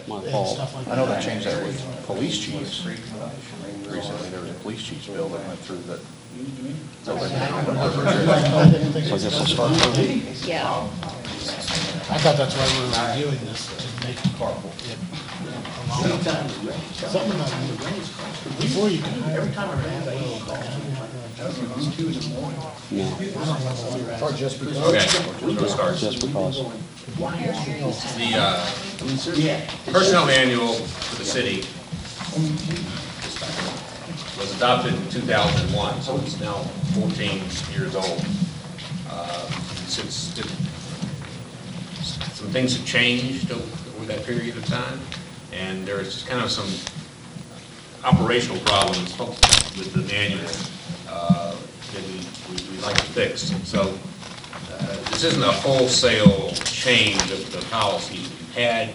My fault. I know they changed that with police chiefs. Recently, there was a police chief's bill that went through that. So I guess I'll start. Yeah. I thought that's why we were reviewing this, to make it something about before you can. Every time I ran, No. Or just because. Okay, we'll start. Just because. The personnel manual for the city was adopted in 2001, so it's now 14 years old. Since some things have changed over that period of time, and there's just kind of some operational problems with the manual that we'd like to fix. So this isn't a wholesale change of the policy we've had.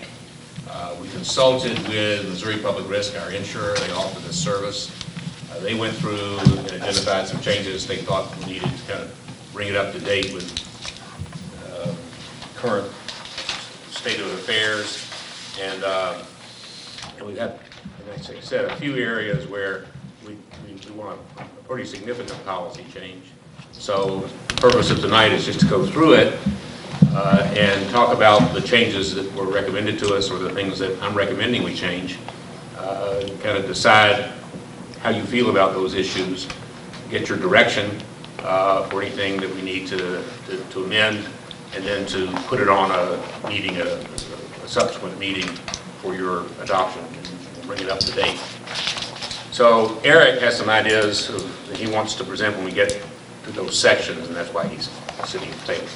We consulted with Missouri Public Risk, our insurer. They offer this service. They went through and identified some changes they thought we needed to kind of bring it up to date with current state of affairs. And we've got, like I said, a few areas where we want a pretty significant policy change. So the purpose of tonight is just to go through it and talk about the changes that were recommended to us, or the things that I'm recommending we change, kind of decide how you feel about those issues, get your direction for anything that we need to amend, and then to put it on a meeting, a subsequent meeting for your adoption, and bring it up to date. So Eric has some ideas that he wants to present when we get to those sections, and that's why he's sitting at the table.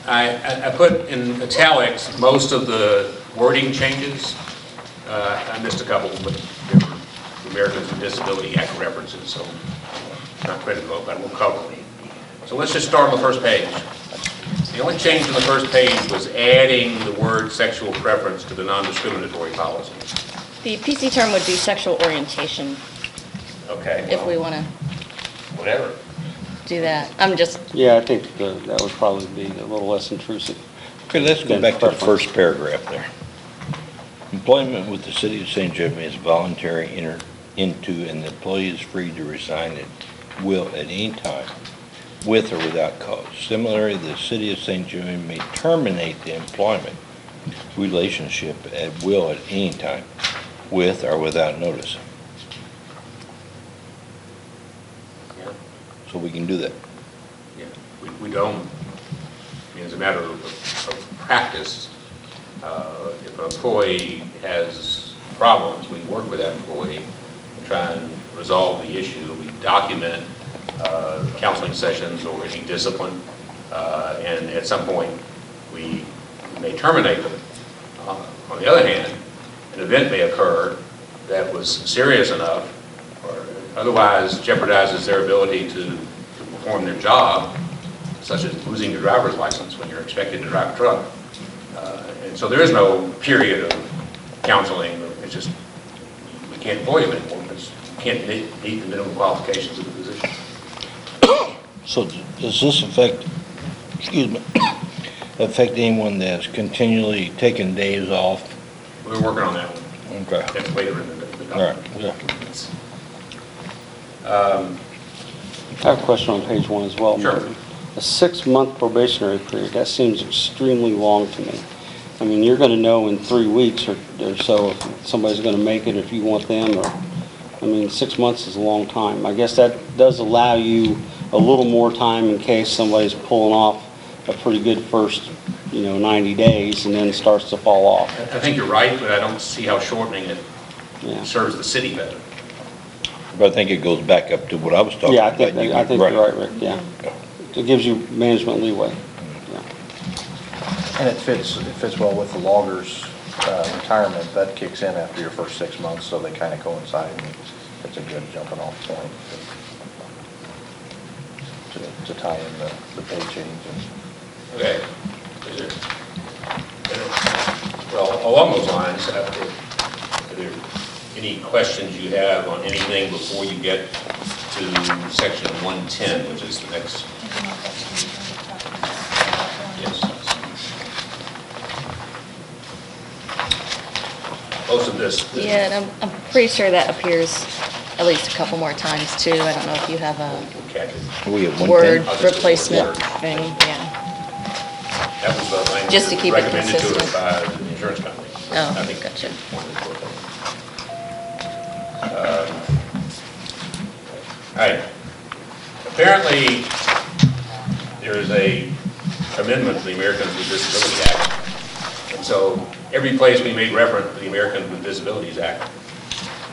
I put in italics most of the wording changes. I missed a couple, but they were Americans with Disability Act references, so not critical, but we'll cover them. So let's just start on the first page. The only change in the first page was adding the word sexual preference to the non-discriminatory policy. The PC term would be sexual orientation, Okay. if we want to Whatever. do that. I'm just, Yeah, I think that would probably be a little less intrusive. Okay, let's go Then back to the preference. first paragraph there. Employment with the city of St. Genevieve is voluntary, entered into, and the employee is free to resign at will at any time, with or without cause. Similarly, the city of St. Genevieve may terminate the employment relationship at will at any time, with or without notice. Yeah. So we can do that. Yeah. We don't. I mean, as a matter of practice, if an employee has problems, we work with that employee and try and resolve the issue. We document counseling sessions or any discipline, and at some point we may terminate them. On the other hand, an event may occur that was serious enough or otherwise jeopardizes their ability to perform their job, such as losing your driver's license when you're expected to drive a truck. And so there is no period of counseling. It's just we can't employ them anymore because you can't meet the minimum qualifications of the position. So does this affect, affect anyone that's continually taking days off? We're working on that one. Okay. That's later in the All right, yeah. I have a question on page 1 as well. Sure. Martin. A 6-month probationary period, that seems extremely long to me. I mean, you're going to know in 3 weeks or so if somebody's going to make it, if you want them, or, I mean, 6 months is a long time. I guess that does allow you a little more time in case somebody's pulling off a pretty good first, 90 days and then starts to fall off. I think you're right, but I don't see how shortening it Yeah. serves the city better. But I think it goes back up to what I was talking Yeah, I about. think you're right, Rick, yeah. It gives you management leeway. Yeah. And it fits well with the loggers' retirement. That kicks in after your first 6 months, so they kind of coincide. And it's a good jumping off point to tie in the pay change. Okay. Well, along those lines, are there any questions you have on anything before you get to section 110, which is the next? most of this. Yeah, and I'm pretty sure that appears at least a couple more times too. I don't know if you have a We'll catch it. We have one word thing. I'll just- replacement Yeah. thing, yeah. That was the language Just to that keep was it recommended to us consistent. by the insurance company. Oh, I think gotcha. one of the core things. All right. Apparently, there is a amendment to the Americans with Disabilities Act. And so every place we make reference to the Americans with Disabilities Act,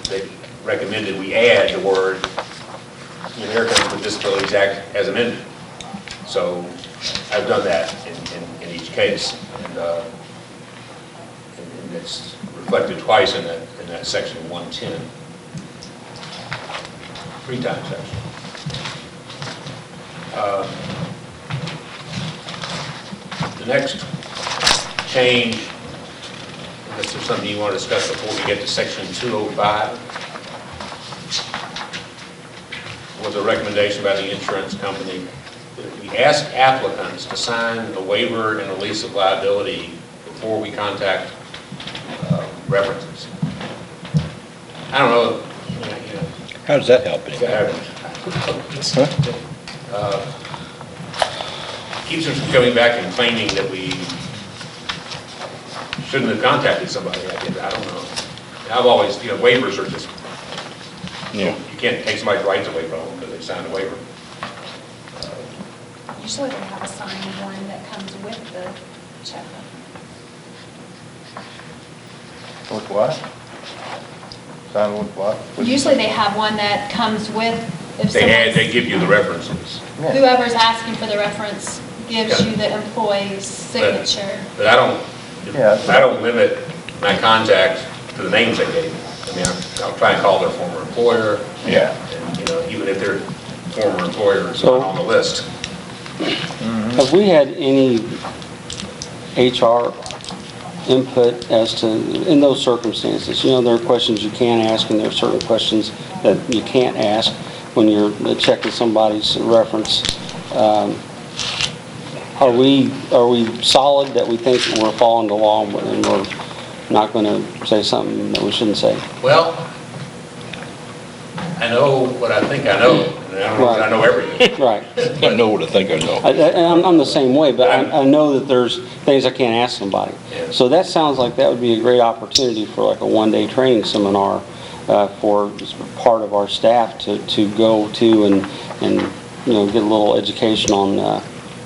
they recommended we add the word the Americans with Disabilities Act as amended. So I've done that in each case. And it's reflected twice in that section 110. 3 times, actually. The next change, unless there's something you want to discuss before we get to section 205, was a recommendation by the insurance company that we ask applicants to sign a waiver and a release of liability before we contact references. I don't know, How does that help if any? that keeps them from coming back and claiming that we shouldn't have contacted somebody. I don't know. I've always, waivers are just, Yeah. you can't take somebody's rights away from them because they signed a waiver. Usually they have a signed one that comes with the check. With what? Sign with what? With- Usually they have one that comes with, if They give you the references. Yeah. whoever's asking for the reference gives Yeah. you the employee's signature. But I don't limit my contact to the names they gave me. I mean, I'll try and call their former employer. Yeah. And, even if their former employer is So- not on the list. Have we had any HR input as to, in those circumstances? There are questions you can ask, and there are certain questions that you can't ask when you're checking somebody's reference. Are we solid that we think we're following the law and we're not going to say something that we shouldn't say? Well, I know what I think I know, and I don't know that I know everything. Right. I know what I think I know. I'm the same way, but I know that there's things I can't ask somebody. Yeah. So that sounds like that would be a great opportunity for like a one-day training seminar for part of our staff to go to and get a little education on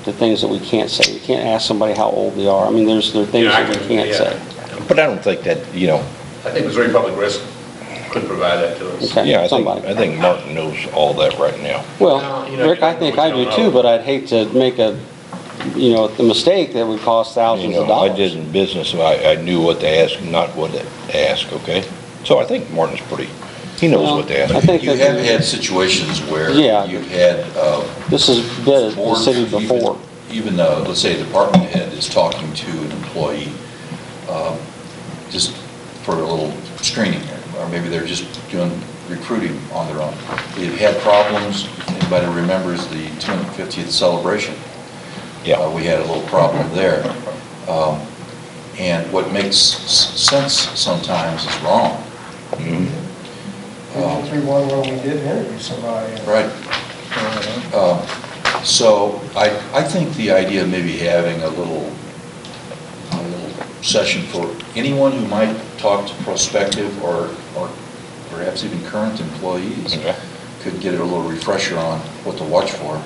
the things that we can't say. We can't ask somebody how old they are. I mean, there are things that we can't say. But I don't think that, I think Missouri Public Risk could provide that to us. Okay, yeah, I somebody. think Martin knows all that right now. Well, No, Rick, I think I do too, but I'd hate to make the mistake that would cost thousands of I dollars. did in business, and I knew what to ask and not what to ask, okay? So I think Martin's he knows Well, what to ask. I think You that- have had situations where Yeah. you've had This has been at the board, city before. even let's say a department head is talking to an employee, just for a little screening, or maybe they're just doing recruiting on their own. They've had problems. Anybody remembers the 250th celebration? Yeah. We had a little problem there. And what makes sense sometimes is wrong. Through one where we did interview somebody. Right. So I think the idea of maybe having a little session for anyone who might talk to prospective or perhaps even current employees Okay. could get a little refresher on what to watch for.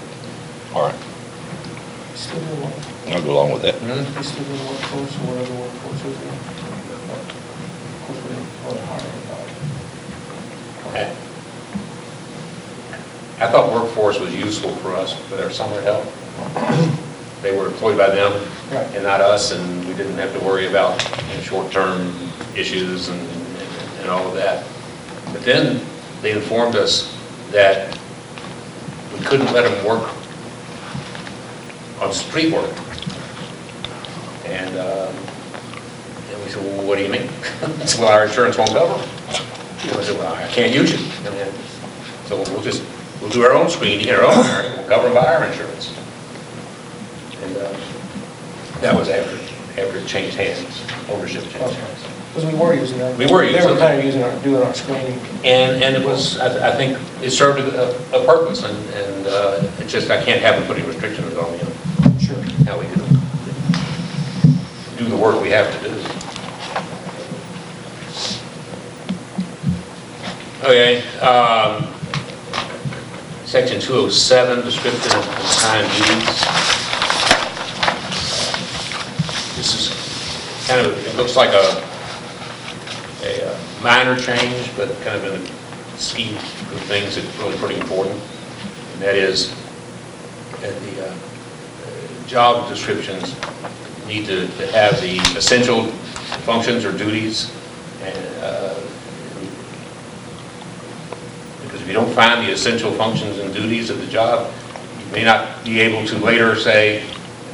All right, Still in the work- I'll go along with that. he's still in the workforce or whatever workforce is in. Of course, we don't want to hire anybody. I thought workforce was useful for us with our summer help. They were employed by them Right. and not us, and we didn't have to worry about short-term issues and all of that. But then they informed us that we couldn't let them work on street work. And we said, well, what do you mean? I said, well, our insurance won't cover. And I said, well, I can't use you. So we'll do our own screening, our own hiring, we'll cover them by our insurance. And that was after it changed hands, ownership changed hands. Because we were using our. We were using They were it. kind of using our, doing our screening. And it was, I think, it served a purpose, and it's just, I can't have them putting restrictions on, Sure. how we do the work we have to do. Okay, section 207, description of assigned duties. This is kind of, it looks like a minor change, but kind of in the scheme of things that's really pretty important. And that is that the job descriptions need to have the essential functions or duties. And, because if you don't find the essential functions and duties of the job, you may not be able to later say,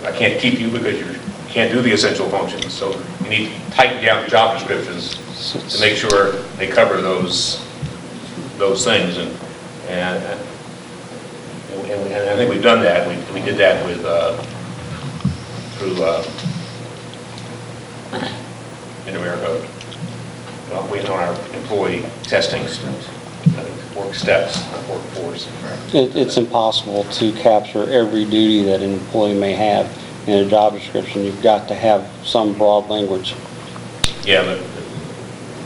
I can't keep you because you can't do the essential functions. So you need to tighten down job descriptions to make sure they cover those things. And I think we've done that. We did that with through Mid-America. We on our employee testing work steps, workforce. It's impossible to capture every duty that an employee may have in a job description. You've got to have some broad language. Yeah, but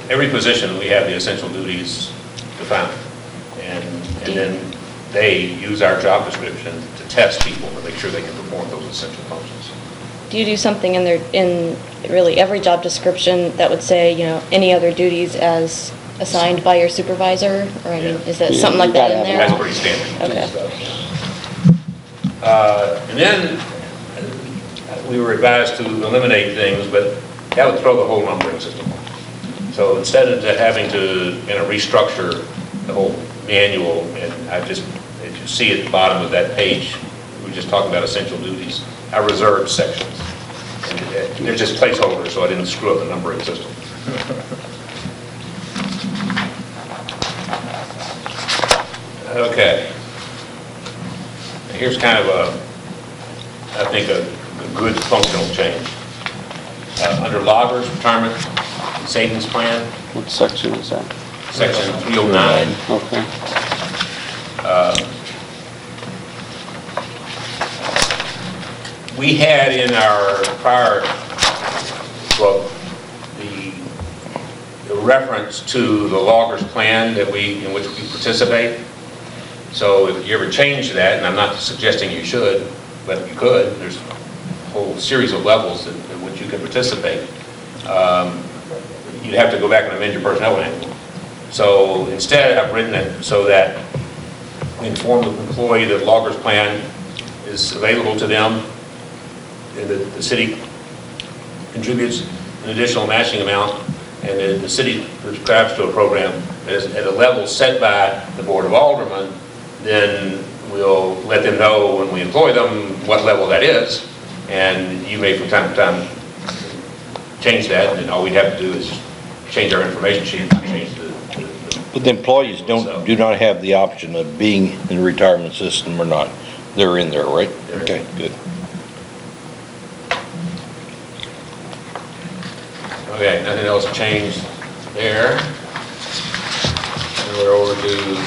every position, we have the essential duties defined. And then they use our job description to test people to make sure they can perform those essential functions. Do you do something in there, in really every job description that would say, any other duties as assigned by your supervisor? Or I mean, is that Yeah, something like you that gotta in have there? That's pretty standard Okay. stuff. And then we were advised to eliminate things, but that would throw the whole numbering system off. So instead of having to restructure the whole manual, and as you see at the bottom of that page, we were just talking about essential duties, our reserved sections. And they're just placeholders, so I didn't screw up the numbering system. Okay. Here's kind of I think a good functional change. Under loggers, retirement and savings plan, What section is that? section 309. Okay. We had in our prior book the reference to the loggers plan in which we participate. So if you ever change that, and I'm not suggesting you should, but you could, there's a whole series of levels in which you can participate. You'd have to go back and amend your personnel manual. So instead, I've written it so that we inform the employee that loggers plan is available to them, and the city contributes an additional matching amount, and the city subscribes to a program that is at a level set by the Board of Aldermen. Then we'll let them know when we employ them what level that is, and you may from time to time change that, and all we'd have to do is change our information sheet and change the But the employees do not have the option of being in the retirement system or not. They're in there, right? They're in. Okay, good. Okay, nothing else changed there. And we're over to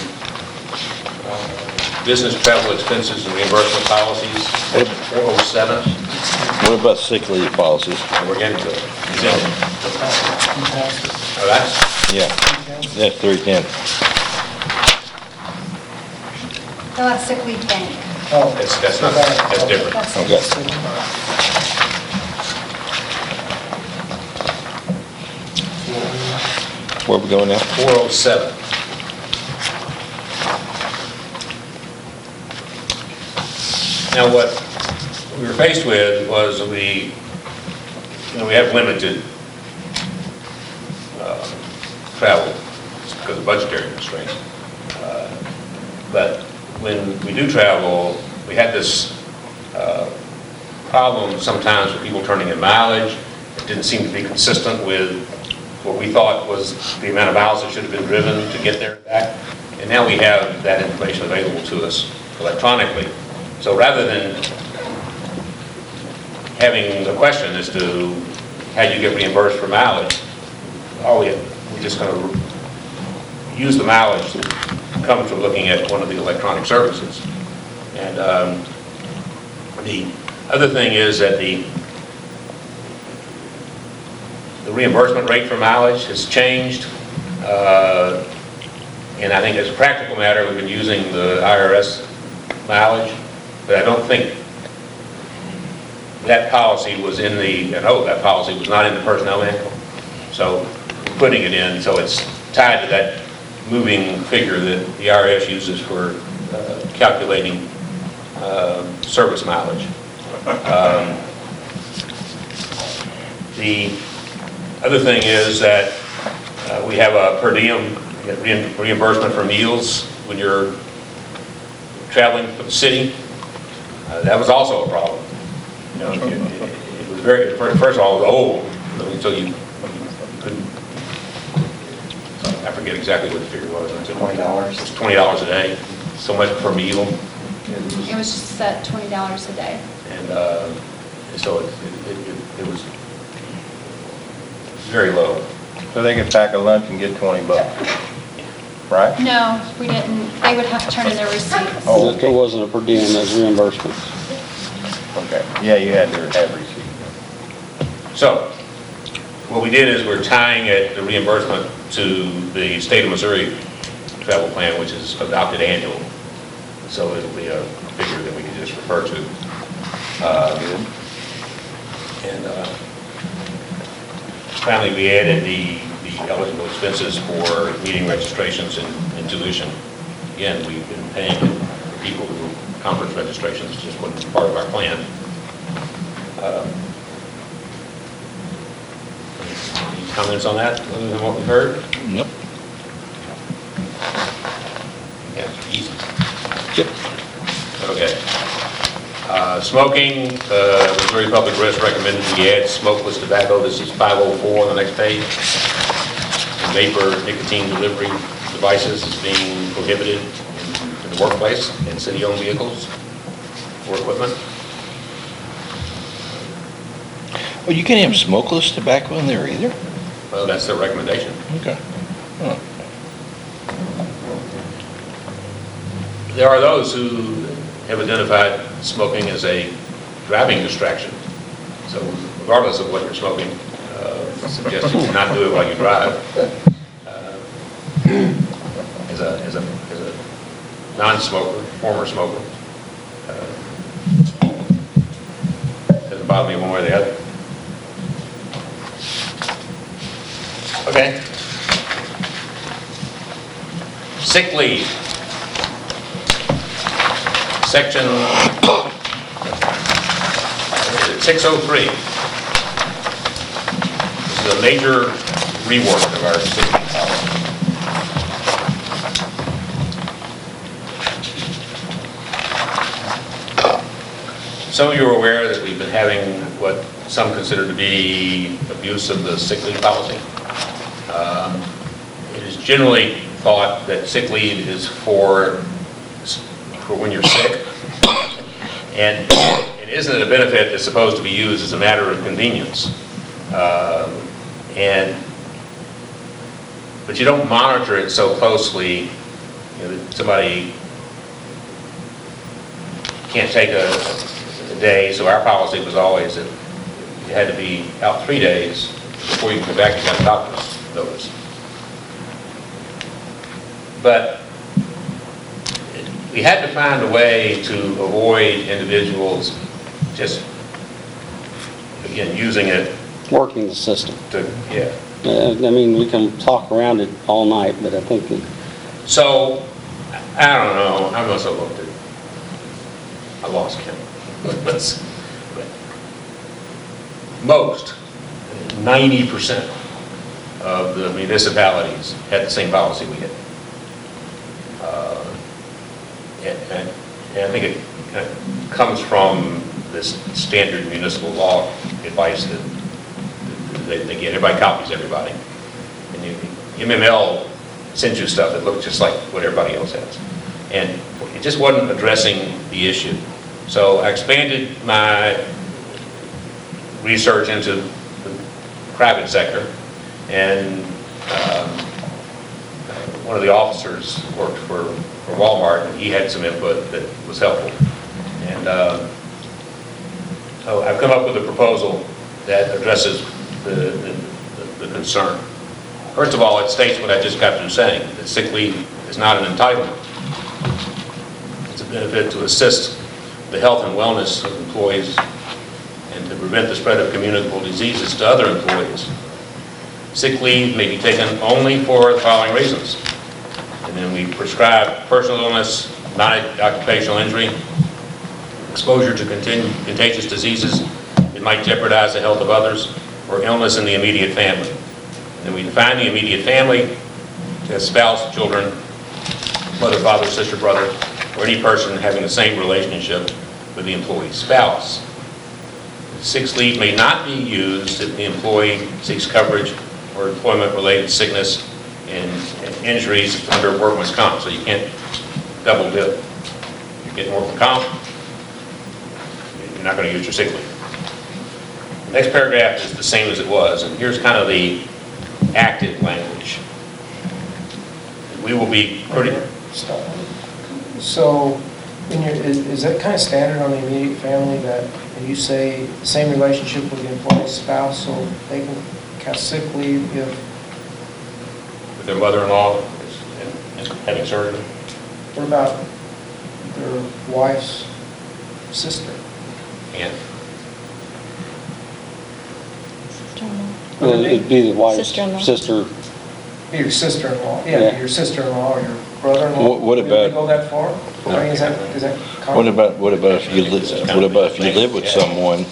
business travel expenses and reimbursement policies, 407. What about sick leave policies? And we're getting to it. Is it? Oh, that's, Yeah, that's 310. So that's sick leave bank. Oh, that's not, that's different. That's Okay. Where we going now? 407. Now, what we were faced with was we have limited travel because of budgetary constraints. But when we do travel, we had this problem sometimes with people turning in mileage. It didn't seem to be consistent with what we thought was the amount of miles that should have been driven to get there and back. And now we have that information available to us electronically. So rather than having the question as to how you get reimbursed for mileage, we're just going to use the mileage that comes from looking at one of the electronic services. And the other thing is that the reimbursement rate for mileage has changed. And I think as a practical matter, we've been using the IRS mileage, but I don't think that policy was in the, I know that policy was not in the personnel manual. So we're putting it in, so it's tied to that moving figure that the IRS uses for calculating service mileage. The other thing is that we have a per diem reimbursement for meals when you're traveling for the city. That was also a problem. You know, it was very, first of all, it was old until you couldn't, I forget exactly what the figure was. $20. It's $20 a day, so much per meal. It was just set $20 a day. And so it was very low. So they could pack a lunch and get $20, right? No, we didn't. They would have to turn in their receipts. Oh, There wasn't a per diem, there's reimbursements. Okay, yeah, you had to have receipt. So what we did is we're tying the reimbursement to the state of Missouri travel plan, which is adopted annual. So it'll be a figure that we can just refer to. Good. And finally, we added the eligible expenses for meeting registrations and tuition. Again, we've been paying for people who conference registrations, just wasn't part of our plan. Any comments on that, other than what we've heard? Nope. Yeah, easy. Yep. Okay. Smoking, Missouri Public Works recommended we add smokeless tobacco. This is 504 on the next page. Vapor nicotine delivery devices is being prohibited in the workplace and city-owned vehicles or equipment. Oh, you can't have smokeless tobacco in there either? Well, that's their recommendation. Okay. Oh. There are those who have identified smoking as a driving distraction. So regardless of what you're smoking, I suggest you not do it while you drive. As a non-smoker, former smoker, doesn't bother me one way or the other. Okay. Sick leave. Section 603. This is a major rework of our sick leave policy. Some of you are aware that we've been having what some consider to be abuse of the sick leave policy. It is generally thought that sick leave is for when you're sick, and it isn't a benefit that's supposed to be used as a matter of convenience. But you don't monitor it so closely, you know, that somebody can't take a day. So our policy was always that you had to be out 3 days before you can come back. You got a doctor's notice. But we had to find a way to avoid individuals just, again, using it Working the system. to, yeah. I mean, we can talk around it all night, but I think that So, I don't know, I must have looked at, I lost count. But most, 90% of the municipalities had the same policy we had. And I think it kind of comes from this standard municipal law advice that they get. Everybody copies everybody. And MML sends you stuff that looks just like what everybody else has. And it just wasn't addressing the issue. So I expanded my research into the private sector and one of the officers worked for Walmart, and he had some input that was helpful. And so I've come up with a proposal that addresses the concern. First of all, it states what I just got through saying, that sick leave is not an entitlement. It's a benefit to assist the health and wellness of employees and to prevent the spread of communicable diseases to other employees. Sick leave may be taken only for the following reasons. And then we prescribe personal illness, non-occupational injury, exposure to contagious diseases that might jeopardize the health of others, or illness in the immediate family. And we define the immediate family as spouse, children, mother, father, sister, brother, or any person having the same relationship with the employee's spouse. Sick leave may not be used if the employee seeks coverage for employment-related sickness and injuries under workman's comp, so you can't double dip. You're getting workman's comp, you're not going to use your sick leave. The next paragraph is the same as it was, and here's kind of the active language. We will be pretty... Stop. So, is that kind of standard on the immediate family that you say the same relationship with the employee's spouse, so they can have sick leave if... With their mother-in-law and having surgery? What about their wife's sister? And Sister-in-law. Well, it'd be the wife's Sister-in-law. sister. Your sister-in-law, Yeah. your sister-in-law or your brother-in-law. What Do they about- go that far? I mean, is that common? What about if you live with someone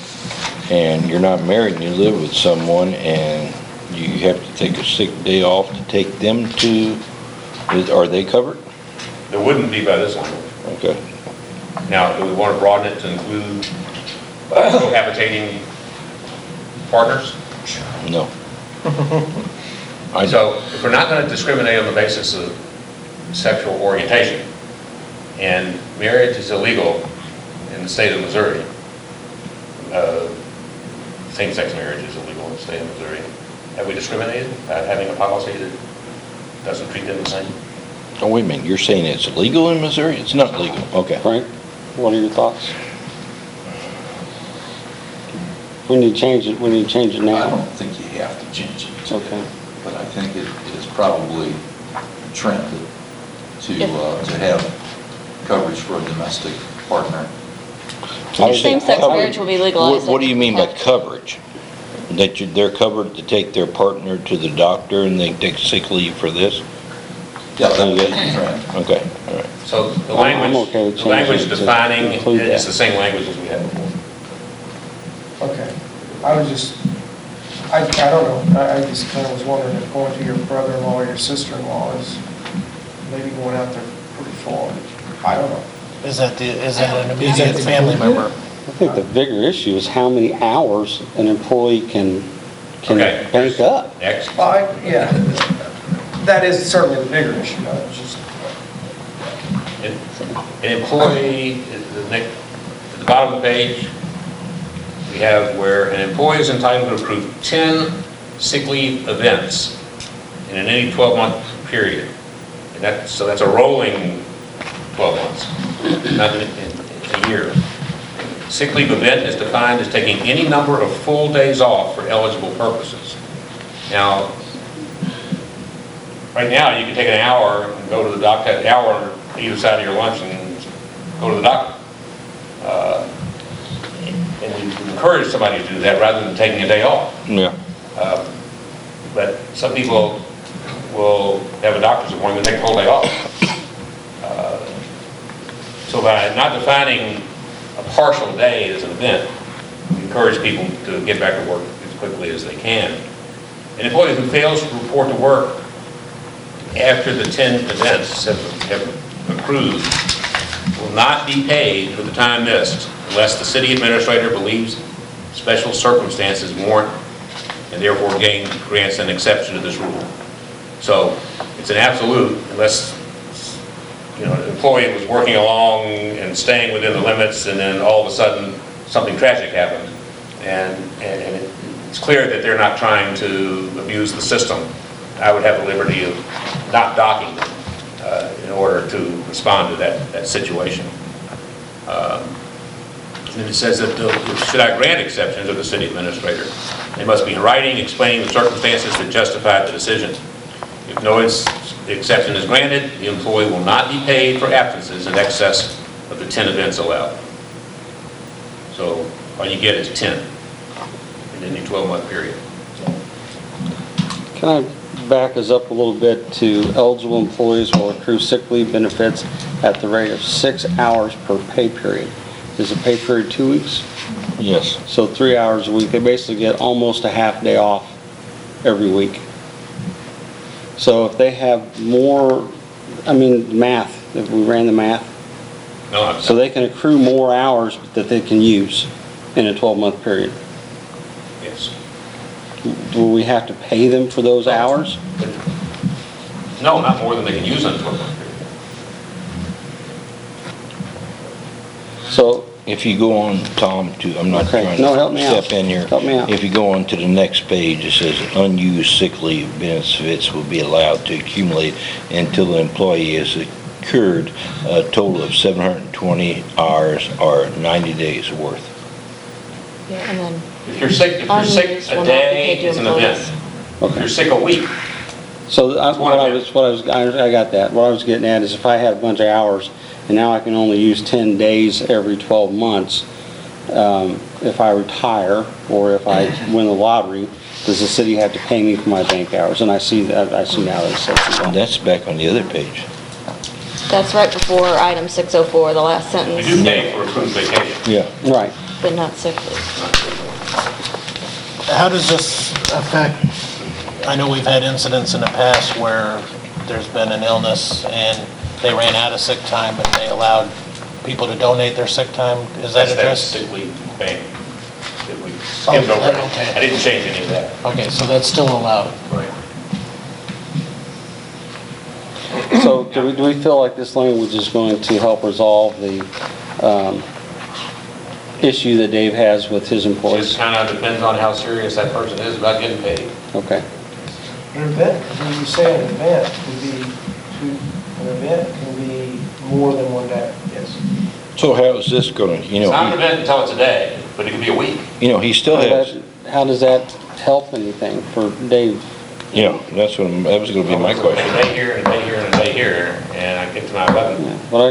and you're not married and you live with someone and you have to take a sick day off to take them to, are they covered? there wouldn't be by this language. Okay. Now, do we want to broaden it to include cohabitating partners? No. So if we're not going to discriminate on the basis of sexual orientation, and marriage is illegal in the state of Missouri, same-sex marriage is illegal in the state of Missouri, have we discriminated by having a policy that doesn't treat them the same? Oh, wait a minute, you're saying it's illegal in Missouri? It's not legal, okay. Frank, what are your thoughts? We need to change it, I now. don't think you have to change it. Okay. But I think it is probably a trend to have coverage for a domestic partner. Same-sex marriage will be legalized. What do you mean by coverage? That they're covered to take their partner to the doctor and they take sick leave for this? Yeah, that would be a trend. Okay, all right. So the I'm language, okay with the language changing it to defining include is that. the same language as we had before. Okay. I was just, I don't know, I just kind of was wondering if going to your brother-in-law or your sister-in-law is maybe going out there pretty far. I don't know. Is that an immediate family member? I think the bigger issue is how many hours an employee can Okay. bank up. Next. Well, yeah, that is certainly the bigger issue. I was just, An employee, at the bottom of the page, we have where an employee is entitled to accrue 10 sick leave events in any 12-month period. And so that's a rolling 12 months, not in a year. Sick leave event is defined as taking any number of full days off for eligible purposes. Now, right now, you can take an hour and go to the doctor, an hour on either side of your lunch and go to the doctor. And we encourage somebody to do that rather than taking a day off. Yeah. But some people will have a doctor's appointment and take the whole day off. So by not defining a partial day as an event, we encourage people to get back to work as quickly as they can. An employee who fails to report to work after the 10 events have accrued will not be paid for the time missed unless the city administrator believes special circumstances warrant and therefore grants an exception to this rule. So it's an absolute unless an employee was working along and staying within the limits and then all of a sudden something tragic happened. And it's clear that they're not trying to abuse the system I would have the liberty of not docking them in order to respond to that situation. And it says that should I grant exceptions of the city administrator, they must be in writing, explaining the circumstances that justify the decision. If no exception is granted, the employee will not be paid for absences in excess of the 10 events allowed. So all you get is 10 in any 12-month period. Can I back us up a little bit to eligible employees will accrue sick leave benefits at the rate of 6 hours per pay period. Is the pay period 2 weeks? Yes. So 3 hours a week. They basically get almost a half day off every week. So if they have more, math, if we ran the math, No, I'm so they can accrue more hours that they can use in a 12-month period. Yes. Do we have to pay them for those hours? No, not more than they can use on a 12-month period. So, If you go on, Tom, I'm not Okay. trying No, help me to out. step in here. Help me out. If you go on to the next page, it says unused sick leave benefits will be allowed to accumulate until the employee has accrued a total of 720 hours or 90 days worth. Yeah, and then If you're sick a will not be day, paid to it's an event. employees. If you're sick a week, so I got that. What I was getting at is if I had a bunch of hours and now I can only use 10 days every 12 months, if I retire or if I win the lottery, does the city have to pay me for my bank hours? And I see now that it says so. That's back on the other page. That's right before item 604, the last we sentence, do pay for approved vacation. Yeah. Right. but not sick leave. How does this affect, I know we've had incidents in the past where there's been an illness and they ran out of sick time and they allowed people to donate their sick time. Is that That's addressed? sick leave bank that we skimmed over. okay. I didn't change any of that. Okay, so that's still allowed. Right. So do we feel like this language is going to help resolve the issue that Dave has with his Just employees? kind of depends on how serious that person is about getting paid. Okay. An event, when you say an event, an event can be more than one day. Yes. So how is this gonna, It's not an event until it's a day, but it could be a week. he still has, How does that help anything for Dave? that was gonna be my A question. day here, and a day here, and a day here, and I get to my 11th. But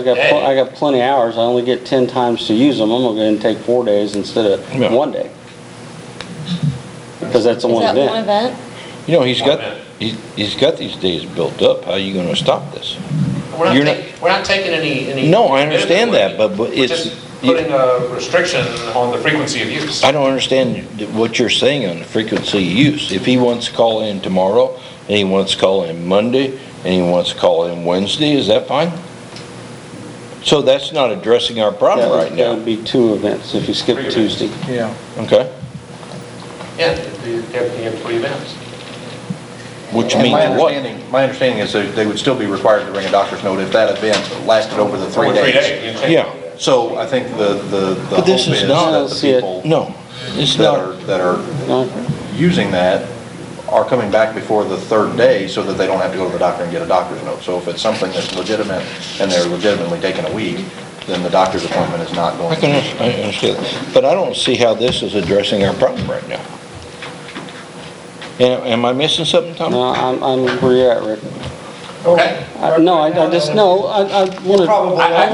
I got plenty of hours. I only get 10 times to use them. I'm gonna go ahead and take 4 days instead of Yeah. 1 day. Because that's a Is one that one event. event? He's got these days built up. How are you gonna stop this? We're not taking any. No, I understand that, but We're it's, just putting a restriction on the frequency of use. I don't understand what you're saying on the frequency of use. If he wants to call in tomorrow, and he wants to call in Monday, and he wants to call in Wednesday, is that fine? So that's not addressing our problem right That now. would be 2 events if you skip Three Tuesday. Yeah. Okay? Yeah, you have 3 events. Which And means what? my understanding is that they would still be required to bring a doctor's note if that event lasted over the 3 Over 3 days. days. You can change Yeah. that. So I think the But hope this is is not- that the people No, it's that not. are using that are coming back before the 3rd day so that they don't have to go to the doctor and get a doctor's note. So if it's something that's legitimate and they're legitimately taking a week, then the doctor's appointment is not going to be. I understand, but I don't see how this is addressing our problem right now. Am I missing something, Tom? No, I'm where you're at, Rick. Okay. No, I want to, I'm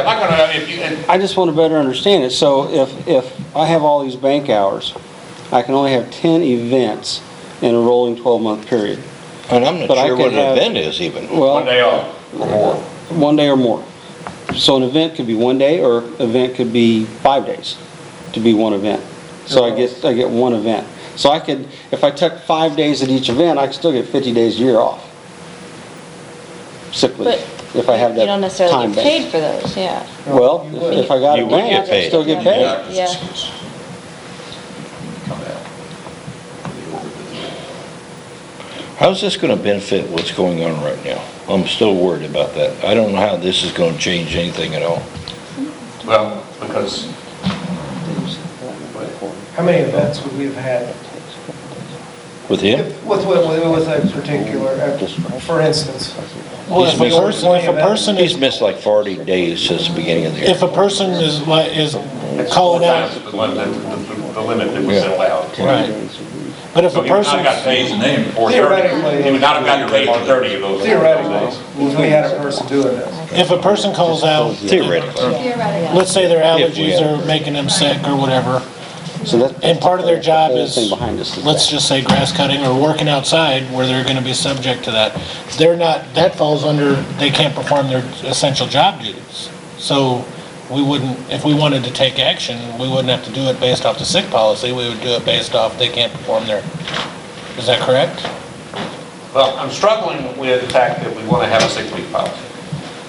not gonna, if you, and I just want to better understand it. So if I have all these bank hours, I can only have 10 events in a rolling 12-month period. And I'm not But I sure could what an have- event is even. Well, 1 day off or more. 1 day or more. So an event could be 1 day, or an event could be 5 days to be one event. So I get 1 event. So I could, if I took 5 days at each event, I could still get 50 days a year off. Sick leave, But if I have that you don't necessarily time get paid base. for those, yeah. Well, if I got You a would get grant, I paid. still get paid. Yeah. Come out. How's this gonna benefit what's going on right now? I'm still worried about that. I don't know how this is gonna change anything at all. Well, because How many events would we have had? With him? With a particular, for instance. Well, if a person He's is, missed like 40 days since the beginning of the year. if a person is That's calling four out, times the limit that was allowed. right. But if So a he would not person, have got paid name. for 30. Theoretically. He would not have gotten paid for 30 of those. Theoretically, days. if we had a person doing this. if a person calls out, Theoretically. Theoretically. let's say their If we allergies have- are making them sick or whatever, So that. and part of their job the whole is, thing behind this is let's that. just say grass cutting or working outside where they're gonna be subject to that. They're not, that falls under, they can't perform their essential job duties. So we wouldn't, if we wanted to take action, we wouldn't have to do it based off the sick policy, we would do it based off they can't perform their, is that correct? Well, I'm struggling with the fact that we want to have a sick leave policy,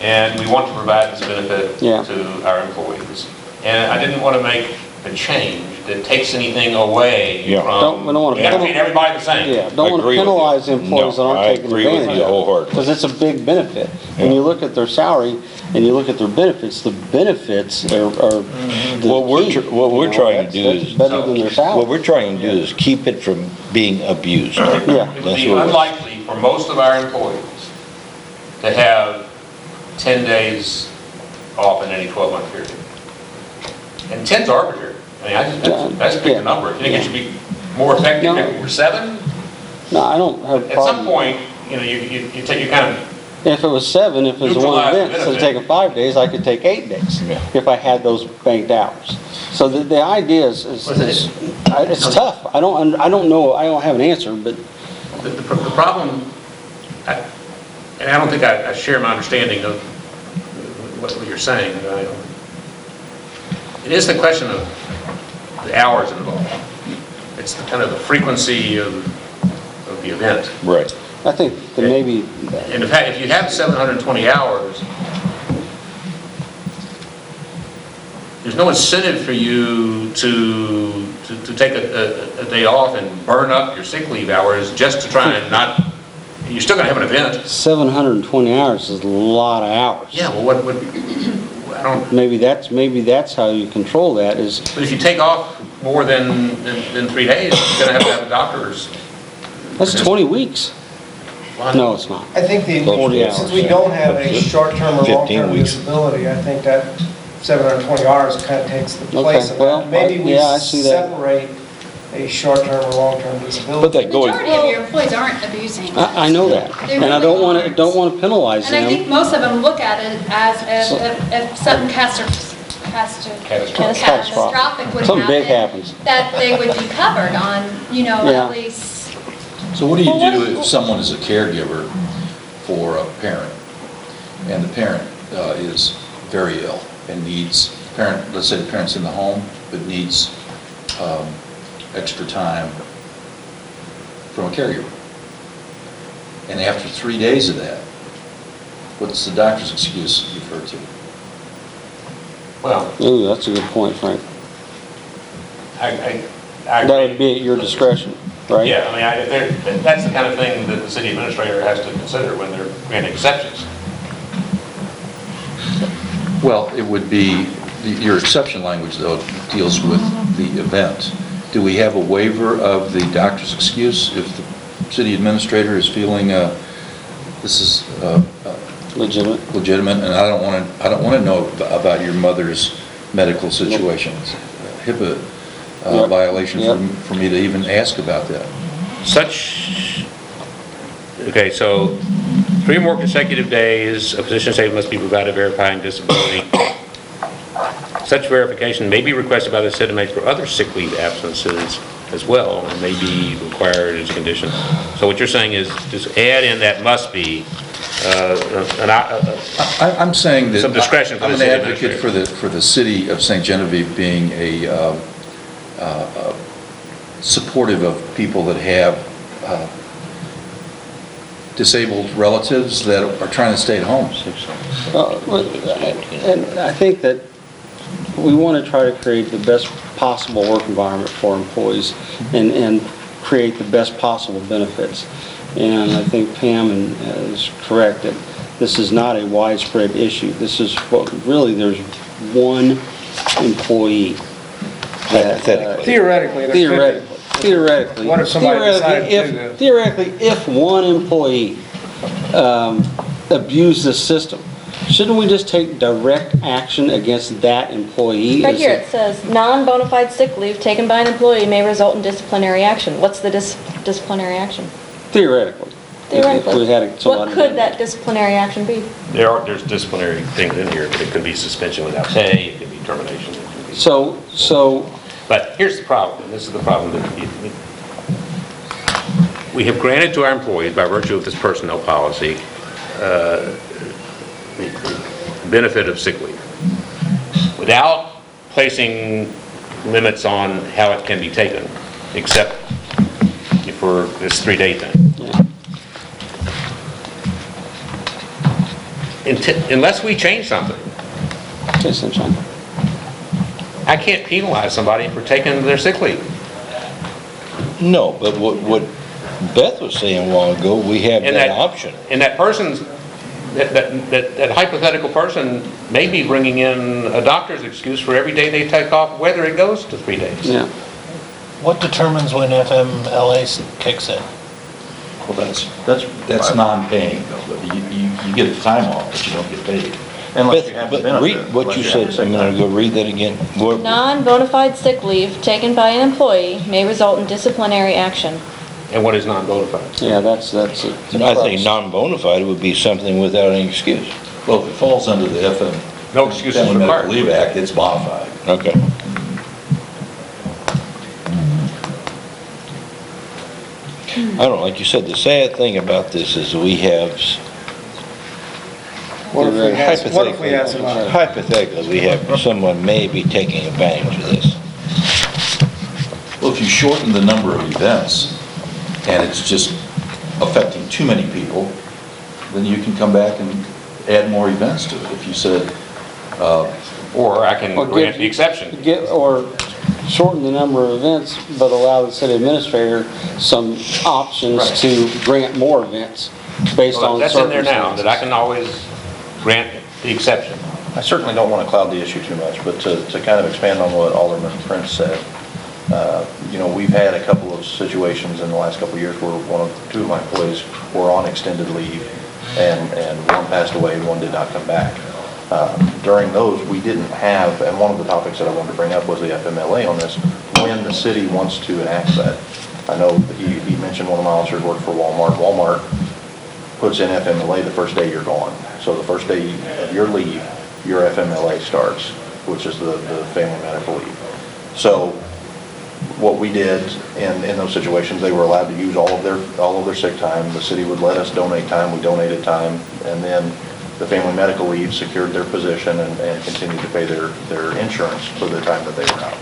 and we want to provide this benefit Yeah. to our employees. And I didn't want to make a change that takes anything away Yeah. from, We don't wanna we got to penal- treat everybody the same. Yeah, don't want to agree with you. penalize the employees that No, aren't I taking agree with advantage you of it. wholeheartedly. Because it's a big benefit. When you look at their salary and you look at their benefits, the benefits are the key. What we're You know, trying to do that's is, better than their what salary. we're trying to do is keep it from being abused. Yeah. It would That's be what we're- unlikely for most of our employees to have 10 days off in any 12-month period. And 10's arbitrary. I mean, that's a big Yeah. number. You think it should be more effective No. if it were 7? No, I don't have a At some problem. point, you know, you take, you kind of, If it was 7, if it was one Neutralize the event, instead of benefit. taking 5 days, I could take 8 days Yeah. if I had those banked hours. So the idea is it's tough. I don't know, I don't have an answer, but the problem, and I don't think I share my understanding of what you're saying. It is the question of the hours involved. It's the kind of the frequency of the event. Right. I think that maybe, And in fact, if you have 720 hours, there's no incentive for you to take a day off and burn up your sick leave hours just to try and not, you're still gonna have an event. 720 hours is a lot of hours. Yeah, well, what, I don't, Maybe that's how you control that is, but if you take off more than 3 days, you're gonna have a doctor's. that's 20 weeks. No, it's not. I think 40 hours, since we yeah. don't have a short-term or 15 long-term weeks. disability, I think that 720 hours kind of takes the place of well, that. Maybe we yeah, I see that. separate a short-term or long-term disability. But that going, Majority of your employees aren't abusing. I know that. They And I really don't want aren't. to penalize And I think them. most of them look at it as if something catastrophic would Something big happen, happens. that they would be covered on, Yeah. at least. So what do you do if someone is a caregiver for a parent, and the parent is very ill and needs, let's say the parent's in the home, but needs extra time from a caregiver? And after 3 days of that, what's the doctor's excuse refer to? Well, Ooh, that's a good point, Frank. I That would be at your discretion, right? Yeah, I mean, that's the kind of thing that the city administrator has to consider when they're granting exceptions. Well, it would be, your exception language, though, deals with the event. Do we have a waiver of the doctor's excuse if the city administrator is feeling this is Legitimate. legitimate, and I don't want to know about your mother's medical situation? It's a HIPAA Yep. violation Yep. for me to even ask about that. Okay, so 3 more consecutive days, a physician statement must be provided verifying disability. Such verification may be requested by the city inmate for other sick leave absences as well, and may be required as a condition. So what you're saying is, just add in that must be, I'm saying that Some discretion for the I'm city an advocate for the city of St. Genevieve being supportive of people that have disabled relatives that are trying to stay at home. And I think that we want to try to create the best possible work environment for employees and create the best possible benefits. And I think Pam is correct that this is not a widespread issue. This is what, really, there's one employee that, Hypothetically. Theoretically, there could be. theoretically. What if somebody decided to do this? Theoretically, if one employee abused the system, shouldn't we just take direct action against that employee? Right here, it says, non-bona fide sick leave taken by an employee may result in disciplinary action. What's the disciplinary action? Theoretically. Theoretically. If we had somebody. What could that disciplinary action be? There's disciplinary things in here, but it could be suspension without pay, it could be termination. It could be- So, But here's the problem, and this is the problem that we have granted to our employees, by virtue of this personnel policy, the benefit of sick leave, without placing limits on how it can be taken, except for this 3-day thing. Unless we change something, okay, Sunshine. I can't penalize somebody for taking their sick leave. No, but what Beth was saying a while ago, we have And that option. And that person's, that hypothetical person may be bringing in a doctor's excuse for every day they take off, whether it goes to 3 days. Yeah. What determines when FMLA kicks in? Well, that's non-paying though, but you get the time off, but you don't get paid. Unless you Beth, have the but benefit. read what unless you have said, the sick I'm time. gonna go read that again. What- Non-bona fide sick leave taken by an employee may result in disciplinary action. And what is non-bona fide? Yeah, that's it. I think non-bona fide would be something without any excuse. Well, if it falls under the No excuses Family Medical required. Leave Act, it's modified. Okay. I don't know, like you said, the sad thing about this is we have, hypothetically, we have someone maybe taking advantage of this. Well, if you shorten the number of events and it's just affecting too many people, then you can come back and add more events to it. If you said, Or I can Or grant give- the exception. Or shorten the number of events, but allow the city administrator some options Right. to grant more events based Well, on that's in there now, circumstances. that I can always grant the exception. I certainly don't want to cloud the issue too much, but to kind of expand on what Alderman Prince said, we've had a couple of situations in the last couple of years where two of my employees were on extended leave, and one passed away, and one did not come back. During those, we didn't have, and one of the topics that I wanted to bring up was the FMLA on this, when the city wants to enact that. I know he mentioned one of my officers worked for Walmart. Walmart puts in FMLA the first day you're gone. So the first day of your leave, your FMLA starts, which is the family medical leave. So what we did in those situations, they were allowed to use all of their sick time. The city would let us donate time. We donated time, and then the family medical leave secured their position and continued to pay their insurance for the time that they were out.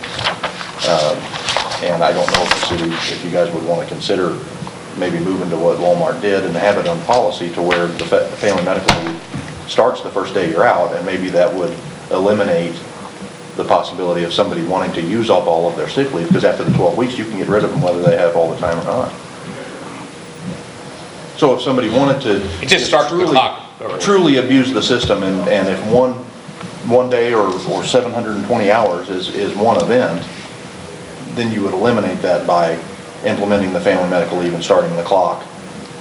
And I don't know if the city, if you guys would want to consider maybe moving to what Walmart did and have it on policy to where the family medical leave starts the first day you're out, and maybe that would eliminate the possibility of somebody wanting to use up all of their sick leave, because after the 12 weeks, you can get rid of them whether they have all the time or not. So if somebody wanted to It just starts the clock. truly abuse the system, and if one day or 720 hours is one event, then you would eliminate that by implementing the family medical leave and starting the clock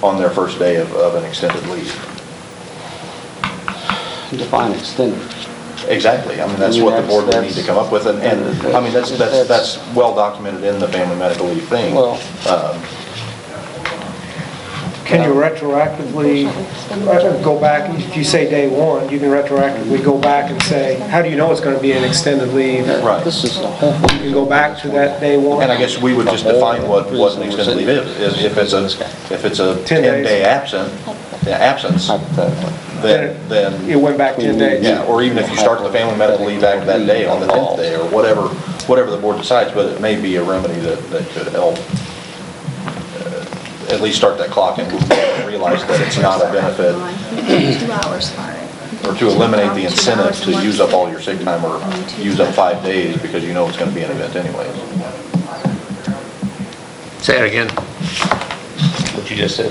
on their first day of an extended leave. Define extended. Exactly. I mean, that's what the board would need to come up with, and I mean, that's well documented in the family medical leave thing. Well, Can you retroactively go back, if you say day one, you can retroactively go back and say, how do you know it's going to be an extended leave? Right. this is the whole. You can go back to that day one. And I guess we would just define what an extended leave is. If it's a 10-day absence, Hypothetically. then, It went back 10 days. yeah, or even if you start the family medical leave act that day on the 10th day, or whatever the board decides, but it may be a remedy that could help at least start that clock and realize that it's not a benefit, 2 hours, fine. or to eliminate the incentive to use up all your sick time or use up 5 days because you know it's going to be an event anyways. Say it again. What you just said.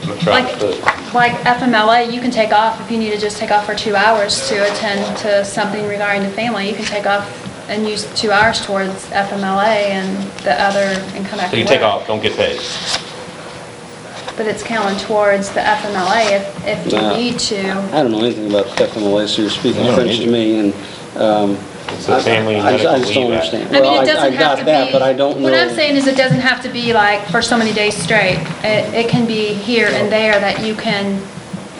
I'm gonna try to put it. Like FMLA, you can take off if you need to just take off for 2 hours to attend to something regarding the family. You can take off and use 2 hours towards FMLA and the other, and come back So to you take work. off, don't get paid. But it's counting towards the FMLA if you No. need to. I don't know anything about FMLA, so you're speaking I don't French to either. me, and, It's the Family I Medical just don't Leave Act. understand. I mean, Well, it doesn't I have got to that, be. but I don't know. What I'm saying is it doesn't have to be like for so many days straight. It can be here and there that you can,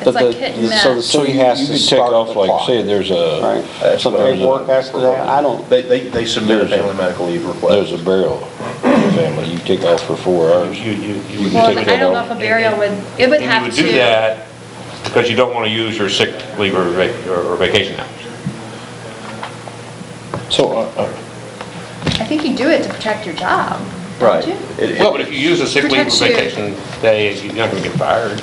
But it's like the- hit and so the miss. So city you has you to could take start off, the like, clock. say there's Right, a, some paperwork after that, I don't, They submit a family medical leave request. there's a burial in your family, you take off for 4 hours. You can Well, take I that don't know off. if a burial would, it would And have you to. would do that because you don't want to use your sick leave or vacation hours. So, I think you do it to protect your job, Right. don't you? Well, but if you use a sick leave or Protects you. vacation day, you're not going to get fired.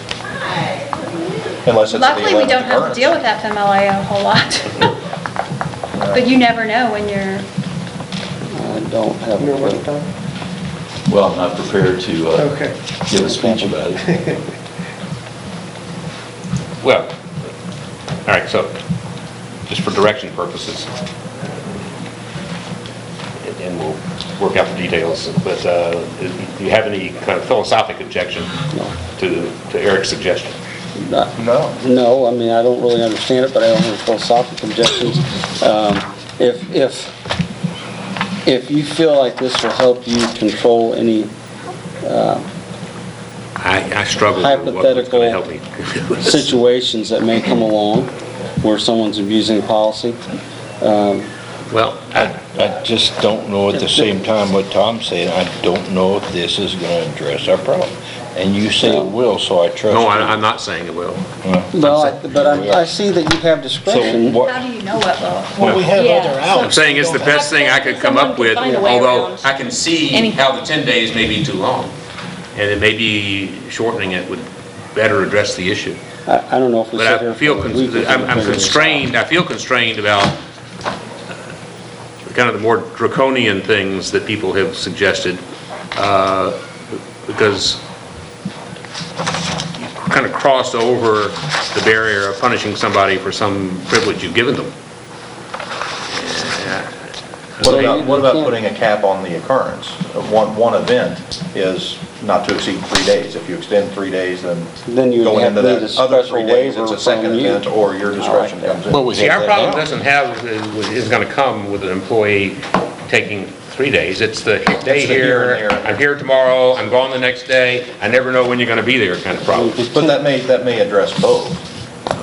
Unless it's the 11th Luckily, we don't have to occurrence. deal with FMLA a whole lot. But you never know when you're, I don't have You're a what clue. time? Well, I'm not prepared to Okay. give a speech about it. Well, all right, so just for direction purposes, and we'll work out the details, but do you have any kind of philosophic objection to Eric's suggestion? No. No, I mean, I don't really understand it, but I don't have philosophical objections. If you feel like this will help you control any I struggle with what's going to help me. situations that may come along where someone's abusing policy, Well, I just don't know at the same time what Tom's saying, I don't know if this is gonna address our problem. And you say it will, so I trust you. no, I'm not saying it will. but I see that you have discretion. what- how do you know what will? Well, we have Yeah. other outs. I'm saying it's the best thing I could come up with, Someone could find a way although around I can see anything. how the 10 days may be too long. And it may be shortening it would better address the issue. I don't know if we But sit here I feel, for a week. I feel constrained about kind of the more draconian things that people have suggested, because you kind of cross over the barrier of punishing somebody for some privilege you've given them. What about putting a cap on the occurrence? One event is not to exceed 3 days. If you extend 3 days, Then you would going have into to need that a other special 3 days, waiver it's a second from you. event, or your discretion comes in. Well, we See, have our that problem now. doesn't have, is gonna come with an employee taking 3 days. It's the day It's the here here, and there. I'm here tomorrow, I'm gone the next day, I never know when you're gonna be there kind of problem. But that may address both.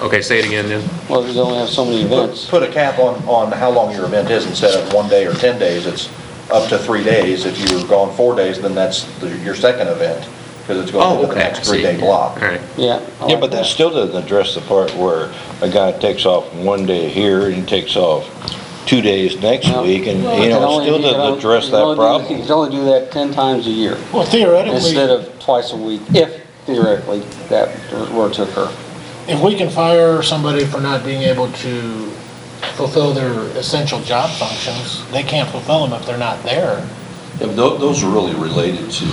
Okay, say it again then. Well, you only have so many events. Put a cap on how long your event is. Instead of 1 day or 10 days, it's up to 3 days. If you're gone 4 days, then that's your second event, because it's going into the next 3-day block. All right. Yeah. I Yeah, like but that still doesn't address the part where a guy takes off 1 day here and takes off 2 days next No. week, and, Well, you it can know, it only still be- it doesn't only- address you that only do- problem. You can only do that 10 times a year Well, theoretically, instead of twice a week, if theoretically that were to occur. if we can fire somebody for not being able to fulfill their essential job functions, they can't fulfill them if they're not there. Yeah, but those are really related to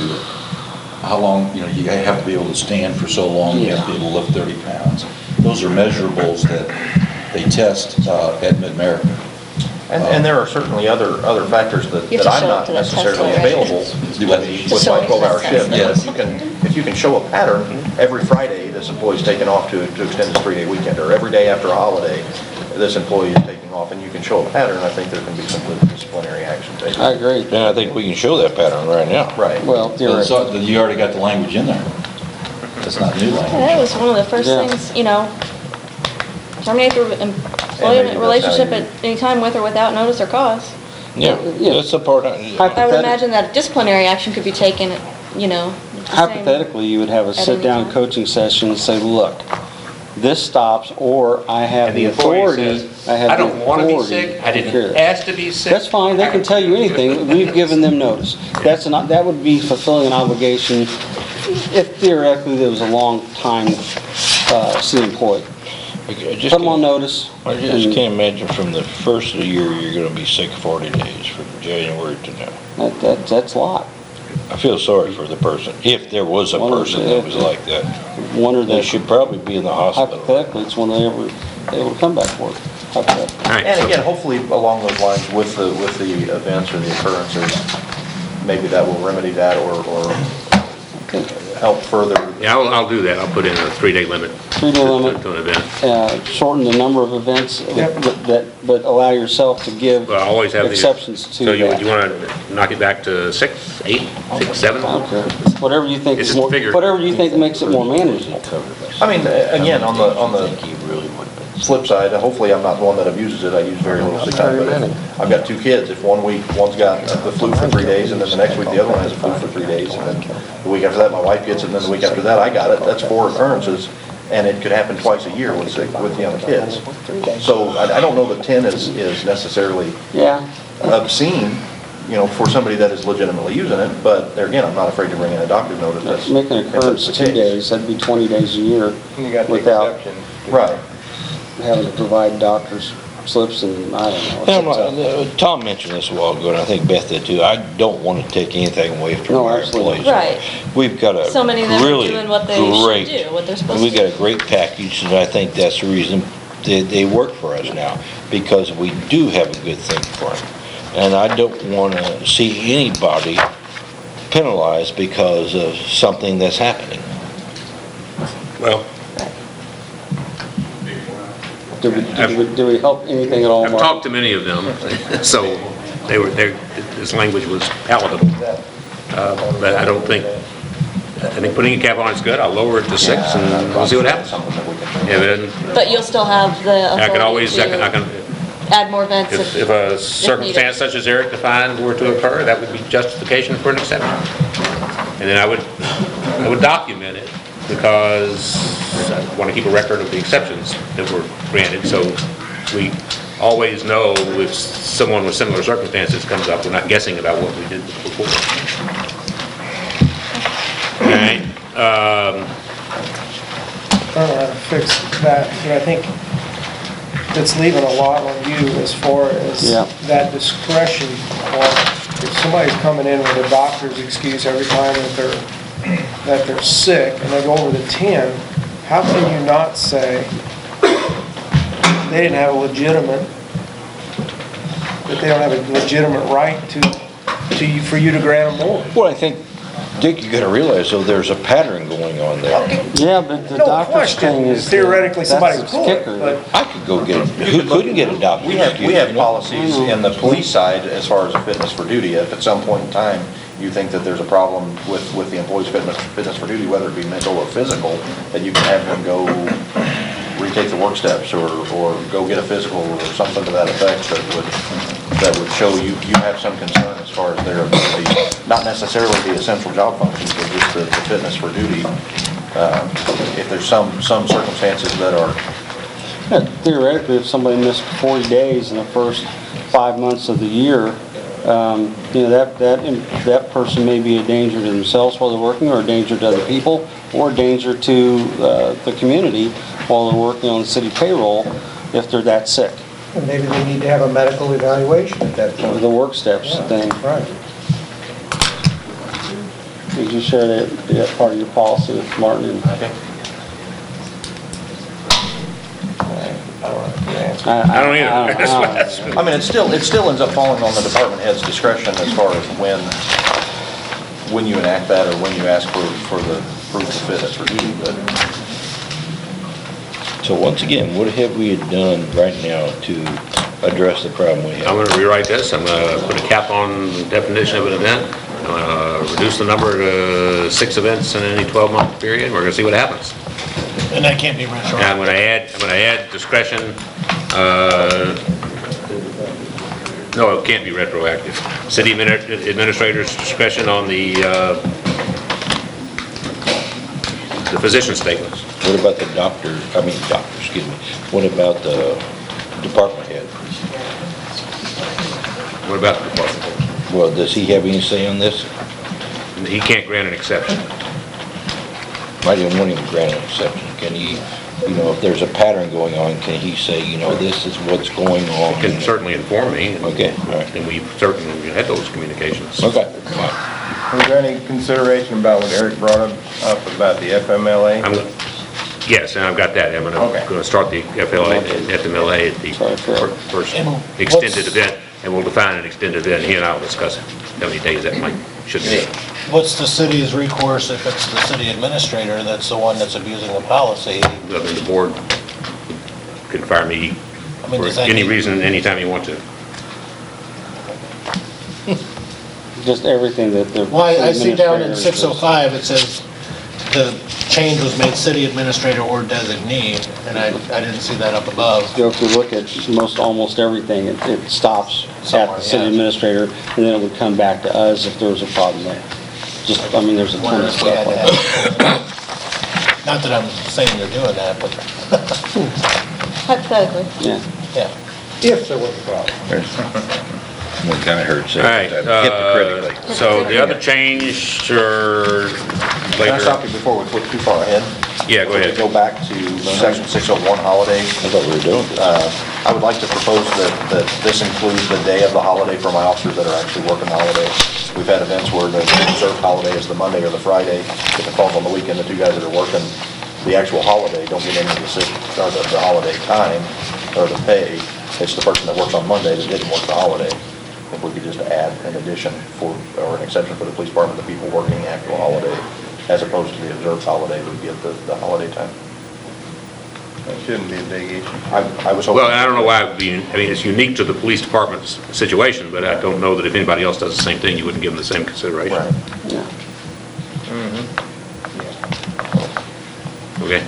how long, you know, you have to be able to stand for so long, you have to be able to lift 30 pounds. Those are measurables that they test at Mid-America. And there are certainly other factors that You have to I'm show up not to the test necessarily already. available with show my up to 12-hour the shift. test. If you can show a pattern, every Friday, this employee's taking off to extend his 3-day weekend, or every day after a holiday, this employee is taking off, and you can show a pattern, I think there can be some good disciplinary action taken. I agree. And I think we can show that pattern right now. Right. Well, theoretically. You already got the language in there. That's not new Yeah, language. that was one of the first Yeah. things, you know, terminate the maybe employment that's relationship how you- at any time with or without notice or cause. Yeah, Yeah. that's the part, I would imagine that disciplinary action could be taken, you know. the same- Hypothetically, you would have a At any sit-down time. coaching session and say, look, this stops, or I have And the the employee authority. says, I don't want to be sick, I didn't ask to be sick. That's fine, they can tell you anything, we've given them notice. That would be fulfilling an obligation if theoretically there was a long time city employee. Put them on notice. I just and can't imagine from the first of the year, you're gonna be sick 40 days from January to now. That's a lot. I feel sorry for the person, if there was a person that was like that. Wonder They that should probably be in the hospital. hypothetically, it's when they were able to come back to work. Okay. All right, And so- again, hopefully along those lines with the events or the occurrences, maybe that will remedy that or help further. Yeah, I'll do that. I'll put in a 3-day limit. 3-day limit. To an event. Shorten the number of events, but allow yourself to give Well, I always have the. exceptions to So you that. want to knock it back to 6, 8, 6, 7? Okay. Whatever you think It's is just more, figure. whatever you think makes it more manageable. I mean, again, on the flip side, hopefully I'm not the one that abuses it, I use very little sick time, but if I've got 2 kids, if one week, one's got the flu for 3 days, and then the next week the other one has the flu for 3 days, and then the week after that my wife gets it, and then the week after that I got it, that's 4 occurrences, and it could happen twice a year with young kids. So I don't know that 10 is necessarily Yeah, obscene, for somebody that is legitimately using it, but there again, I'm not afraid to bring in a doctor's note if that's. make an if that's occurrence the 2 case. days, that'd be 20 days a year without Right. having to provide doctor's slips and, I don't know. Tom mentioned this a while ago, and I think Beth did too. I don't want to take anything away from No, our absolutely. employees. Right. We've got a So many of them are really doing what they great, should do, what they're supposed we to got do. a great package, and I think that's the reason they work for us now, because we do have a good thing for them. And I don't want to see anybody penalized because of something that's happening. Well, Do we help anything at all, I've Mark? talked to many of them, so this language was palatable. But I think putting a cap on it's good. I'll lower it to 6 and we'll see what happens. If it doesn't, But you'll still have the I can always, authority I can, to add more events if a circumstance such as Eric defined were to occur, that would be justification for an exception. And then I would document it because I want to keep a record of the exceptions that were granted, so we always know if someone with similar circumstances comes up, we're not guessing about what we did before. All right, I don't know how to fix that, but I think that's leaving a lot on you as far as Yeah. that discretion. Or if somebody's coming in with a doctor's excuse every time that they're sick and they go over the 10, how can you not say they didn't have a legitimate, that they don't have a legitimate right for you to grant them more? Well, I think, Dick, you got to realize, though, there's a pattern going on there. Yeah, but the No doctor's question, thing is. theoretically somebody that's the could, kicker. but I could go get it. Who couldn't get a doctor's We have excuse? policies in the police side as far as fitness for duty. If at some point in time you think that there's a problem with the employee's fitness for duty, whether it be mental or physical, that you can have them go retake the work steps or go get a physical or something to that effect that would show you have some concern as far as their ability, not necessarily the essential job functions, but just the fitness for duty. If there's some circumstances that are. Yeah, theoretically, if somebody missed 40 days in the first 5 months of the year, that person may be a danger to themselves while they're working, or a danger to other people, or a danger to the community while they're working on the city payroll if they're that sick. And maybe they need to have a medical evaluation at that point. The work steps thing. Right. Did you share that part of your policy with Martin? Okay. I don't either. I mean, it still ends up falling on the department head's discretion as far as when you enact that or when you ask for the proof of fitness for duty, but. So once again, what have we done right now to address the problem we I'm have? going to rewrite this. I'm going to put a cap on the definition of an event. I'm going to reduce the number to 6 events in any 12-month period. We're going to see what happens. And that can't be And retroactive. I'm going to add discretion. No, it can't be retroactive. City administrator's discretion on the physician statements. What about the excuse me, what about the department head? What about the department head? Well, does he have any say on this? He can't grant an exception. I didn't want him to grant an exception. Can he, if there's a pattern going on, can he say, this is what's going on? He can certainly inform me. Okay, all right. And we've certainly had those communications. Okay, fine. Was there any consideration about what Eric brought up about the FMLA? Yes, and I've got that. I'm Okay. going to start the FLA, FMLA at the first extended event, and we'll define an extended event. He and I will discuss how many days that should be. What's the city's recourse if it's the city administrator that's the one that's abusing the policy? I mean, the board can fire me I mean, for does that any need- reason, anytime you want to. Just everything that the. Well, I see down in administrator says. 605, it says the change was made city administrator or designee, and I didn't see that up above. If you look at almost everything, it stops at Somewhere, the city yeah. administrator, and then it would come back to us if there was a problem there. Just, I mean, there's a ton Wonder of if we stuff had like to that. have- Not that I'm saying you're doing that, but, Hypothetically. Yeah. yeah. If there was a problem. It kind of hurts. All right, Hypocritically. so the other change, or Can I stop later? you before we flip too far ahead? Yeah, go ahead. Go back to section 601 holidays. I thought we were doing this. I would like to propose that this includes the day of the holiday for my officers that are actually working the holiday. We've had events where the reserved holiday is the Monday or the Friday. If it falls on the weekend, the two guys that are working the actual holiday don't get any of the holiday time or the pay. It's the person that works on Monday that didn't work the holiday. If we could just add an addition or an exception for the police department, the people working the actual holiday, as opposed to the observed holiday would get the holiday time. That shouldn't be a big issue. I was hoping. Well, and I don't know why it would be, I mean, it's unique to the police department's situation, but I don't know that if anybody else does the same thing, you wouldn't give them the same consideration. Right. Yeah. Okay?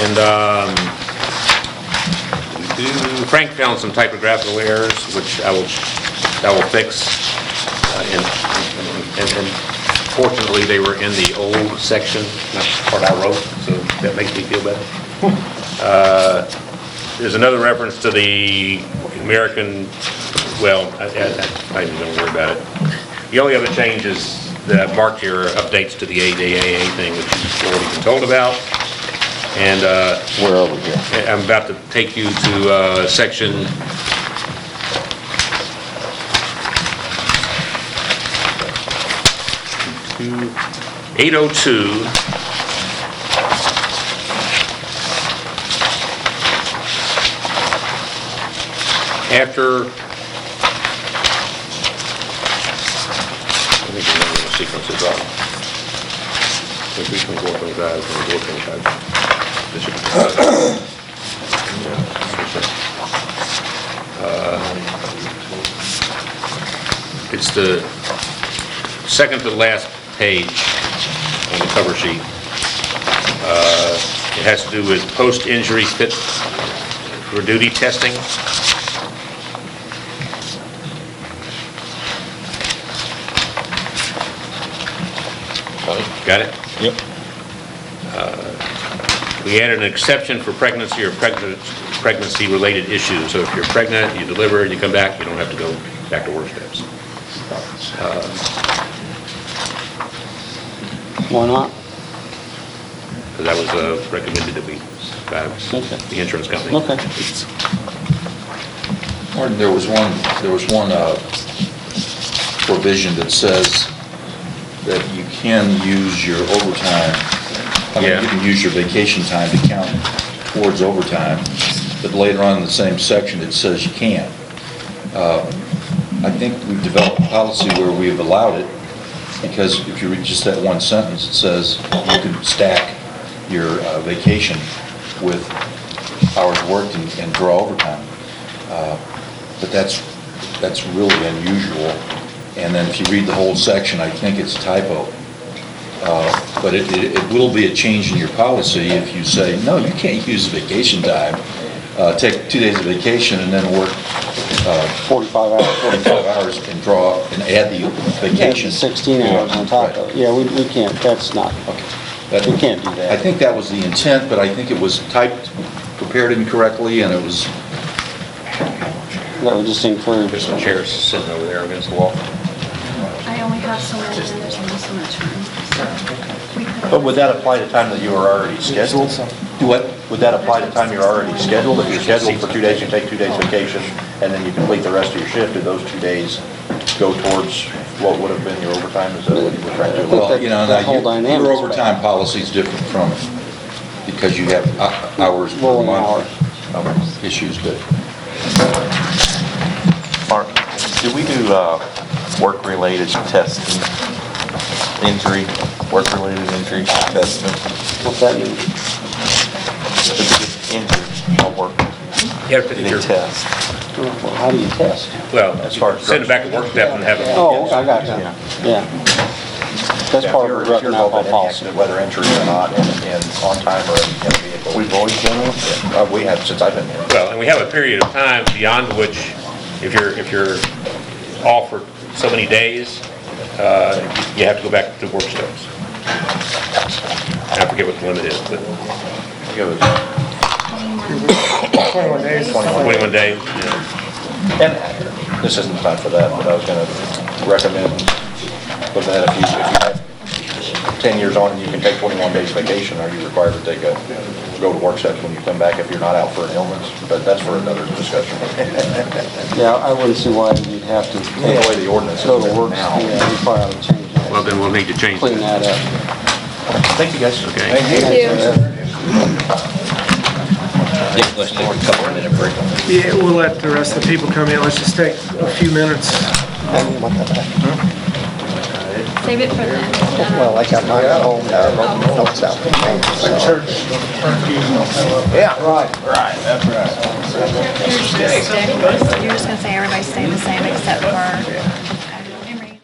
And, Frank found some typographical errors, which I will fix. And fortunately, they were in the old section, not the part I wrote, so that makes me feel better. There's another reference to the American, well, I don't worry about it. The only other change is that I've marked here are updates to the ADAA thing, which you've already been told about. And We're over here. I'm about to take you to section 802. After, I think the number of the sequence is wrong. 23, 24, 25, 24, 25. This should be- It's the second to the last page on the cover sheet. It has to do with post-injury fit for duty testing. Got it? Yep. We added an exception for pregnancy or pregnancy-related issues. So if you're pregnant, you deliver, you come back, you don't have to go back to work steps. Why not? Because that was recommended that we, by the insurance company. Okay. Martin, there was one provision that says that you can use your overtime, Yeah. you can use your vacation time to count towards overtime, but later on in the same section, it says you can't. I think we've developed a policy where we've allowed it, because if you read just that one sentence, it says you can stack your vacation with hours worked and draw overtime. But that's really unusual. And then if you read the whole section, I think it's a typo. But it will be a change in your policy if you say, no, you can't use vacation time. Take 2 days of vacation and then work 45 hours. 45 hours and draw and add the vacation. 16 hours on top of it. Yeah, we can't, that's not, Okay. we can't do that. I think that was the intent, but I think it was typed, prepared incorrectly, and it was, That would just encourage. There's some chairs sitting over there against the wall. I only have so many, and there's only so much room. So we could- But would that apply to time that you were already scheduled? do what? Would that apply to time you're already scheduled? If you're scheduled for 2 days, you take 2 days vacation, and then you complete the rest of your shift, do those 2 days go towards what would have been your overtime? Is that what you were trying to do? Well, you know, that whole now, dynamic's your bad. overtime policy is different from, because you have hours per Rolling month Okay. issues, but Mark, do we do work-related testing, work-related injury testing? What's that mean? If you get injured on work, Yeah, if do they you're, test? Well, how do you test? well, As far as send it back to work step and have it. Oh, I got you. Yeah. Yeah. That's Yeah, part if of you're the drug and involved alcohol in any policy. accident, whether injury or not, and on time or in a vehicle. We've always done it? Yeah, we have since I've been here. Well, and we have a period of time beyond which, if you're off for so many days, you have to go back to work steps. I forget what the limit is, but It was 21 days. 21 days. And this isn't the time for that, but I was gonna recommend, but then if you have 10 years on and you can take 21 days vacation, are you required to go to work steps when you come back if you're not out for an illness? But that's for another discussion. Yeah, I wouldn't see why you'd have to The way the ordinance is go to written work. now. Yeah, we probably ought to change that. Well, then we'll need to change Clean that. that up. Thank you, guys. Okay. Thank you. Yeah, let's take a couple minute break. Yeah, we'll let the rest of the people come in. Let's just take a few minutes. Save it for then. Well, I got mine at home. Helps out. Yeah, right, that's right. You're just gonna say everybody stay the same except for Emery.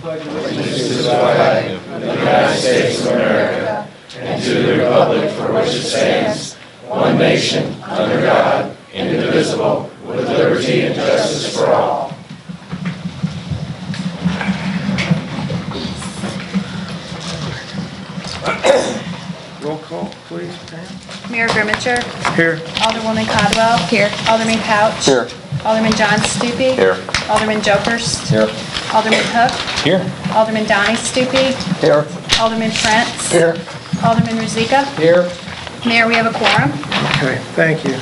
Roll call, please, Pam. Mayor Grimmacher? Here. Alderwoman Codwell? Here. Alderman Couch? Here. Alderman John Stupi? Here. Alderman Jokers? Here. Alderman Hook? Here. Alderman Donnie Stupi? Here. Alderman Prince? Here. Alderman Rozika? Here. Mayor, we have a quorum. Okay, thank you.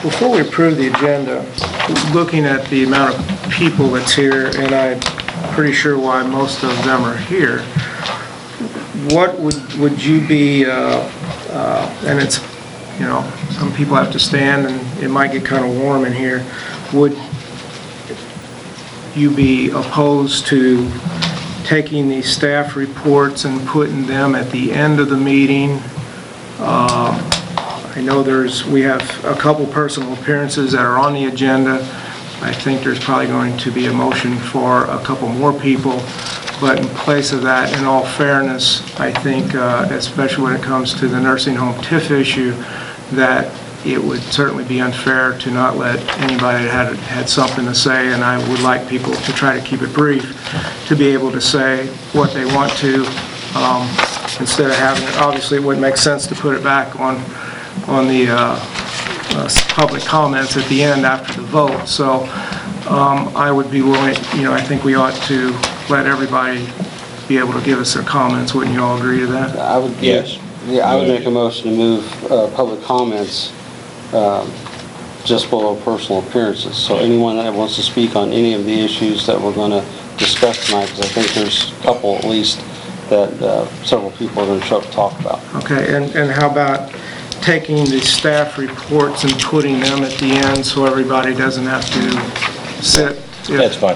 Before we approve the agenda, looking at the amount of people that's here, and I'm pretty sure why most of them are here, what would you be, and it's, you know, some people have to stand and it might get kind of warm in here, would you be opposed to taking these staff reports and putting them at the end of the meeting? I know we have a couple personal appearances that are on the agenda. I think there's probably going to be a motion for a couple more people, but in place of that, in all fairness, I think, especially when it comes to the nursing home TIF issue, that it would certainly be unfair to not let anybody that had something to say, and I would like people to try to keep it brief, to be able to say what they want to, instead of having it. Obviously, it wouldn't make sense to put it back on the public comments at the end after the vote. So I would be willing, I think we ought to let everybody be able to give us their comments. Wouldn't you all agree to that? I would. Yes. Yeah, I would make a motion to move public comments just below personal appearances. So anyone that wants to speak on any of the issues that we're going to discuss tonight, because I think there's a couple at least that several people are going to show up to talk about. Okay, and how about taking the staff reports and putting them at the end so everybody doesn't have to sit? That's fine.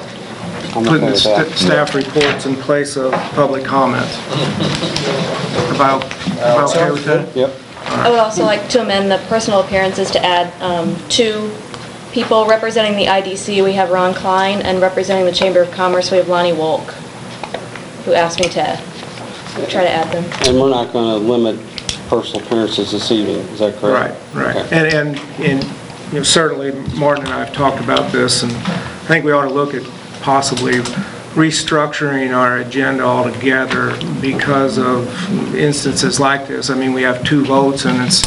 I'm Putting okay the with that. staff reports in place of public comments. About okay with that? Yep. I would also like to amend the personal appearances to add 2 people representing the IDC. We have Ron Klein, and representing the Chamber of Commerce, we have Lonnie Wolk, who asked me to try to add them. And we're not going to limit personal appearances this evening, is that correct? Right. Okay. And certainly Martin and I have talked about this, and I think we ought to look at possibly restructuring our agenda altogether because of instances like this. I mean, we have 2 votes, and it's,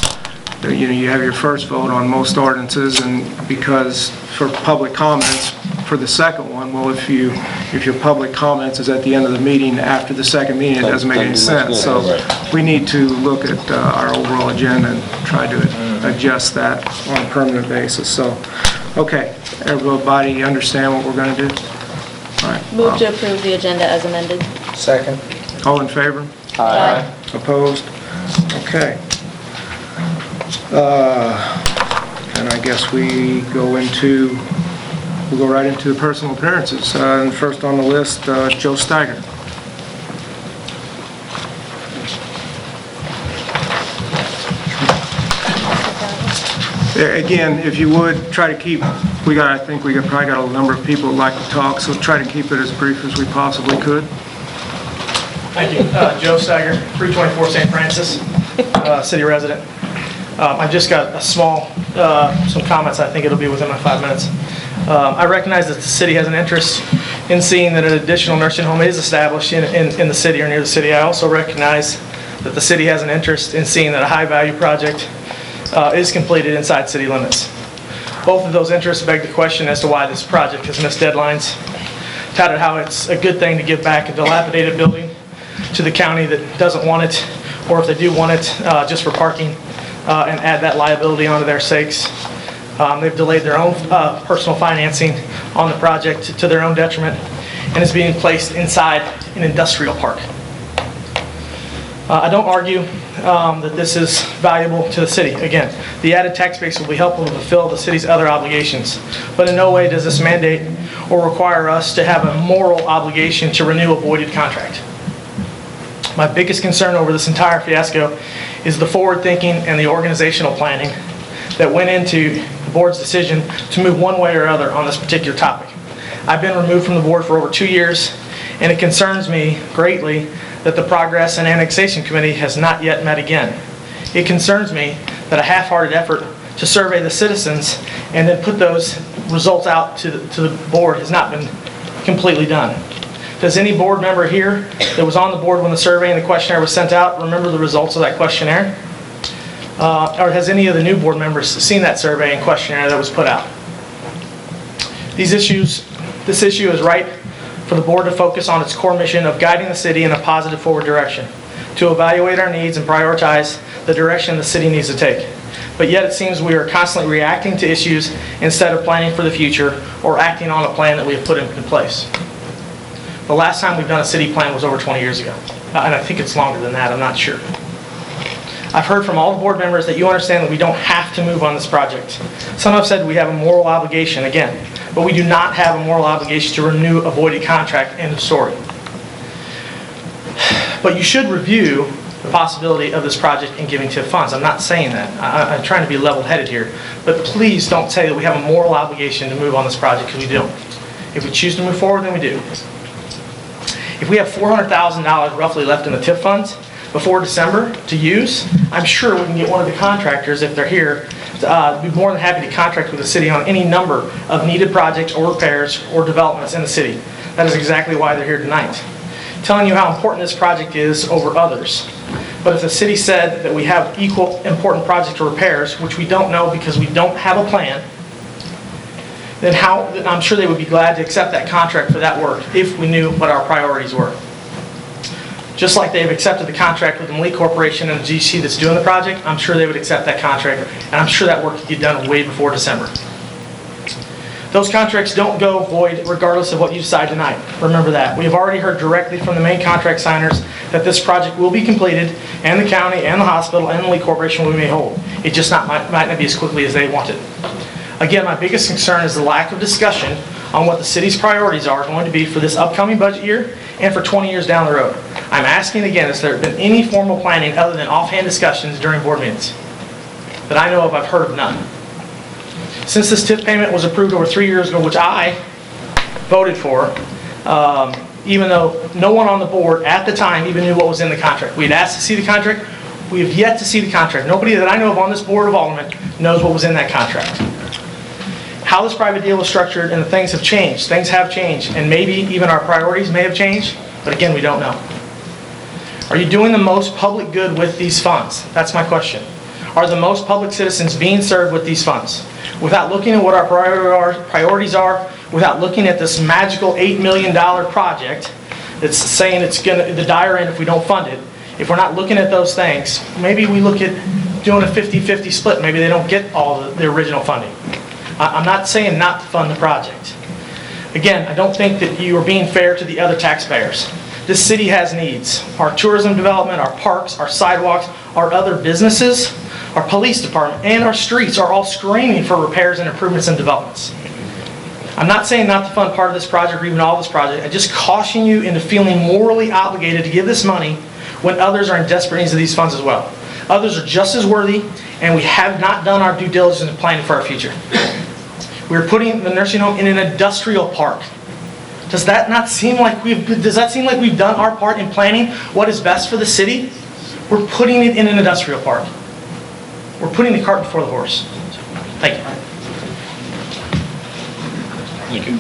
you have your first vote on most ordinances, and because for public comments for the second one, well, if your public comments is at the end of the meeting after the second meeting, it doesn't make any sense. So we need to look at our overall agenda and try to adjust that on a permanent basis. So, okay, everybody understand what we're going to do? All right. Move to approve the agenda as amended. Second. All in favor? Aye. Opposed? Okay. And I guess we'll go right into the personal appearances. And first on the list, Joe Steiger. Again, if you would, try to keep, I think we probably got a number of people who'd like to talk, so try to keep it as brief as we possibly could. Thank you. Joe Steiger, 324 St. Francis, city resident. I've just got a small, some comments. I think it'll be within my 5 minutes. I recognize that the city has an interest in seeing that an additional nursing home is established in the city or near the city. I also recognize that the city has an interest in seeing that a high-value project is completed inside city limits. Both of those interests beg the question as to why this project has missed deadlines. Touted how it's a good thing to give back a dilapidated building to the county that doesn't want it, or if they do want it, just for parking, and add that liability onto their sakes. They've delayed their own personal financing on the project to their own detriment, and it's being placed inside an industrial park. I don't argue that this is valuable to the city. Again, the added tax base will be helpful to fulfill the city's other obligations, but in no way does this mandate or require us to have a moral obligation to renew a voided contract. My biggest concern over this entire fiasco is the forward thinking and the organizational planning that went into the board's decision to move one way or other on this particular topic. I've been removed from the board for over 2 years, And it concerns me greatly that the Progress and Annexation Committee has not yet met again. It concerns me that a half-hearted effort to survey the citizens and then put those results out to the board has not been completely done. Does any board member here that was on the board when the survey and the questionnaire was sent out remember the results of that questionnaire? Or has any of the new board members seen that survey and questionnaire that was put out? This issue is right for the board to focus on its core mission of guiding the city in a positive forward direction, to evaluate our needs and prioritize the direction the city needs to take. But yet it seems we are constantly reacting to issues instead of planning for the future or acting on a plan that we have put into place. The last time we've done a city plan was over 20 years ago. And I think it's longer than that, I'm not sure. I've heard from all the board members that you understand that we don't have to move on this project. Some have said we have a moral obligation, again, but we do not have a moral obligation to renew a voided contract, end of story. But you should review the possibility of this project and giving TIF funds. I'm not saying that. I'm trying to be level-headed here. But please don't say that we have a moral obligation to move on this project, because we don't. If we choose to move forward, then we do. If we have $400,000 roughly left in the TIF funds before December to use, I'm sure we can get one of the contractors, if they're here, to be more than happy to contract with the city on any number of needed projects or repairs or developments in the city. That is exactly why they're here tonight, telling you how important this project is over others. But if the city said that we have equal important project or repairs, which we don't know because we don't have a plan, then I'm sure they would be glad to accept that contract for that work if we knew what our priorities were. Just like they've accepted the contract with the Lee Corporation and the GC that's doing the project, I'm sure they would accept that contract, and I'm sure that work could get done way before December. Those contracts don't go void regardless of what you decide tonight. Remember that. We have already heard directly from the main contract signers that this project will be completed, and the county and the hospital and the Lee Corporation will be made whole. It just might not be as quickly as they want it. Again, my biggest concern is the lack of discussion on what the city's priorities are going to be for this upcoming budget year and for 20 years down the road. I'm asking again, has there been any formal planning other than offhand discussions during board meetings? That I know of, I've heard of none. Since this TIF payment was approved over 3 years ago, which I voted for, even though no one on the board at the time even knew what was in the contract. We had asked to see the contract. We have yet to see the contract. Nobody that I know of on this board of Aldermen knows what was in that contract. How this private deal was structured and the things have changed. Things have changed, and maybe even our priorities may have changed, but again, we don't know. Are you doing the most public good with these funds? That's my question. Are the most public citizens being served with these funds? Without looking at what our priorities are, without looking at this magical $8 million project that's saying it's going to the dire end if we don't fund it, if we're not looking at those things, maybe we look at doing a 50-50 split. Maybe they don't get all the original funding. I'm not saying not to fund the project. Again, I don't think that you are being fair to the other taxpayers. This city has needs. Our tourism development, our parks, our sidewalks, our other businesses, our police department, and our streets are all screaming for repairs and improvements and developments. I'm not saying not to fund part of this project or even all this project. I just caution you into feeling morally obligated to give this money when others are in desperate needs of these funds as well. Others are just as worthy, and we have not done our due diligence in planning for our future. We're putting the nursing home in an industrial park. Does that seem like we've done our part in planning what is best for the city? We're putting it in an industrial park. We're putting the cart before the horse. Thank you. Thank you.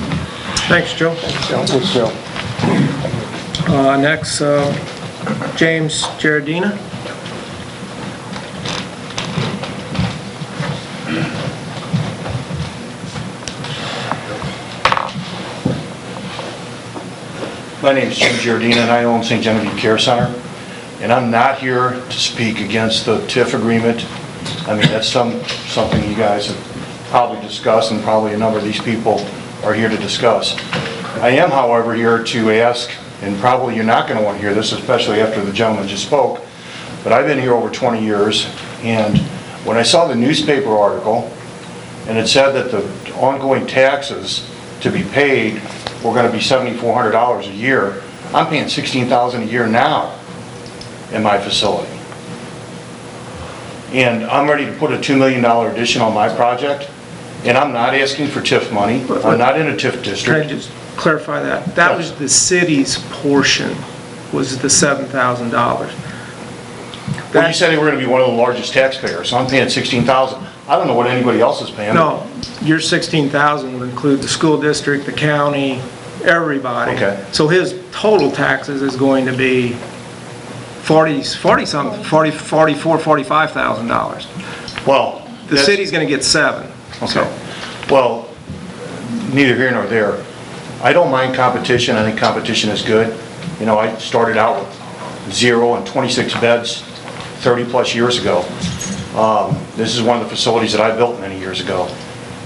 Thanks, Joe. Thanks, Joe. Next, James Giardina. My name is Jim Giardina, and I own St. Genevieve Care Center. And I'm not here to speak against the TIF agreement. I mean, that's something you guys have probably discussed, and probably a number of these people are here to discuss. I am, however, here to ask, and probably you're not going to want to hear this, especially after the gentleman just spoke, but I've been here over 20 years, and when I saw the newspaper article, and it said that the ongoing taxes to be paid were going to be $7,400 a year, I'm paying $16,000 a year now in my facility. And I'm ready to put a $2 million addition on my project, and I'm not asking for TIF money. I'm not in a TIF district. clarify that. That was the city's portion, was the $7,000. Well, you said they were gonna be one of the largest taxpayers, so I'm paying 16,000. I don't know what anybody else is paying. No, your 16,000 would include the school district, the county, everybody. Okay. So his total taxes is going to be 40-something, $45,000. Well. The that's- city's gonna get 7. Okay. Well, neither here nor there. I don't mind competition. I think competition is good. You know, I started out with 0 and 26 beds 30-plus years ago. This is one of the facilities that I built many years ago.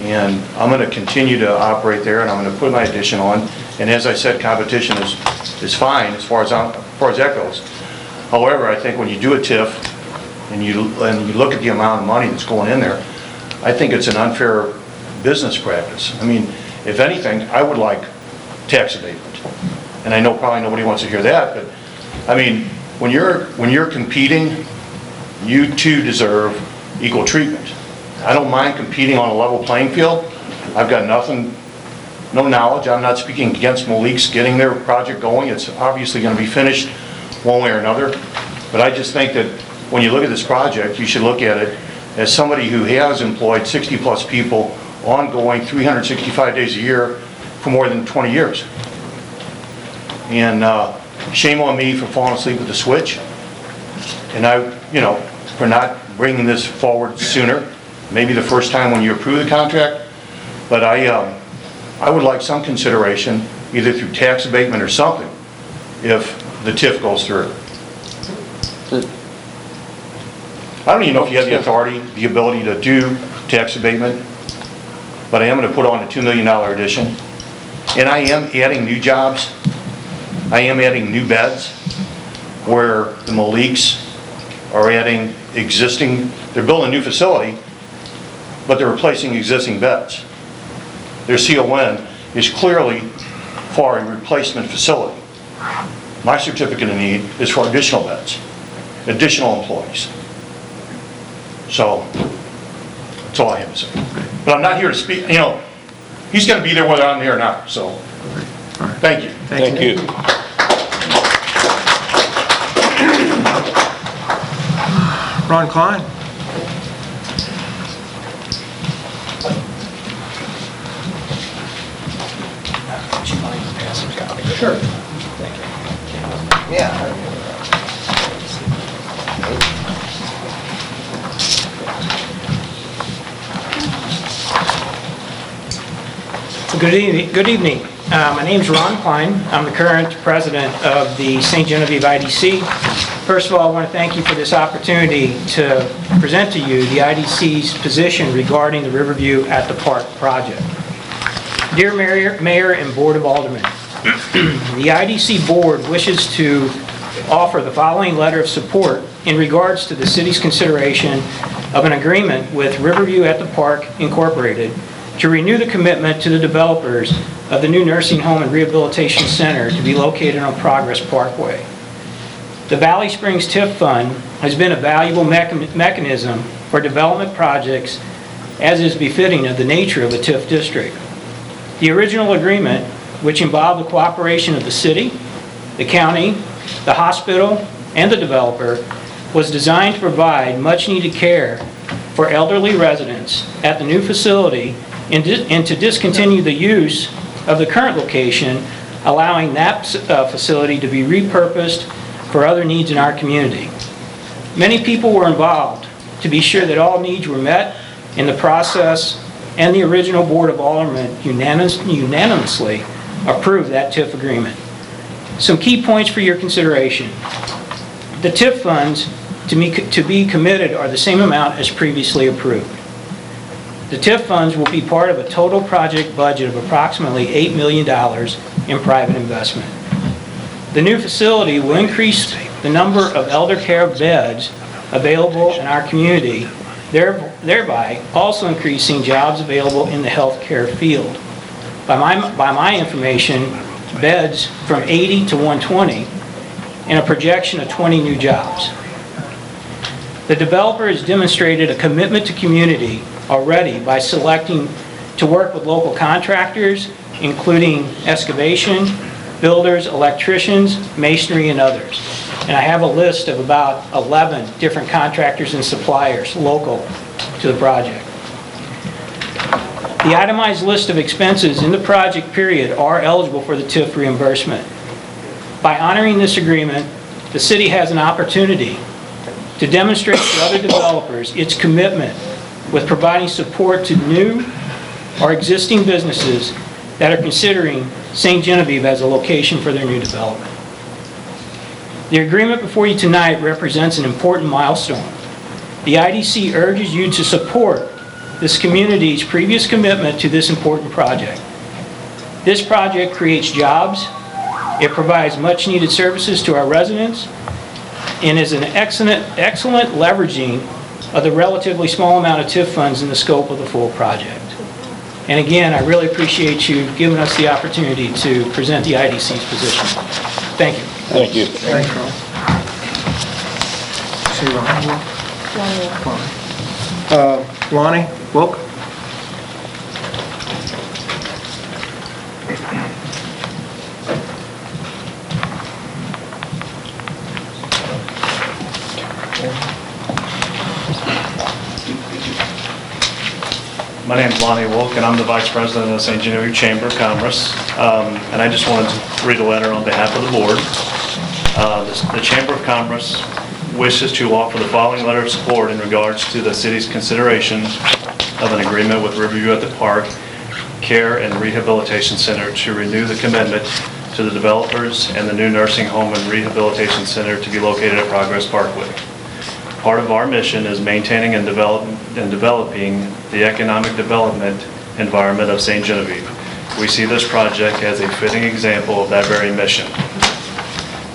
And I'm going to continue to operate there, and I'm going to put my addition on. And as I said, competition is fine as far as that goes. However, I think when you do a TIF and you look at the amount of money that's going in there, I think it's an unfair business practice. I mean, if anything, I would like tax abatement. And I know probably nobody wants to hear that, but I mean, when you're competing, you too deserve equal treatment. I don't mind competing on a level playing field. I've got no knowledge. I'm not speaking against Malik's getting their project going. It's obviously going to be finished one way or another. But I just think that when you look at this project, you should look at it as somebody who has employed 60-plus people ongoing 365 days a year for more than 20 years. And shame on me for falling asleep at the switch. And for not bringing this forward sooner. Maybe the first time when you approve the contract. But I would like some consideration, either through tax abatement or something, if the TIF goes through. I don't even know if you have the authority, the ability to do tax abatement, but I am going to put on a $2 million addition. And I am adding new jobs. I am adding new beds where the Maliks are adding they're building a new facility, but they're replacing existing beds. Their CON is clearly for a replacement facility. My certificate of need is for additional beds, additional employees. So, that's all I have to say. But I'm not here to speak, he's going to be there whether I'm there or not, so, thank you. Thank you. Ron Klein? Sure. Yeah. Good evening. My name is Ron Klein. I'm the current president of the St. Genevieve IDC. First of all, I want to thank you for this opportunity to present to you the IDC's position regarding the Riverview at the Park project. Dear Mayor and Board of Aldermen, the IDC Board wishes to offer the following letter of support in regards to the city's consideration of an agreement with Riverview at the Park Incorporated to renew the commitment to the developers of the new nursing home and rehabilitation center to be located on Progress Parkway. The Valley Springs TIF Fund has been a valuable mechanism for development projects, as is befitting of the nature of a TIF district. The original agreement, which involved the cooperation of the city, the county, the hospital, and the developer, was designed to provide much-needed care for elderly residents at the new facility and to discontinue the use of the current location, allowing that facility to be repurposed for other needs in our community. Many people were involved to be sure that all needs were met in the process, and the original Board of Aldermen unanimously approved that TIF agreement. Some key points for your consideration. The TIF funds to be committed are the same amount as previously approved. The TIF funds will be part of a total project budget of approximately $8 million in private investment. The new facility will increase the number of elder care beds available in our community, thereby also increasing jobs available in the healthcare field. By my information, beds from 80 to 120 and a projection of 20 new jobs. The developer has demonstrated a commitment to community already by selecting to work with local contractors including excavation, builders, electricians, masonry, and others. And I have a list of about 11 different contractors and suppliers local to the project. The itemized list of expenses in the project period are eligible for the TIF reimbursement. By honoring this agreement, the city has an opportunity to demonstrate to other developers its commitment with providing support to new or existing businesses that are considering St. Genevieve as a location for their new development. The agreement before you tonight represents an important milestone. The IDC urges you to support this community's previous commitment to this important project. This project creates jobs, it provides much-needed services to our residents, and is an excellent leveraging of the relatively small amount of TIF funds in the scope of the full project. And again, I really appreciate you giving us the opportunity to present the IDC's position. Thank you. Thank you. Thanks, Ron. See Ron? Lonnie, Wilk? My name's Lonnie Wolk, and I'm the Vice President of the St. Genevieve Chamber of Commerce. And I just wanted to read a letter on behalf of the board. The Chamber of Commerce wishes to offer the following letter of support in regards to the city's consideration of an agreement with Riverview at the Park Care and Rehabilitation Center to renew the commitment to the developers and the new nursing home and rehabilitation center to be located at Progress Parkway. Part of our mission is maintaining and developing the economic development environment of St. Genevieve. We see this project as a fitting example of that very mission.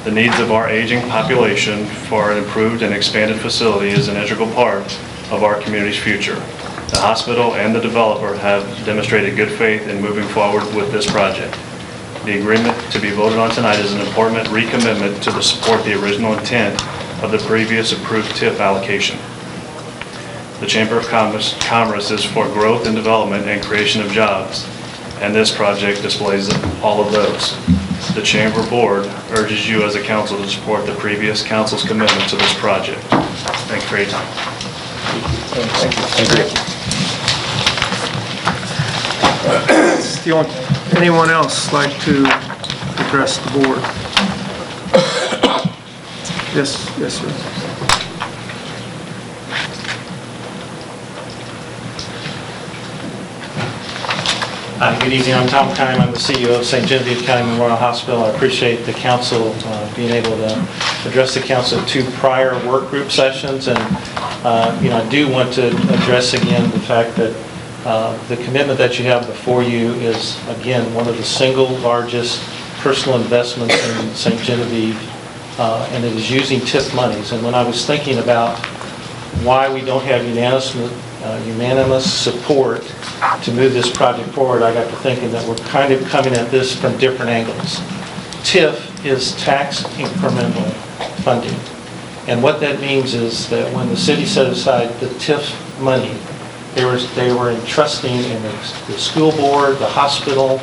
The needs of our aging population for an improved and expanded facility is an integral part of our community's future. The hospital and the developer have demonstrated good faith in moving forward with this project. The agreement to be voted on tonight is an important recommitment to support the original intent of the previous approved TIF allocation. The Chamber of Commerce is for growth and development and creation of jobs, and this project displays all of those. The Chamber Board urges you as a council to support the previous council's commitment to this project. Thank you for your time. Anyone else like to address the board? Yes, sir. Good evening, I'm Tom Keim, I'm the CEO of St. Genevieve County Memorial Hospital. I appreciate the council being able to address the council at 2 prior work group sessions, and I do want to address again the fact that the commitment that you have before you is, again, one of the single largest personal investments in St. Genevieve, and it is using TIF monies. And when I was thinking about why we don't have unanimous support to move this project forward, I got to thinking that we're kind of coming at this from different angles. TIF is tax incremental funding. And what that means is that when the city set aside the TIF money, they were entrusting in the school board, the hospital,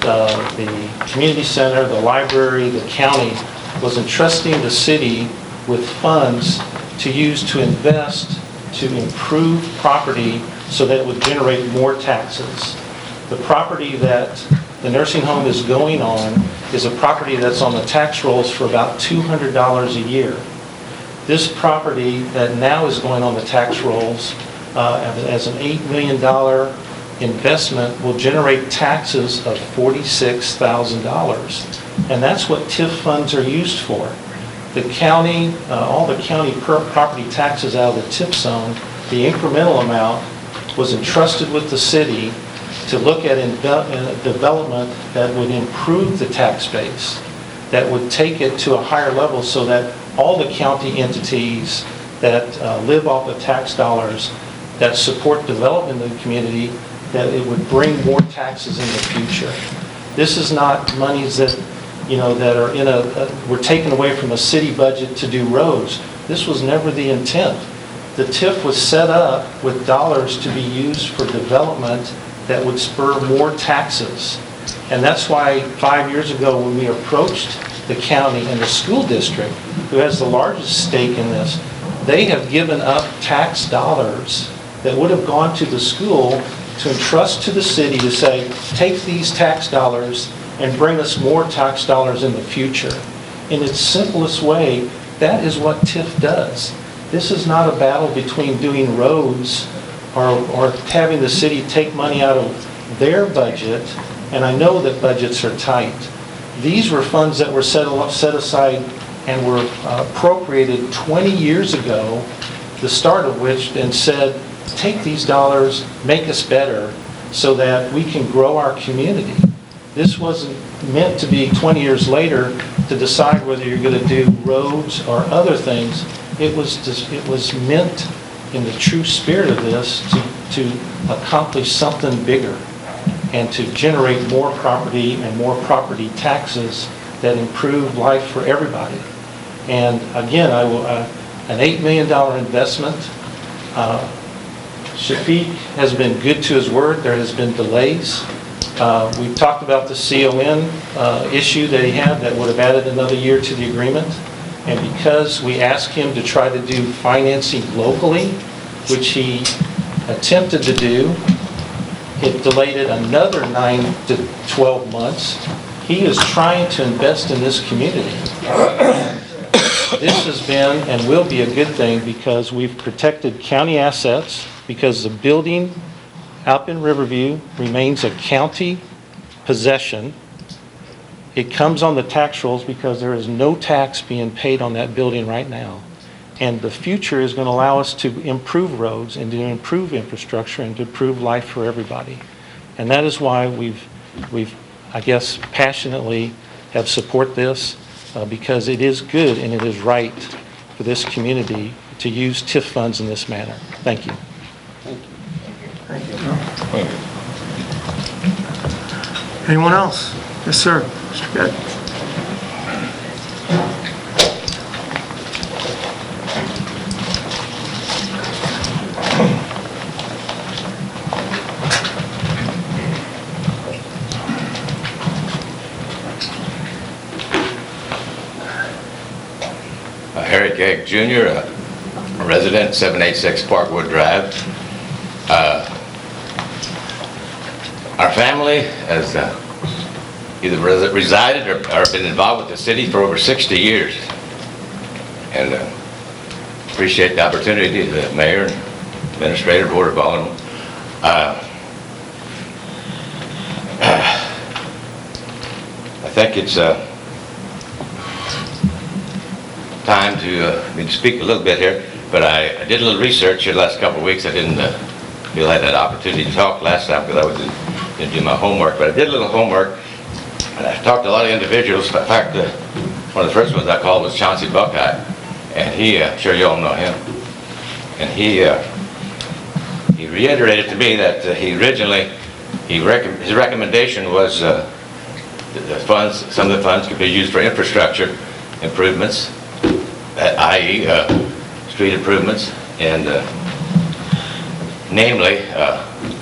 the community center, the library, the county, was entrusting the city with funds to use to invest to improve property so that it would generate more taxes. The property that the nursing home is going on is a property that's on the tax rolls for about $200 a year. This property that now is going on the tax rolls as an $8 million investment will generate taxes of $46,000. And that's what TIF funds are used for. The county, all the county property taxes out of the TIF zone, the incremental amount was entrusted with the city to look at development that would improve the tax base, that would take it to a higher level so that all the county entities that live off of tax dollars that support development in the community, that it would bring more taxes in the future. This is not monies that, that are we're taken away from a city budget to do roads. This was never the intent. The TIF was set up with dollars to be used for development that would spur more taxes. And that's why 5 years ago, when we approached the county and the school district, who has the largest stake in this, they have given up tax dollars that would have gone to the school to entrust to the city to say, take these tax dollars and bring us more tax dollars in the future. In its simplest way, that is what TIF does. This is not a battle between doing roads or having the city take money out of their budget, and I know that budgets are tight. These were funds that were set aside and were appropriated 20 years ago, the start of which then said, take these dollars, make us better, so that we can grow our community. This wasn't meant to be 20 years later to decide whether you're going to do roads or other things. It was meant in the true spirit of this to accomplish something bigger and to generate more property and more property taxes that improve life for everybody. And again, an $8 million investment. Shafiq has been good to his word. There has been delays. We've talked about the CON issue that he had that would have added another year to the agreement. And because we asked him to try to do financing locally, which he attempted to do, it delayed it another 9 to 12 months. He is trying to invest in this community. This has been and will be a good thing because we've protected county assets, because the building out in Riverview remains a county possession. It comes on the tax rolls because there is no tax being paid on that building right now. And the future is going to allow us to improve roads and to improve infrastructure and to improve life for everybody. And that is why we've I guess, passionately have support this because it is good and it is right for this community to use TIF funds in this manner. Thank you. Thank you. Anyone else? Yes, sir. Mr. Gett. Harry Gagg Jr., a resident, 786 Parkwood Drive. Our family has either resided or been involved with the city for over 60 years. And appreciate the opportunity, the mayor, administrator, board of Aldermen. I think it's time to speak a little bit here, but I did a little research here the last couple of weeks. I didn't feel I had that opportunity to talk last time because I didn't do my homework, but I did a little homework, and I talked to a lot of individuals. In fact, one of the first ones I called was Chauncey Buckeye, and he, I'm sure you all know him, and he reiterated to me that his recommendation was the funds, some of the funds could be used for infrastructure improvements, i.e. street improvements, and namely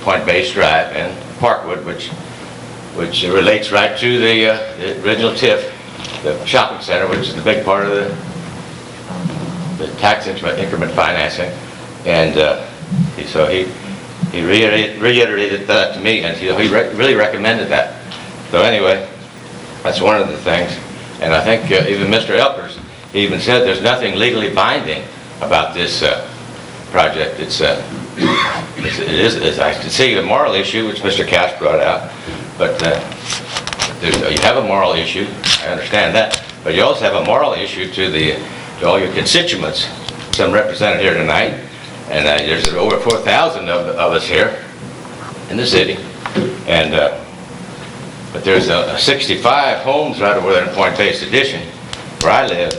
Point Base Drive and Parkwood, which relates right to the original TIF, the shopping center, which is the big part of the tax increment financing. And so he reiterated that to me, and he really recommended that. So anyway, that's one of the things. And I think even Mr. Elkers even said there's nothing legally binding about this project. It is, I can see the moral issue, which Mr. Cash brought out, but you have a moral issue, I understand that, but you also have a moral issue to all your constituents, some represented here tonight, and there's over 4,000 of us here in the city, and but there's 65 homes right over there in Point Base Addition, where I live,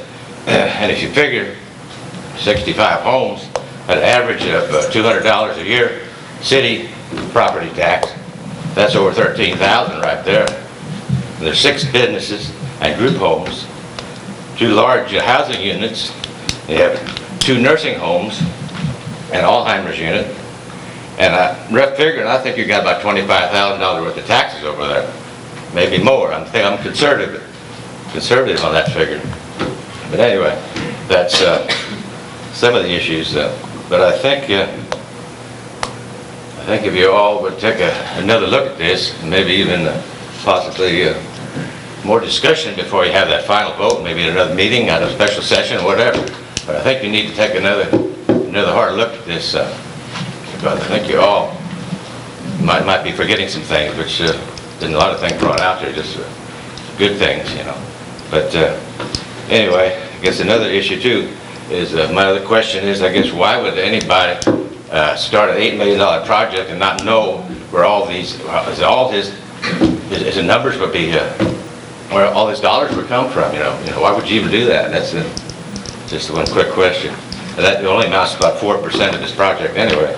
and if you figure 65 homes at an average of $200 a year, city property tax, that's over $13,000 right there. And there's 6 businesses and group homes, 2 large housing units. You have 2 nursing homes, an Alzheimer's unit, and I rough figured, I think you got about $25,000 worth of taxes over there. maybe more. I'm conservative on that figure. But anyway, that's some of the issues. But I think if you all would take another look at this, maybe even possibly more discussion before you have that final vote, maybe at another meeting, at a special session, or whatever. But I think you need to take another hard look at this, because I think you all might be forgetting some things, which there's a lot of things brought out there, just good things, you know. But anyway, I guess another issue too is, my other question is, I guess, why would anybody start an $8 million project and not know where all these, his numbers would be, where all his dollars would come from, you know? Why would you even do that? That's just one quick question. And that only amounts to about 4% of this project anyway.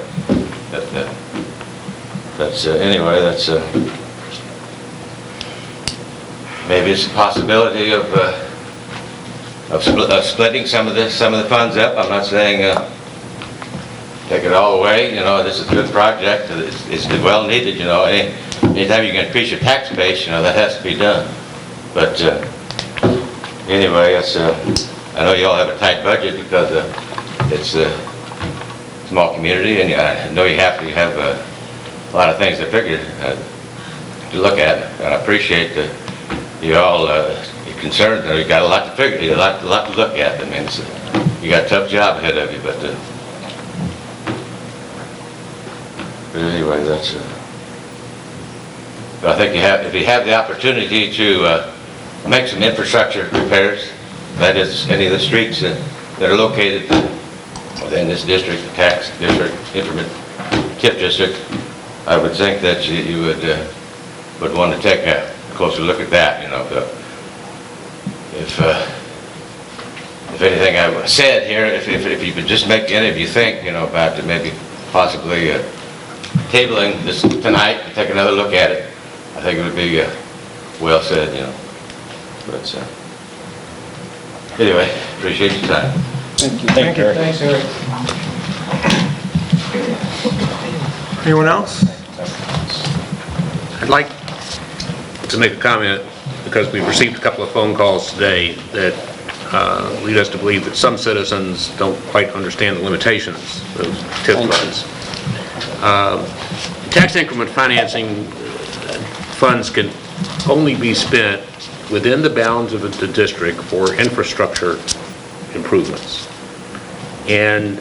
Anyway, that's maybe it's a possibility of splitting some of the funds up. I'm not saying take it all away. You know, this is a good project. It's well needed. You know, anytime you can increase your tax base, you know, that has to be done. But anyway, it's I know you all have a tight budget because it's a small community, and I know you have a lot of things to figure to look at. And I appreciate that you all you're concerned. You got a lot to figure, a lot to look at. I mean, you got a tough job ahead of you, but anyway, that's. But I think if you have the opportunity to make some infrastructure repairs, that is, any of the streets that are located within this district, tax district, TIF district, I would think that you would want to take a closer look at that. You know, if anything I said here, if you could just make any of you think, you know, about maybe possibly tabling this tonight and take another look at it, I think it would be well said, you know. But anyway, appreciate your time. Thank you. Thank you, Eric. Thanks, Eric. Anyone else? I'd like to make a comment, because we've received a couple of phone calls today that lead us to believe that some citizens don't quite understand the limitations of those TIF funds. Tax increment financing funds can only be spent within the bounds of the district for infrastructure improvements. And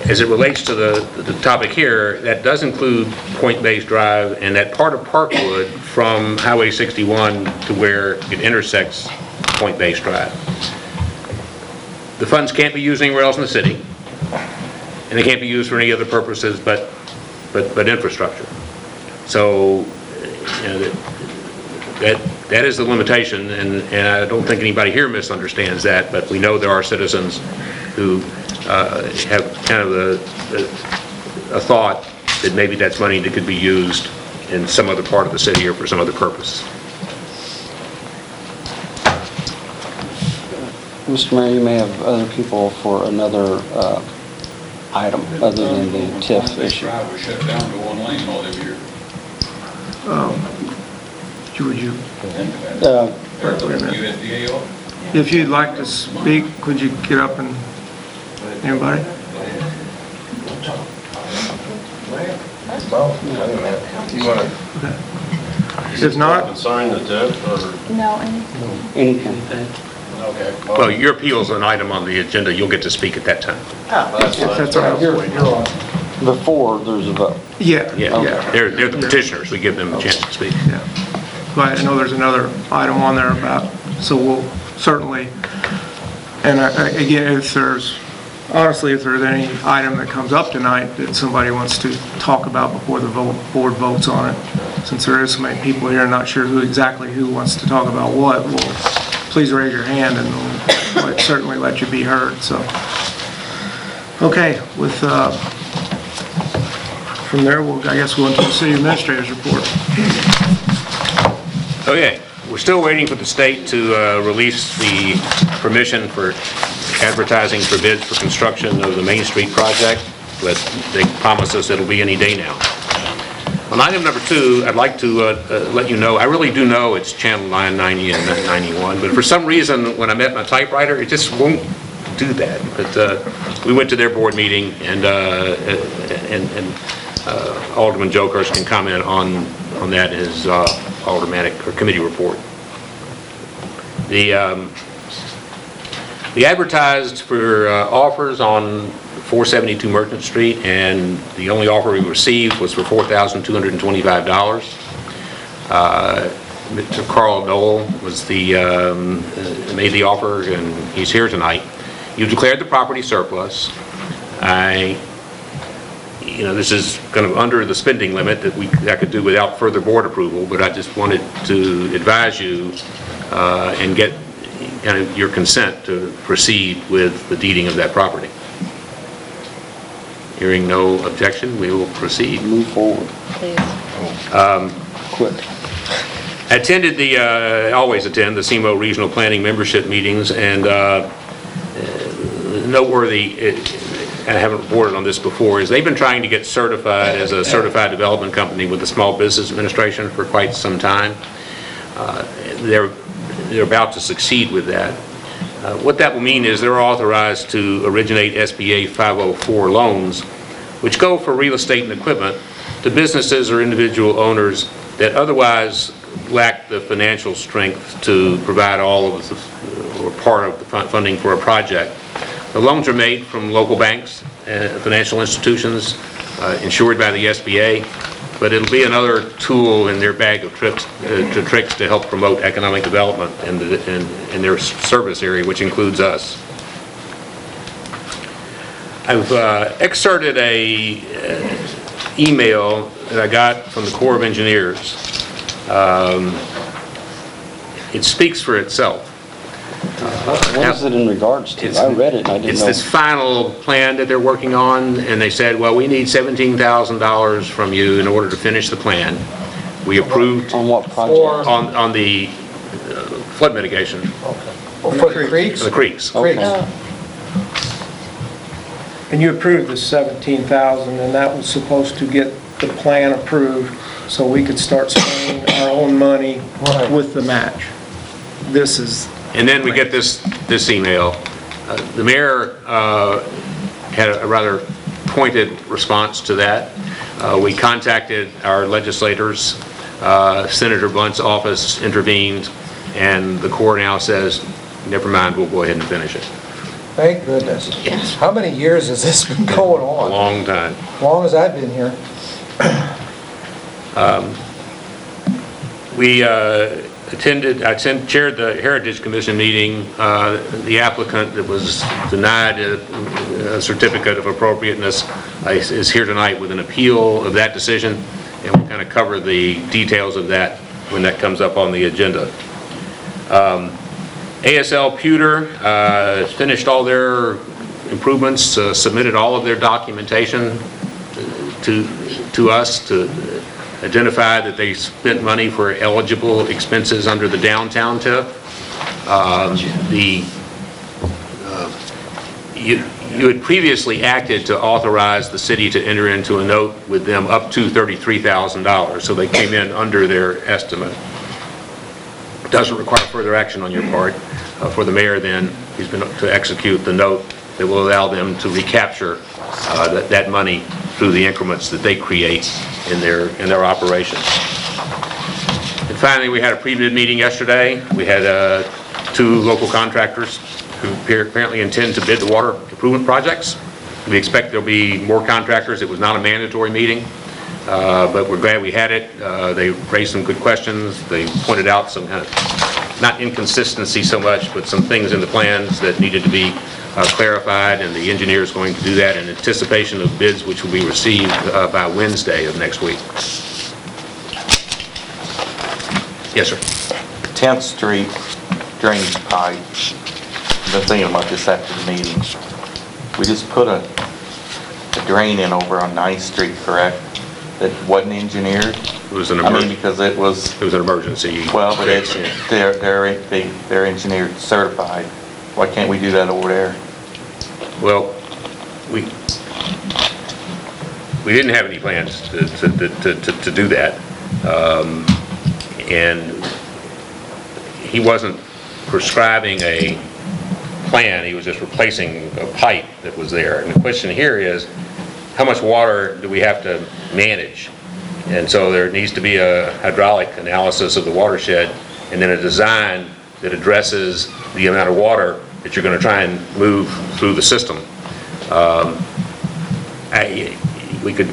as it relates to the topic here, that does include Point-Based Drive and that part of Parkwood from Highway 61 to where it intersects Point-Based Drive. The funds can't be used anywhere else in the city, and they can't be used for any other purposes but infrastructure. So, you know, that is the limitation, and I don't think anybody here misunderstands that, but we know there are citizens who have kind of a thought that maybe that's money that could be used in some other part of the city or for some other purpose. Mr. Mayor, you may have other people for another item other than the TIF issue. Drive was shut down to one lane all them years. Would you, USDA off? if you'd like to speak, could you get up and, anybody? You want to? If not, Concerning the TIF or? No, Anything. Okay. Well, your appeal's an item on the agenda. You'll get to speak at that time. that's all right. You're on. Before there's a vote. Yeah, Yeah, yeah. they're the petitioners. We give them a chance to speak. Yeah. But I know there's another item on there about, so we'll certainly, and again, if there's any item that comes up tonight that somebody wants to talk about before the board votes on it, since there is so many people here, not sure who wants to talk about what, well, please raise your hand and we'll certainly let you be heard, so. Okay, from there, I guess we'll into the city administrator's report. Okay, we're still waiting for the state to release the permission for advertising for bids for construction of the Main Street project, but they promise us it'll be any day now. On item number 2, I'd like to let you know, I really do know it's channel 990 and 991, but for some reason, when I'm at my typewriter, it just won't do that. But we went to their board meeting, and Alderman Jokers can comment on that in his aldermanic or committee report. The advertised for offers on 472 Merchant Street, and the only offer we received was for $4,225. Mr. Carl Dole was made the offer, and he's here tonight. You declared the property surplus. This is kind of under the spending limit that I could do without further board approval, but I just wanted to advise you and get kind of your consent to proceed with the deeding of that property. Hearing no objection, we will proceed. Move forward. Please. Quick. I always attend the SEMO Regional Planning membership meetings, and noteworthy, I haven't reported on this before, is they've been trying to get certified as a certified development company with the Small Business Administration for quite some time. They're about to succeed with that. What that will mean is they're authorized to originate SBA 504 loans, which go for real estate and equipment to businesses or individual owners that otherwise lack the financial strength to provide all of the, or part of the funding for a project. The loans are made from local banks, financial institutions, insured by the SBA, but it'll be another tool in their bag of tricks to help promote economic development in their service area, which includes us. I've excerpted a email that I got from the Corps of Engineers. It speaks for itself. What is it in regards to? I read it and I didn't know. It's this final plan that they're working on, and they said, well, we need $17,000 from you in order to finish the plan. We approved. On what project? On the flood mitigation. Okay. Oh, for the creeks? The creeks. Okay. And you approved the 17,000, and that was supposed to get the plan approved so we could start spending our own money with the match. This is... And then we get this email. The mayor had a rather pointed response to that. We contacted our legislators. Senator Blunt's office intervened, and the Corps now says, never mind, we'll go ahead and finish it. Thank goodness. Yes. How many years has this been going on? A long time. As long as I've been here. I chaired the Heritage Commission meeting. The applicant that was denied a certificate of appropriateness is here tonight with an appeal of that decision, and we'll kind of cover the details of that when that comes up on the agenda. ASL Pewter finished all their improvements, submitted all of their documentation to us to identify that they spent money for eligible expenses under the downtown TIF. You had previously acted to authorize the city to enter into a note with them up to $33,000, so they came in under their estimate. It doesn't require further action on your part. For the mayor then, he's been to execute the note that will allow them to recapture that money through the increments that they create in their operations. And finally, we had a pre-bid meeting yesterday. We had 2 local contractors who apparently intend to bid the water improvement projects. We expect there'll be more contractors. It was not a mandatory meeting, but we're glad we had it. They raised some good questions. They pointed out some kind of, not inconsistency so much, but some things in the plans that needed to be clarified, and the engineer is going to do that in anticipation of bids which will be received by Wednesday of next week. Yes, sir. 10th Street drainage pipe. I've been thinking about this after the meeting. We just put a drain in over on 9th Street, correct? That wasn't engineered? It was an emergency. I mean, because it was an emergency. Well, but it's, they're engineered certified. Why can't we do that over there? Well, we didn't have any plans to do that. And he wasn't prescribing a plan, he was just replacing a pipe that was there. And the question here is, how much water do we have to manage? And so there needs to be a hydraulic analysis of the watershed, and then a design that addresses the amount of water that you're going to try and move through the system. We could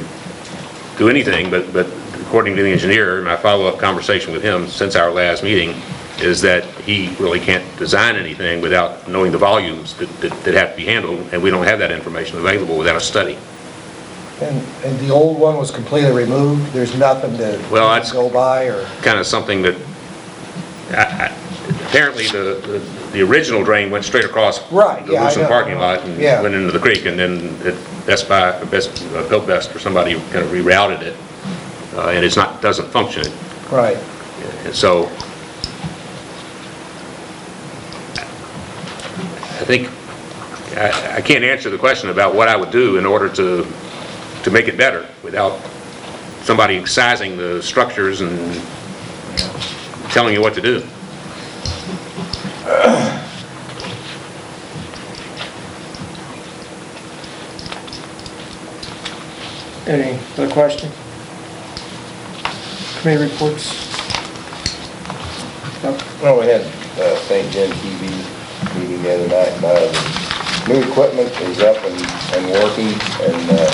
do anything, but according to the engineer, my follow-up conversation with him since our last meeting is that he really can't design anything without knowing the volumes that have to be handled, and we don't have that information available without a study. And the old one was completely removed? There's nothing to go by, or? Kind of something that, apparently the original drain went straight across the Lucent parking lot and went into the creek, and then Built Best or somebody kind of rerouted it, and it's not, doesn't function. Right. And so, I think, I can't answer the question about what I would do in order to make it better without somebody sizing the structures and telling you what to do. Any other questions? Committee reports? Well, we had St. Genevieve meeting the other night. The new equipment is up and working, and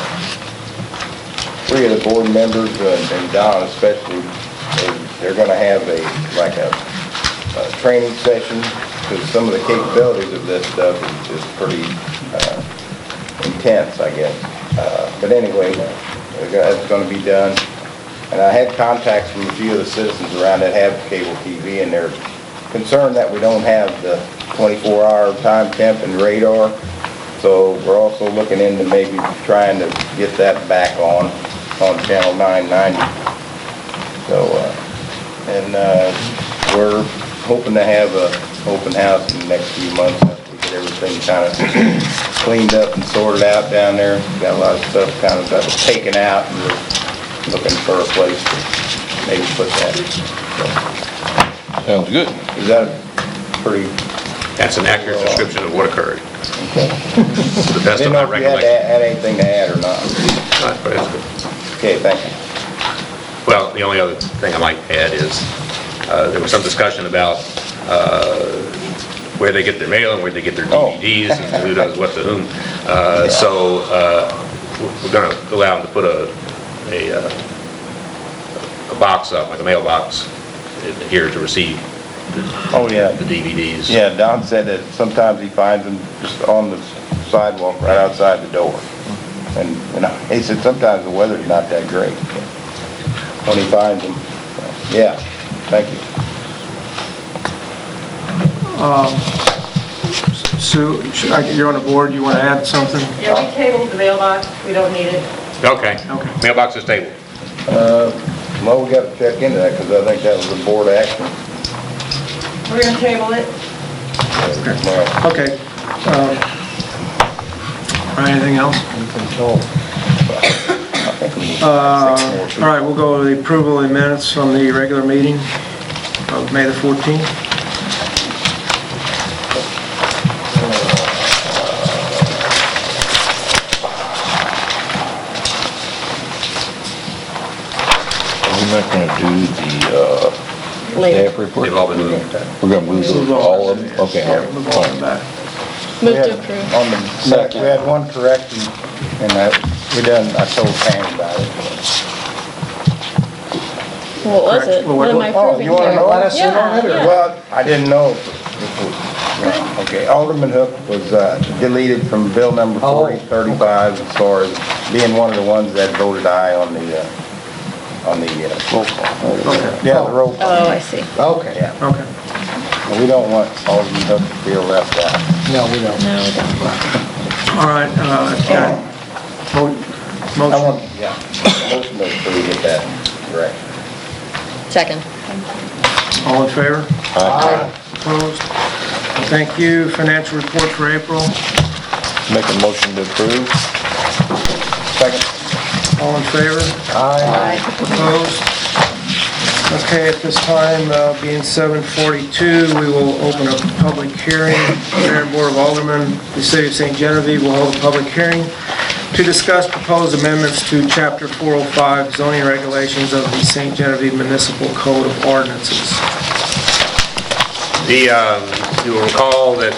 3 of the board members, and Don especially, they're going to have a training session, because some of the capabilities of this stuff is pretty intense, I guess. But anyway, that's going to be done. And I had contacts from a few of the citizens around that have cable TV, and they're concerned that we don't have the 24-hour time temp and radar. So we're also looking into maybe trying to get that back on channel 990. So, we're hoping to have an open house in the next few months after we get everything kind of cleaned up and sorted out down there. Got a lot of stuff kind of that was taken out, and we're looking for a place to maybe put that. So, sounds good. Is that pretty? That's an accurate description of what occurred. Okay. To the best of my recollection. Didn't know if you had to add anything to add or not. But it's good. Okay, thank you. Well, the only other thing I might add is, there was some discussion about where they get their mail and where they get their DVDs and who does what to whom. So we're going to go out and put a box up, like a mailbox, here to receive the DVDs. Yeah, Don said that sometimes he finds them just on the sidewalk right outside the door. And, he said sometimes the weather's not that great when he finds them. So, yeah, thank you. Sue, you're on the board, you want to add something? Yeah, we tabled the mailbox, we don't need it. Okay. Mailbox is tabled. Well, we got to check into that, because I think that was a board action. We're going to table it. Okay. Anything else? All right, we'll go to the approval of the minutes from the regular meeting of May the 14th. We're not going to do the staff report? They've all been moved. We're going to move all of them? Okay. Fine. Move to approve. On the second, we had one correction, and I told Pam about it. What was it? What am I approving? You want to know? Let us in on it, or? Well, I didn't know. Okay, Alderman Hook was deleted from bill number 4035 as far as being one of the ones that voted aye on the roll call. Yeah, the roll call. Oh, I see. Okay. Yeah. Okay. We don't want Alderman Hook to feel left out. No, we don't. No, we don't. All right, motion. Motion to approve with that, correct. Second. All in favor? Aye. Opposed? Thank you. Financial report for April. Make a motion to approve. Second. All in favor? Aye. Opposed? Okay, at this time, being 7:42, we will open up a public hearing. Mayor and Board of Aldermen, the City of St. Genevieve will hold a public hearing to discuss proposed amendments to Chapter 405 zoning regulations of the St. Genevieve Municipal Code of Ordinances. You will recall that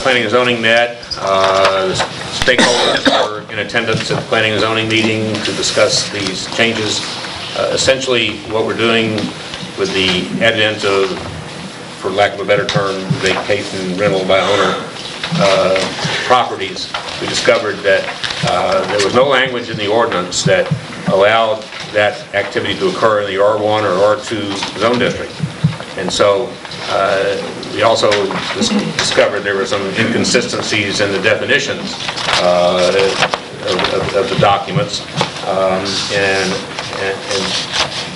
Planning and Zoning met. The stakeholders were in attendance at the Planning and Zoning meeting to discuss these changes. Essentially, what we're doing with the advent of, for lack of a better term, vacation rental by owner properties, we discovered that there was no language in the ordinance that allowed that activity to occur in the R1 or R2 zone district. And so we also discovered there were some inconsistencies in the definitions of the documents. And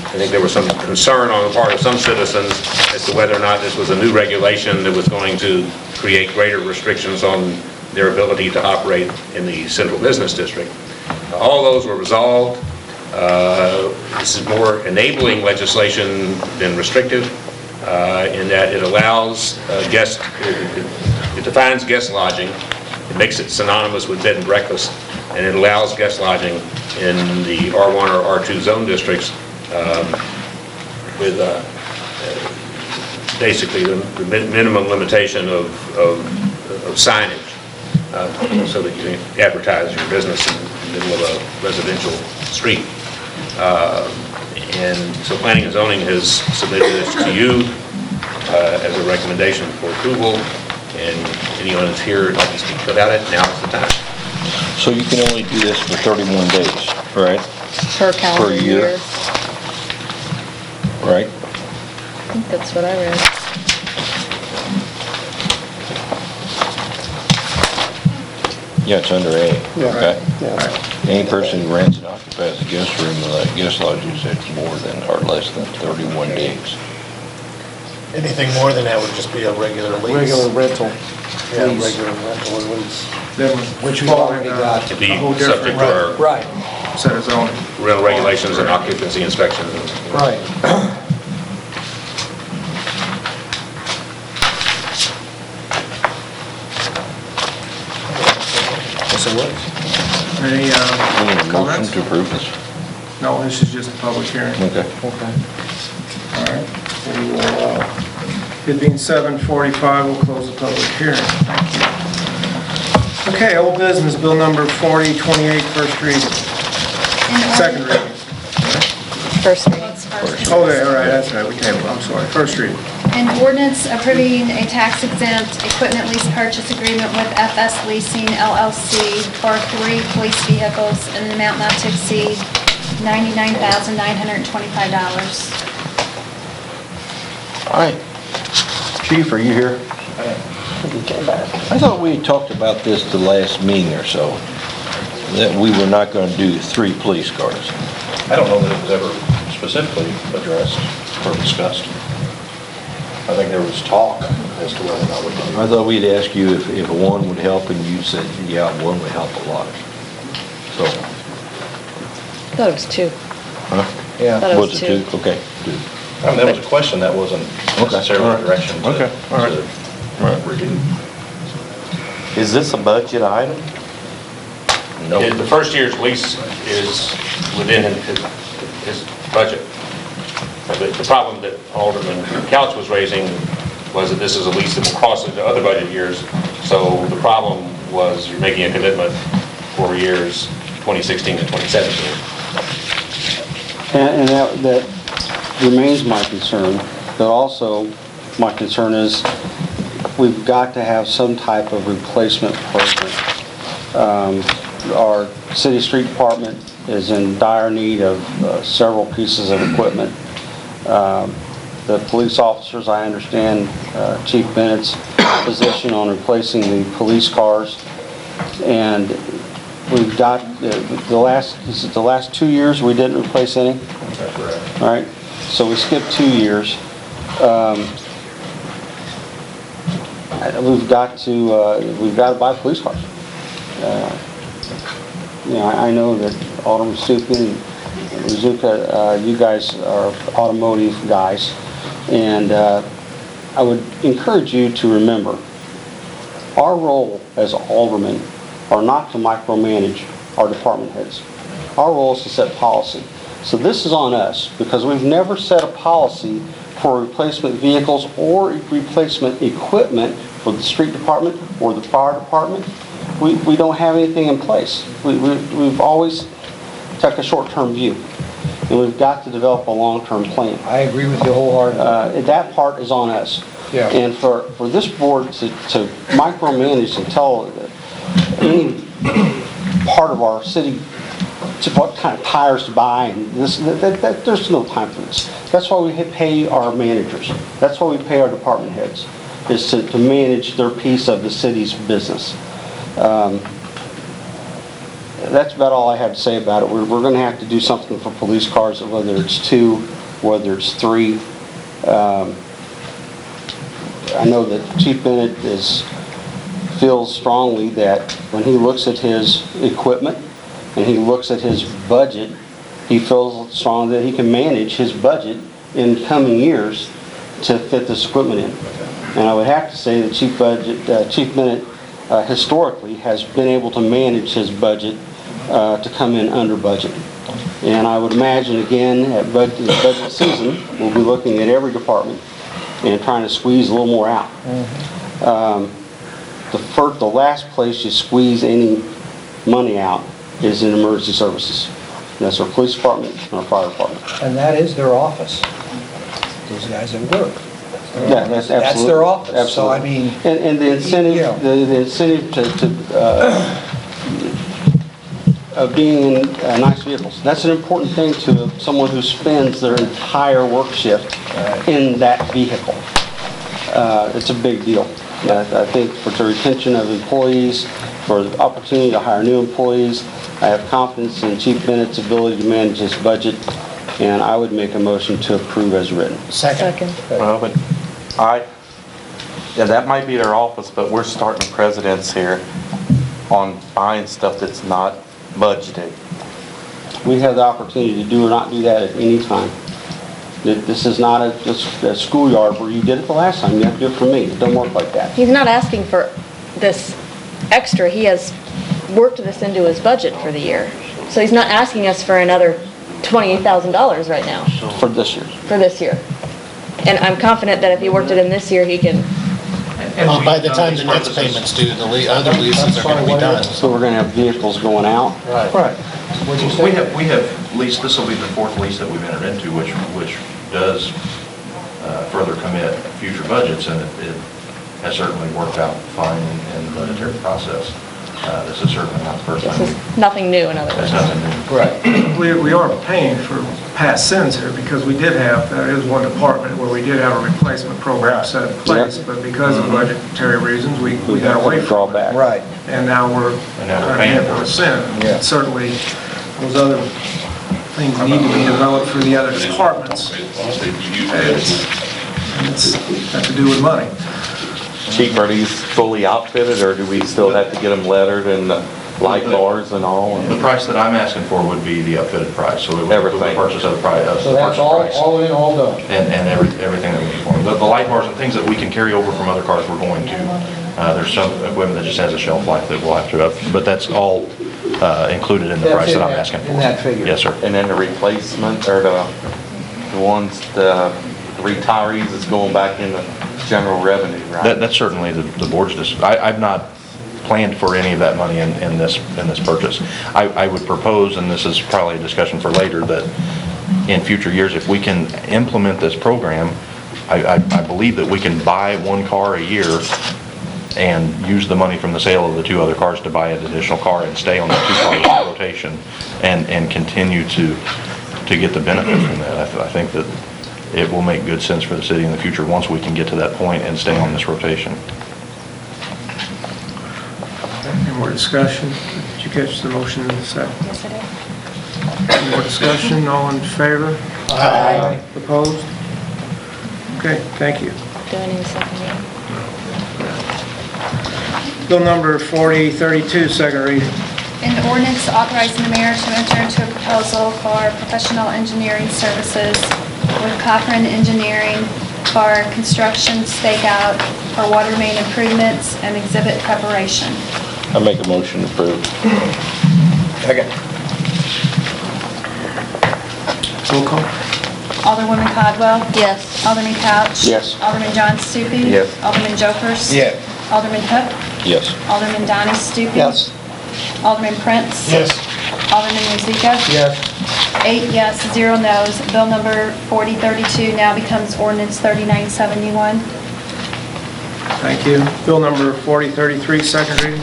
I think there was some concern on the part of some citizens as to whether or not this was a new regulation that was going to create greater restrictions on their ability to operate in the central business district. All those were resolved. This is more enabling legislation than restrictive in that it allows it defines guest lodging, it makes it synonymous with bed and breakfast, and it allows guest lodging in the R1 or R2 zone districts with basically the minimum limitation of signage so that you can advertise your business in the middle of a residential street. And so Planning and Zoning has submitted this to you as a recommendation for approval, and anyone that's here would like to speak about it, now is the time. So you can only do this for 31 days, right? Per calendar Per year. year. Right? I think that's what I read. Yeah, it's under A. Yeah. Okay. Yeah. Any person who rents and occupies a guest room without guest lodgings that's more than or less than 31 days. Anything more than that would just be a regular lease. Regular rental. Yeah, lease. regular rental or lease. Then Which we've fall already in, got. To be a whole subject different to our Right, set of zoning. rental regulations and occupancy inspections. right. Yes, it would. Any Any motion comments? to approve this? No, this is just a public hearing. Okay. Okay. All right. We will, it being 7:45, we'll close the public hearing. Thank you. Okay, old business, bill number 4028, first reading. Second reading. First reading. Oh, yeah, all right, that's right, we tabled, I'm sorry, first reading. An ordinance approving a tax-exempt equipment lease purchase agreement with FS Leasing LLC for 3 police vehicles in an amount not to exceed $99,925. All right. Chief, are you here? I thought we had talked about this the last meeting or so, that we were not going to do 3 police cars. I don't know that it was ever specifically addressed or discussed. I think there was talk as to whether or not we could. I thought we'd ask you if one would help, and you said, yeah, one would help a lot. So, I thought it was 2. huh? Yeah. Thought it was Was it 2. 2? Okay. I mean, that was a question, that wasn't necessarily a direction to. Okay, all right. to redo. Is this a budget item? No. The first year's lease is within his budget. The problem that Alderman Couch was raising was that this is a lease that will cross into other budget years. So the problem was you're making a commitment for years 2016 and 2017. And that remains my concern, but also my concern is we've got to have some type of replacement program. Our city street department is in dire need of several pieces of equipment. The police officers, I understand Chief Bennett's position on replacing the police cars, and we've got the last 2 years we didn't replace any. That's correct. All right, so we skipped 2 years. We've got to buy police cars. You know, I know that Alderman Stupi and Rizuka, you guys are automotive guys, and I would encourage you to remember, our role as aldermen are not to micromanage our department heads. Our role is to set policy. So this is on us, because we've never set a policy for replacement vehicles or replacement equipment for the street department or the fire department. We don't have anything in place. We've always took a short-term view, and we've got to develop a long-term plan. I agree with you wholeheartedly. That part is on us. Yeah. And for this board to micromanage and tell any part of our city to what kind of tires to buy, and there's no time for this. That's why we pay our managers. That's why we pay our department heads, is to manage their piece of the city's business. That's about all I have to say about it. We're going to have to do something for police cars, whether it's 2, whether it's 3. I know that Chief Bennett feels strongly that when he looks at his equipment and he looks at his budget, he feels strongly that he can manage his budget in coming years to fit this equipment in. And I would have to say that Chief Bennett historically has been able to manage his budget to come in under budget. And I would imagine again at budget season, we'll be looking at every department and trying to squeeze a little more out. The last place you squeeze any money out is in emergency services. And that's our police department and our fire department. And that is their office. Those guys that work. Yeah, that's absolutely. That's their office. Absolutely. So I mean, and the incentive, the incentive of being in nice vehicles. That's an important thing to someone who spends their entire work shift in that vehicle. It's a big deal. I think for the retention of employees, for the opportunity to hire new employees, I have confidence in Chief Bennett's ability to manage his budget, and I would make a motion to approve as written. Second. Well, but yeah, that might be their office, but we're starting precedents here on buying stuff that's not budgeted. We have the opportunity to do or not do that at any time. This is not a schoolyard where you did it the last time. You have to do it for me. It don't work like that. He's not asking for this extra. He has worked this into his budget for the year. So he's not asking us for another $28,000 right now. For this year. For this year. And I'm confident that if he worked it in this year, he can. And by the time the next payment's due, the other leases are going to be done. So we're going to have vehicles going out. right. What'd you say? We have leased, this will be the 4th lease that we've entered into, which does further commit future budgets, and it has certainly worked out fine in the budgetary process. This is certainly not the first time. This is nothing new, in other words. It's nothing new. Right. We are paying for past sins here because we did have, that is one department where we did have a replacement program set in place, but because of budgetary reasons, we got away from it. back. Right. And now we're paying for a sin. Yeah. Certainly, those other things need to be developed for the other departments. And it's got to do with money. Chief, are these fully outfitted, or do we still have to get them lettered and light bars and all? The price that I'm asking for would be the upfitted price, so it would include the purchase of the price. So that's all in, all done. And everything that we need for them. The light bars and things that we can carry over from other cars, we're going to. There's some equipment that just has a shelf life that we'll have to up, but that's all included in the That's price in that I'm that- asking for. in that figure. Yes, sir. And then the replacement, or the retirees is going back in the general revenue, right? That's certainly the board's decision. I've not planned for any of that money in this purchase. I would propose, and this is probably a discussion for later, that in future years, if we can implement this program, I believe that we can buy one car a year and use the money from the sale of the 2 other cars to buy an additional car and stay on the 2 cars in rotation and continue to get the benefit from that. I think that it will make good sense for the city in the future once we can get to that point and stay on this rotation. Any more discussion? Did you catch the motion in the second? Yes, I did. Any more discussion? All in favor? Aye. Opposed? Okay, thank you. Do I need a second reading? Bill number 4032, second reading. An ordinance authorizing the mayor to enter into a proposal for professional engineering services with Cochran Engineering for construction stakeout for water main improvements and exhibit preparation. I make a motion to approve. Second. Roll call. Alderwoman Codwell? Yes. Alderman Couch? Yes. Alderman John Stupi? Yes. Alderman Jokers? Yes. Alderman Hook? Yes. Alderman Donnie Stupi? Yes. Alderman Prince? Yes. Alderman Rozika? Yes. 8 yes, 0 no's. Bill number 4032 now becomes ordinance 3971. Thank you. Bill number 4033, second reading.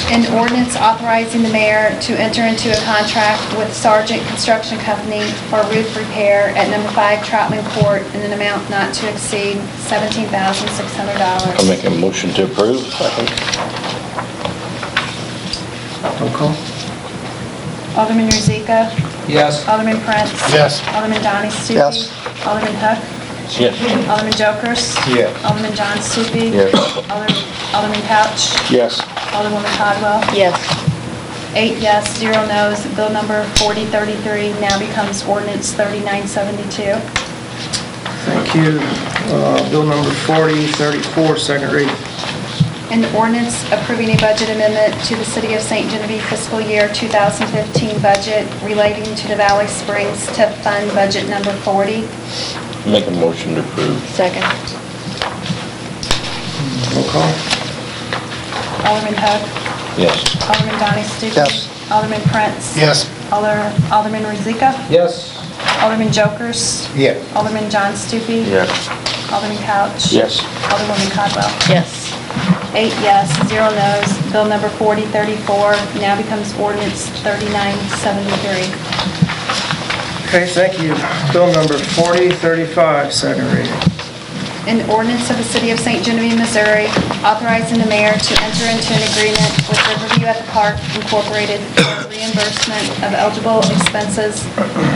An ordinance authorizing the mayor to enter into a contract with Sargent Construction Company for roof repair at number 5 Troutman Court in an amount not to exceed $17,600. I make a motion to approve. Roll call. Alderman Rozika? Yes. Alderman Prince? Yes. Alderman Donnie Stupi? Yes. Alderman Hook? Yes. Alderman Jokers? Yes. Alderman John Stupi? Yes. Alderman Couch? Yes. Alderwoman Codwell? Yes. 8 yes, 0 no's. Bill number 4033 now becomes ordinance 3972. Thank you. Bill number 4034, second reading. An ordinance approving a budget amendment to the City of St. Genevieve fiscal year 2015 budget relating to the Valley Springs TIP Fund budget number 40. Make a motion to approve. Second. Roll call. Alderman Hook? Yes. Alderman Donnie Stupi? Yes. Alderman Prince? Yes. Alderman Rozika? Yes. Alderman Jokers? Yes. Alderman John Stupi? Yes. Alderman Couch? Yes. Alderwoman Codwell? Yes. 8 yes, 0 no's. Bill number 4034 now becomes ordinance 3973. Okay, thank you. Bill number 4035, second reading. An ordinance of the City of St. Genevieve, Missouri, authorizing the mayor to enter into an agreement with Riverview at the Park Incorporated for reimbursement of eligible expenses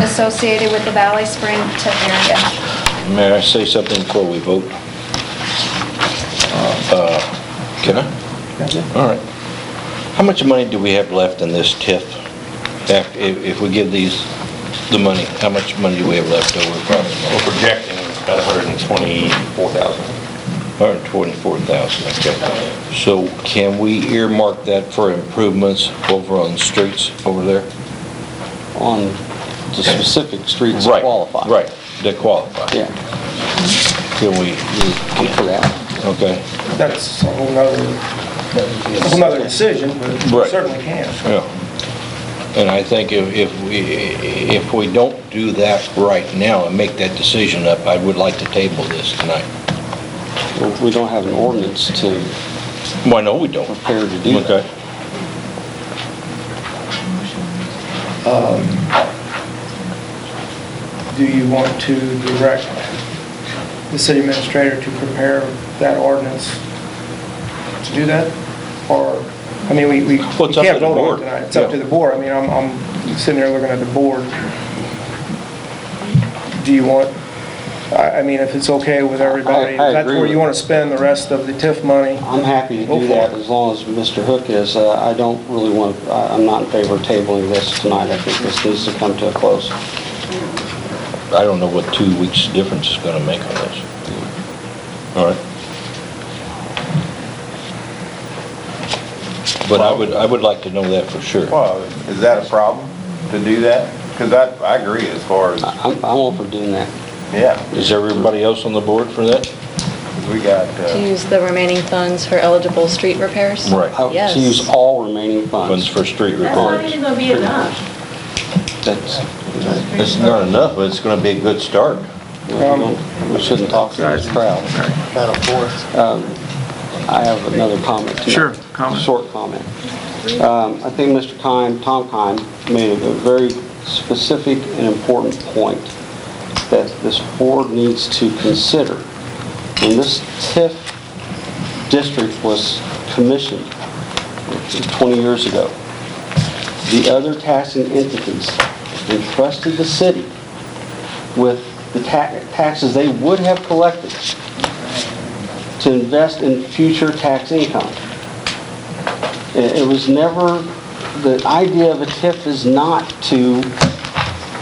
associated with the Valley Spring TIP area. May I say something before we vote? Can I? All right. How much money do we have left in this TIF? If we give these the money, how much money do we have left over approximately? We're projecting about 124,000. 124,000, okay. So can we earmark that for improvements over on streets over there? On the specific streets Right, qualify. Right, that qualify. Yeah, Can we, I'm for that. okay, That's a whole nother decision, but we Right. certainly can. yeah. And I think if we don't do that right now and make that decision up, I would like to table this tonight. Well, we don't have an ordinance to Why, no, we don't. prepare to do that. Okay. Do you want to direct the city administrator to prepare that ordinance to do that? Or, I mean, we Well, it's up can't to the vote on board. it tonight. It's up to Yeah. the board. I mean, I'm sitting there looking at the board. Do you want, I mean, if it's okay with everybody, I if that's agree where with you want to spend the rest of the TIF money. I'm happy to Go do for that it. as long as Mr. Hook is. I don't really want, I'm not in favor of tabling this tonight. I think this needs to come to a close. I don't know what 2 weeks difference is gonna make on this. All right. But I would like to know that for sure. Well, is that a problem to do that? Because I agree as far as, I'm all for doing that. yeah, Is everybody else on the board for that? we got, To use the remaining funds for eligible street repairs? Right. Yes. To use all remaining Funds funds. for street That's not repairs. even gonna be enough. That's, It's not enough, but it's gonna be a good start. we shouldn't talk to this crowd. I have another comment too. Sure, comment. Short comment. I think Mr. Tom Kime made a very specific and important point that this board needs to consider. When this TIF district was commissioned 20 years ago, the other taxing entities entrusted the city with the taxes they would have collected to invest in future tax income. It was never the idea of a TIF is not to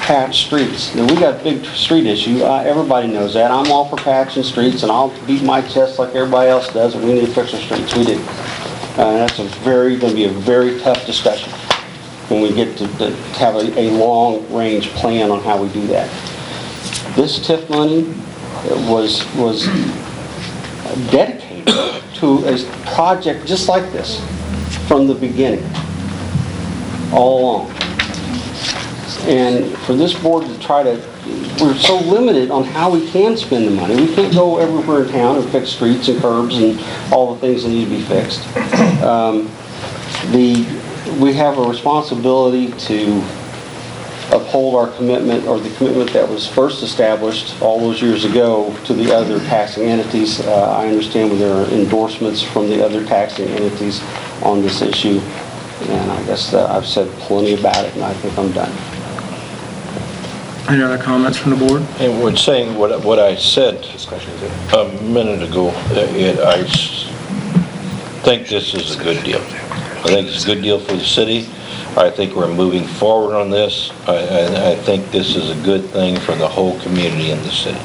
patch streets. Now, we got a big street issue, everybody knows that. I'm all for patching streets, and I'll beat my chest like everybody else does, and we need to fix our streets, we do. That's going to be a very tough discussion when we get to have a long-range plan on how we do that. This TIF money was dedicated to a project just like this from the beginning, all along. And for this board to try to, we're so limited on how we can spend the money. We can't go everywhere in town and fix streets and curbs and all the things that need to be fixed. We have a responsibility to uphold our commitment, or the commitment that was first established all those years ago to the other taxing entities. I understand there are endorsements from the other taxing entities on this issue, and I guess I've said plenty about it, and I think I'm done. Any other comments from the board? And when saying what I said a minute ago, I think this is a good deal. I think it's a good deal for the city. I think we're moving forward on this. I think this is a good thing for the whole community in the city.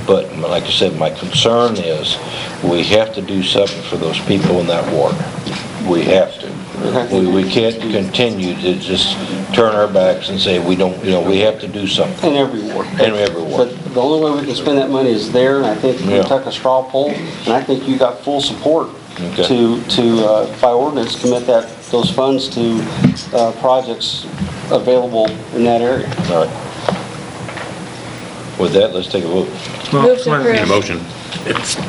But like I said, my concern is we have to do something for those people in that ward. We have to. We can't continue to just turn our backs and say we don't, we have to do something. In every ward. In every ward. But the only way we can spend that money is there, and I think we took a straw poll, and I think you got full support to by ordinance, commit those funds to projects available in that area. All right. With that, let's take a vote. Move to approve. Need a motion?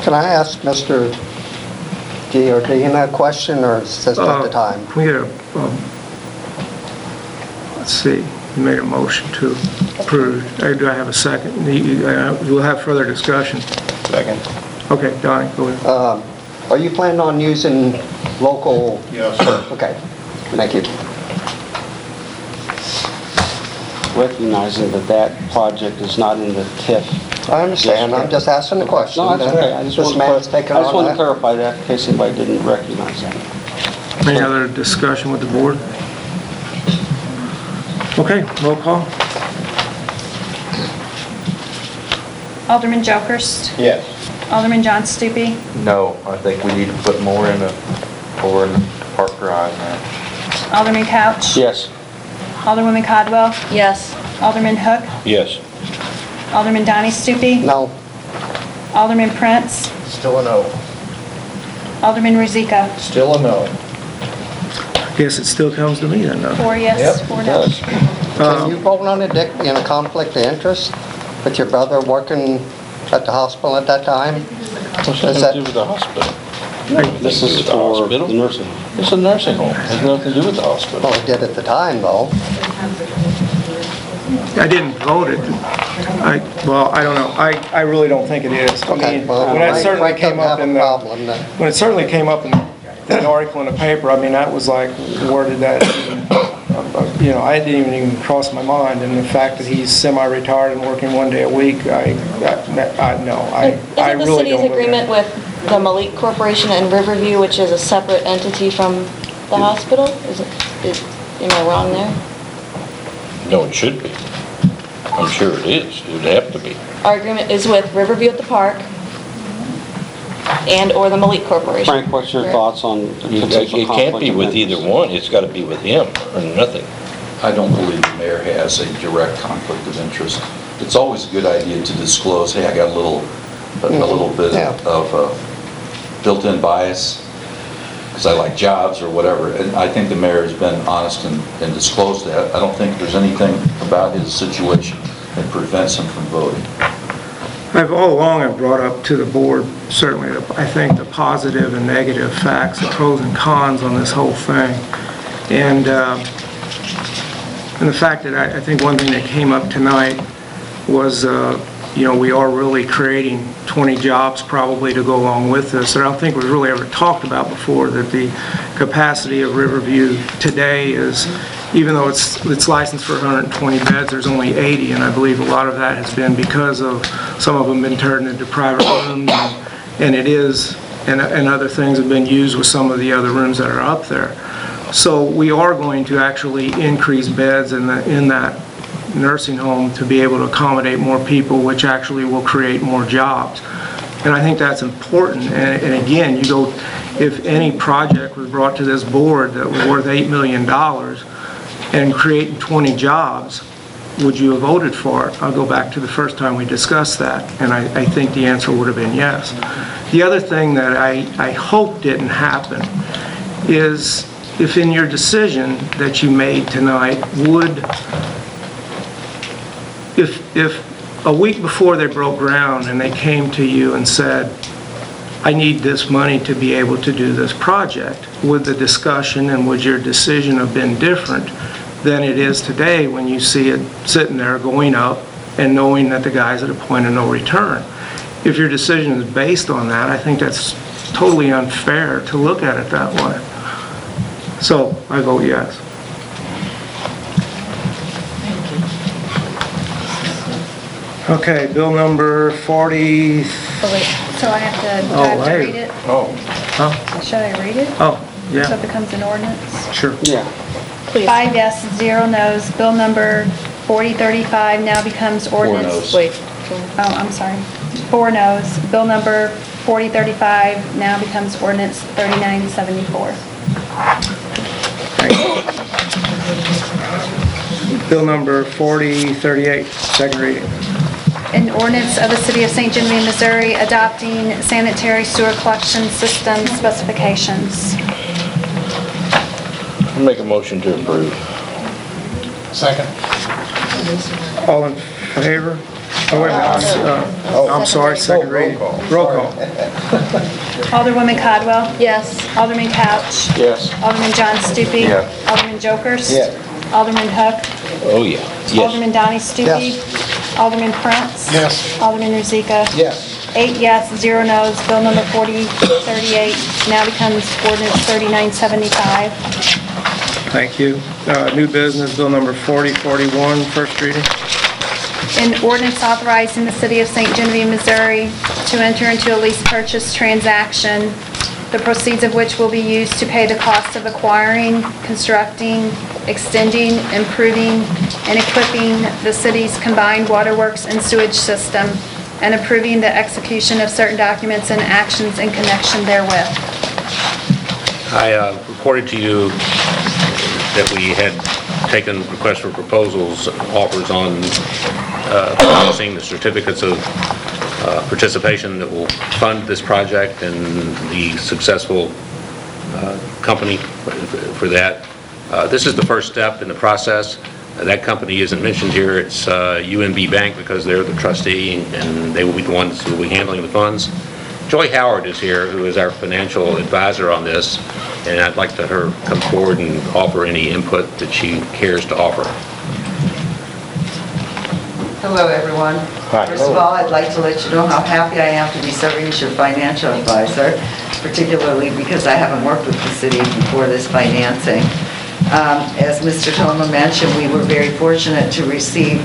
Can I ask Mr. G or D a question, or is this at the time? We got let's see, you made a motion to approve. Do I have a second? We'll have further discussion. Second. Okay, Donnie, go ahead. Are you planning on using local? Yes, sir. Okay, thank you. Recognizing that project is not in the TIF. I understand, I'm just asking the question. No, that's okay. I just want to clarify clarify that in case anybody didn't recognize that. Any other discussion with the board? Okay, roll call. Alderman Jokers, Yes. Alderman John Stupi, No, I think we need to put more in the Park Drive now. Alderman Couch, Yes. Alderwoman Codwell, Yes. Alderman Hook, Yes. Alderman Donnie Stupi, No, Alderman Prince, Still a no. Alderman Rozika. Still a no. I guess it still comes to me then, though. 4 yes, Yep, 4 no. can you vote on it, Dick, in a conflict of interest with your brother working at the hospital at that time? What's that got to do with the hospital? This is for the nursing home. It's a nursing home. It has nothing to do with the hospital. Well, he did at the time, though. I didn't vote it. I don't know. I really don't think it is. I Okay, mean, well, when it certainly Mike came doesn't up have in a the, problem then. when it certainly came up in the article in the paper, I mean, that was like, where did that even, I didn't even cross my mind. And the fact that he's semi-retired and working 1 day a week, no, I Isn't the really city's don't. agreement with the Malik Corporation and Riverview, which is a separate entity from the hospital? Am I wrong there? No, it should be. I'm sure it is. It would have to be. Our agreement is with Riverview at the park and/or the Malik Corporation. Frank, what's your thoughts on potential It can't be conflict of with either interest? one. It's got to be with him or nothing. I don't believe the mayor has a direct conflict of interest. It's always a good idea to disclose, hey, I got a little bit of built-in bias because I like jobs or whatever. And I think the mayor has been honest and disclosed that. I don't think there's anything about his situation that prevents him from voting. I've all along have brought up to the board, certainly, I think the positive and negative facts, the pros and cons on this whole thing. And the fact that I think one thing that came up tonight was, we are really creating 20 jobs probably to go along with this. And I don't think was really ever talked about before that the capacity of Riverview today is, even though it's licensed for 120 beds, there's only 80, and I believe a lot of that has been because of some of them been turned into private rooms, and other things have been used with some of the other rooms that are up there. So we are going to actually increase beds in that nursing home to be able to accommodate more people, which actually will create more jobs. And I think that's important. And again, if any project was brought to this board that was worth $8 million and creating 20 jobs, would you have voted for it? I'll go back to the first time we discussed that, and I think the answer would have been yes. The other thing that I hope didn't happen is if in your decision that you made tonight if a week before they broke ground and they came to you and said, I need this money to be able to do this project, would the discussion and would your decision have been different than it is today when you see it sitting there going up and knowing that the guy's at a point of no return? If your decision is based on that, I think that's totally unfair to look at it that way. So I vote yes. Okay, bill number 40. So I have to, do I have to read it? Oh. Huh? Should I read it? Oh, yeah. So it becomes an ordinance? Sure. Yeah. Please. 5 yes, 0 no's. Bill number 4035 now becomes ordinance. Wait. Oh, I'm sorry. 4 no's. Bill number 4035 now becomes ordinance 3974. Bill number 4038, second reading. An ordinance of the City of St. Genevieve, Missouri adopting sanitary sewer collection system specifications. I'll make a motion to approve. Second. All in favor? Oh, wait a minute. I'm sorry, second reading. Roll call. Alderwoman Codwell. Yes. Alderman Couch. Yes. Alderman John Stupi. Yes. Alderman Jokers. Yes. Alderman Hook. Oh, yeah. Yes. Alderman Donnie Stupi. Yes. Alderman Prince. Yes. Alderman Rozika. Yes. 8 yes, 0 no's. Bill number 4038 now becomes ordinance 3975. Thank you. New business, bill number 4041, first reading. An ordinance authorizing the City of St. Genevieve, Missouri to enter into a lease purchase transaction, the proceeds of which will be used to pay the cost of acquiring, constructing, extending, improving, and equipping the city's combined waterworks and sewage system, and approving the execution of certain documents and actions in connection therewith. I reported to you that we had taken requests for proposals, offers on purchasing the certificates of participation that will fund this project and the successful company for that. This is the first step in the process. That company isn't mentioned here. It's UMB Bank because they're the trustee and they will be the ones who will be handling the funds. Joy Howard is here, who is our financial advisor on this, and I'd like to her come forward and offer any input that she cares to offer. Hello, everyone. Hi. First of all, I'd like to let you know how happy I am to be serving as your financial advisor, particularly because I haven't worked with the city before this financing. As Mr. Toma mentioned, we were very fortunate to receive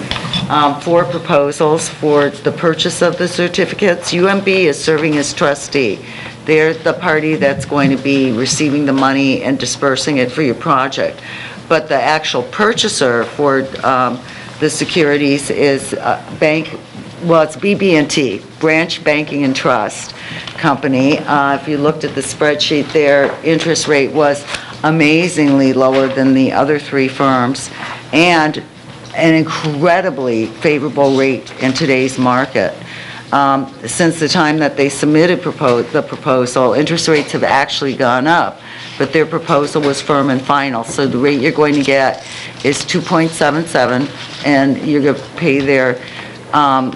4 proposals for the purchase of the certificates. UMB is serving as trustee. They're the party that's going to be receiving the money and dispersing it for your project. But the actual purchaser for the securities is it's BB&T, Branch Banking and Trust Company. If you looked at the spreadsheet, their interest rate was amazingly lower than the other 3 firms, and an incredibly favorable rate in today's market. Since the time that they submitted the proposal, interest rates have actually gone up, but their proposal was firm and final. So the rate you're going to get is 2.77, and you're going to pay their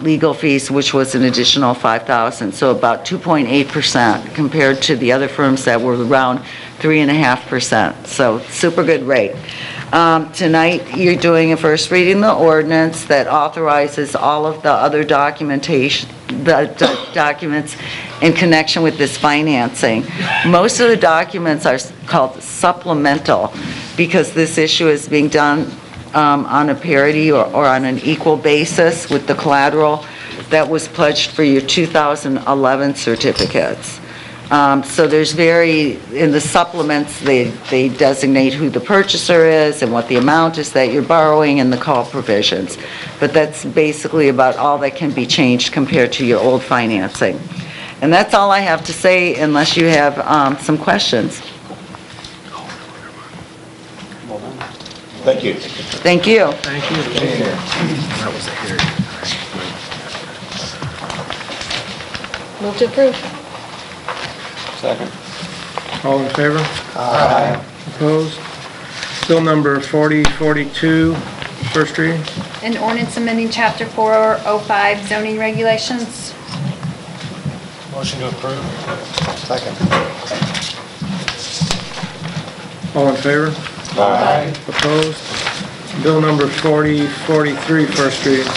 legal fees, which was an additional $5,000, so about 2.8% compared to the other firms that were around 3.5%. So super good rate. Tonight, you're doing a first reading the ordinance that authorizes all of the other documentation, the documents in connection with this financing. Most of the documents are called supplemental because this issue is being done on a parity or on an equal basis with the collateral that was pledged for your 2011 certificates. So there's in the supplements, they designate who the purchaser is and what the amount is that you're borrowing and the call provisions. But that's basically about all that can be changed compared to your old financing. And that's all I have to say unless you have some questions. Thank you. Thank you. Thank you. That was the hearing. Move to approve. Second. All in favor? Aye. Opposed? Bill number 4042, first reading. An ordinance amending Chapter 405 zoning regulations. Motion to approve. Second. All in favor? Aye. Opposed? Bill number 4043, first reading.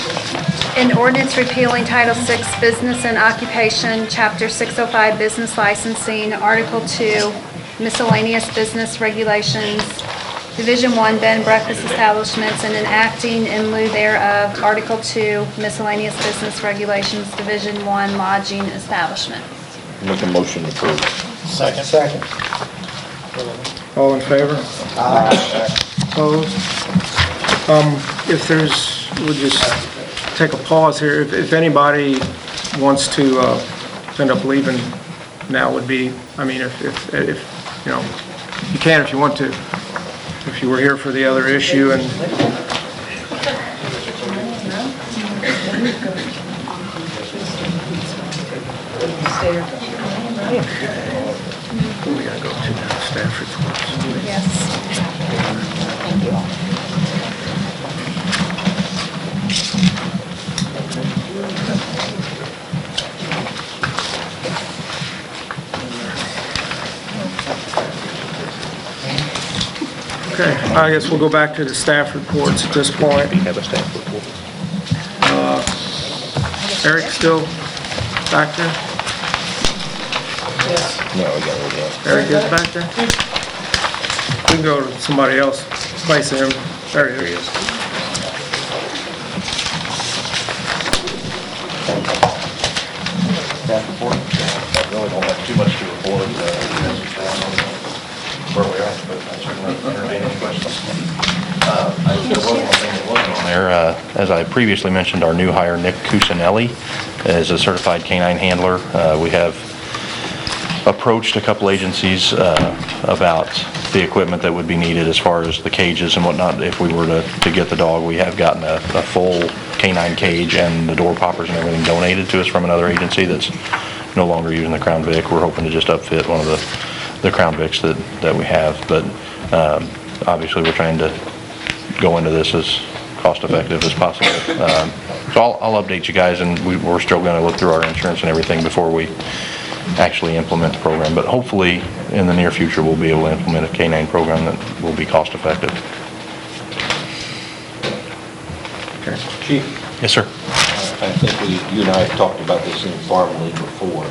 An ordinance repealing Title VI Business and Occupation, Chapter 605 Business Licensing, Article 2 Miscellaneous Business Regulations, Division 1 Bed and Breakfast Establishments, and enacting in lieu thereof Article 2 Miscellaneous Business Regulations, Division 1 Lodging Establishment. Make a motion to approve. Second. Second. All in favor? Aye. Opposed? If there's, we'll just take a pause here. If anybody wants to end up leaving, now would be, I mean, if you know, you can if you want to. If you were here for the other issue and we gotta go to now, staff reports. Yes. Thank you. Okay, I guess we'll go back to the staff reports at this point. We have a staff report. Eric still back there? No, we got rid of Eric is back there? We can go to somebody else, place him. There he is. I really don't have too much to report, where we are, but I certainly entertain any questions. There was one thing that wasn't on there. As I previously mentioned, our new hire, Nick Cusinelli, is a certified canine handler. We have approached a couple agencies about the equipment that would be needed as far as the cages and whatnot. If we were to get the dog, we have gotten a full canine cage and the door poppers and everything donated to us from another agency that's no longer using the Crown Vic. We're hoping to just upfit one of the Crown Vics that we have, but obviously we're trying to go into this as cost effective as possible. So I'll update you guys, and we're still going to look through our insurance and everything before we actually implement the program, but hopefully in the near future we'll be able to implement a canine program that will be cost effective. Okay. Chief? Yes, sir. I think you and I have talked about this informally before.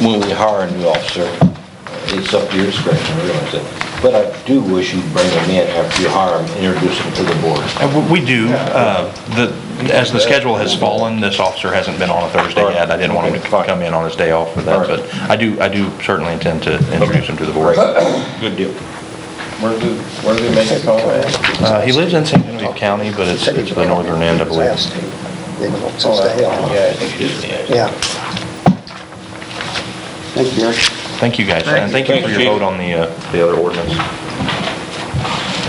When we hire a new officer, it's up to your discretion, I realize that. But I do wish you'd bring them in after you hire them, introduce them to the board. We do. As the schedule has fallen, this officer hasn't been on a Thursday yet. I didn't want him to come in on his day off for that, but I do certainly intend to introduce him to the board. Good deal. Where do they make a call at? He lives in St. Genevieve County, but it's the northern end, I believe. Yeah. Thank you, Eric. Thank you, guys, and thank you for your vote on the other ordinance.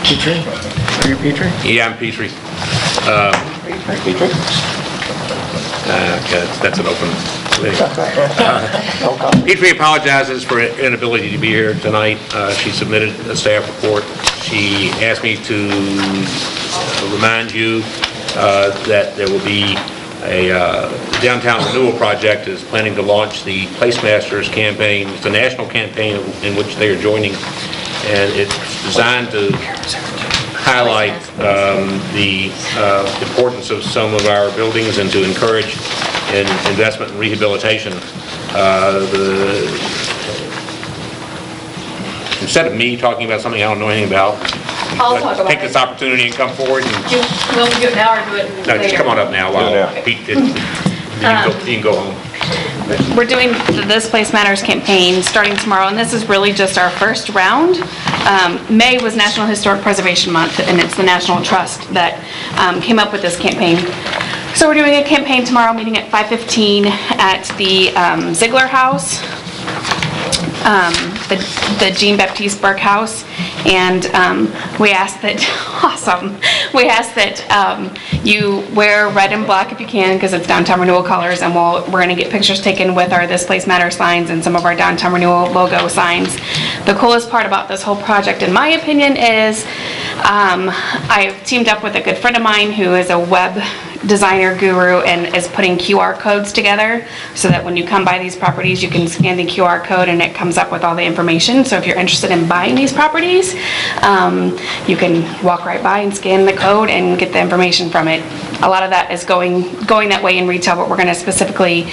Petrie? Are you Petrie? Yeah, I'm Petrie. Petrie? That's an open. Petrie apologizes for inability to be here tonight. She submitted a staff report. She asked me to remind you that there will be a downtown renewal project is planning to launch the Placemasters campaign. It's a national campaign in which they are joining, and it's designed to highlight the importance of some of our buildings and to encourage investment and rehabilitation. Instead of me talking about something I don't know anything about, I'll talk about take this opportunity and come forward and Do you want me to do it now or do it later? no, just come on up now while Pete did. You can go home. we're doing the This Place Matters campaign starting tomorrow, and this is really just our first round. May was National Historic Preservation Month, and it's the National Trust that came up with this campaign. So we're doing a campaign tomorrow, meeting at 5:15 at the Ziegler House, the Jean Baptiste Burke House, and we ask that, awesome, we ask that you wear red and black if you can, because it's downtown renewal colors, and we're going to get pictures taken with our This Place Matters signs and some of our downtown renewal logo signs. The coolest part about this whole project, in my opinion, is I've teamed up with a good friend of mine who is a web designer guru and is putting QR codes together so that when you come by these properties, you can scan the QR code and it comes up with all the information. So if you're interested in buying these properties, you can walk right by and scan the code and get the information from it. A lot of that is going that way in retail, but we're going to specifically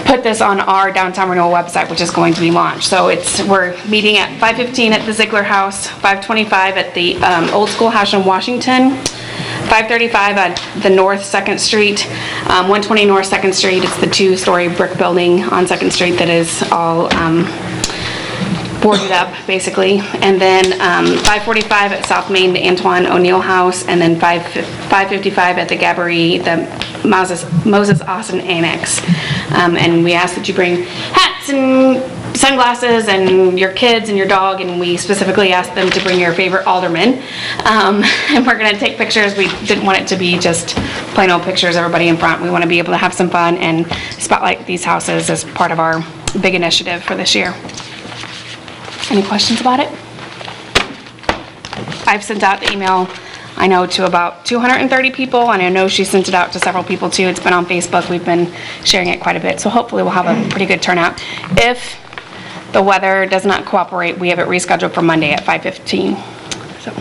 put this on our Downtown Renewal website, which is going to be launched. So we're meeting at 5:15 at the Ziegler House, 5:25 at the Old School House in Washington, 5:35 at the North 2nd Street, 120 North 2nd Street. It's the 2-story brick building on 2nd Street that is all boarded up, basically. And then 5:45 at South Main, the Antoine O'Neill House, and then 5:55 at the Gabourey, the Moses Austin Annex. And we ask that you bring hats and sunglasses and your kids and your dog, and we specifically asked them to bring your favorite alderman. And we're going to take pictures. We didn't want it to be just plain old pictures, everybody in front. We want to be able to have some fun and spotlight these houses as part of our big initiative for this year. Any questions about it? I've sent out the email, I know, to about 230 people, and I know she sent it out to several people too. It's been on Facebook. We've been sharing it quite a bit, so hopefully we'll have a pretty good turnout. If the weather does not cooperate, we have it rescheduled for Monday at 5:15. So,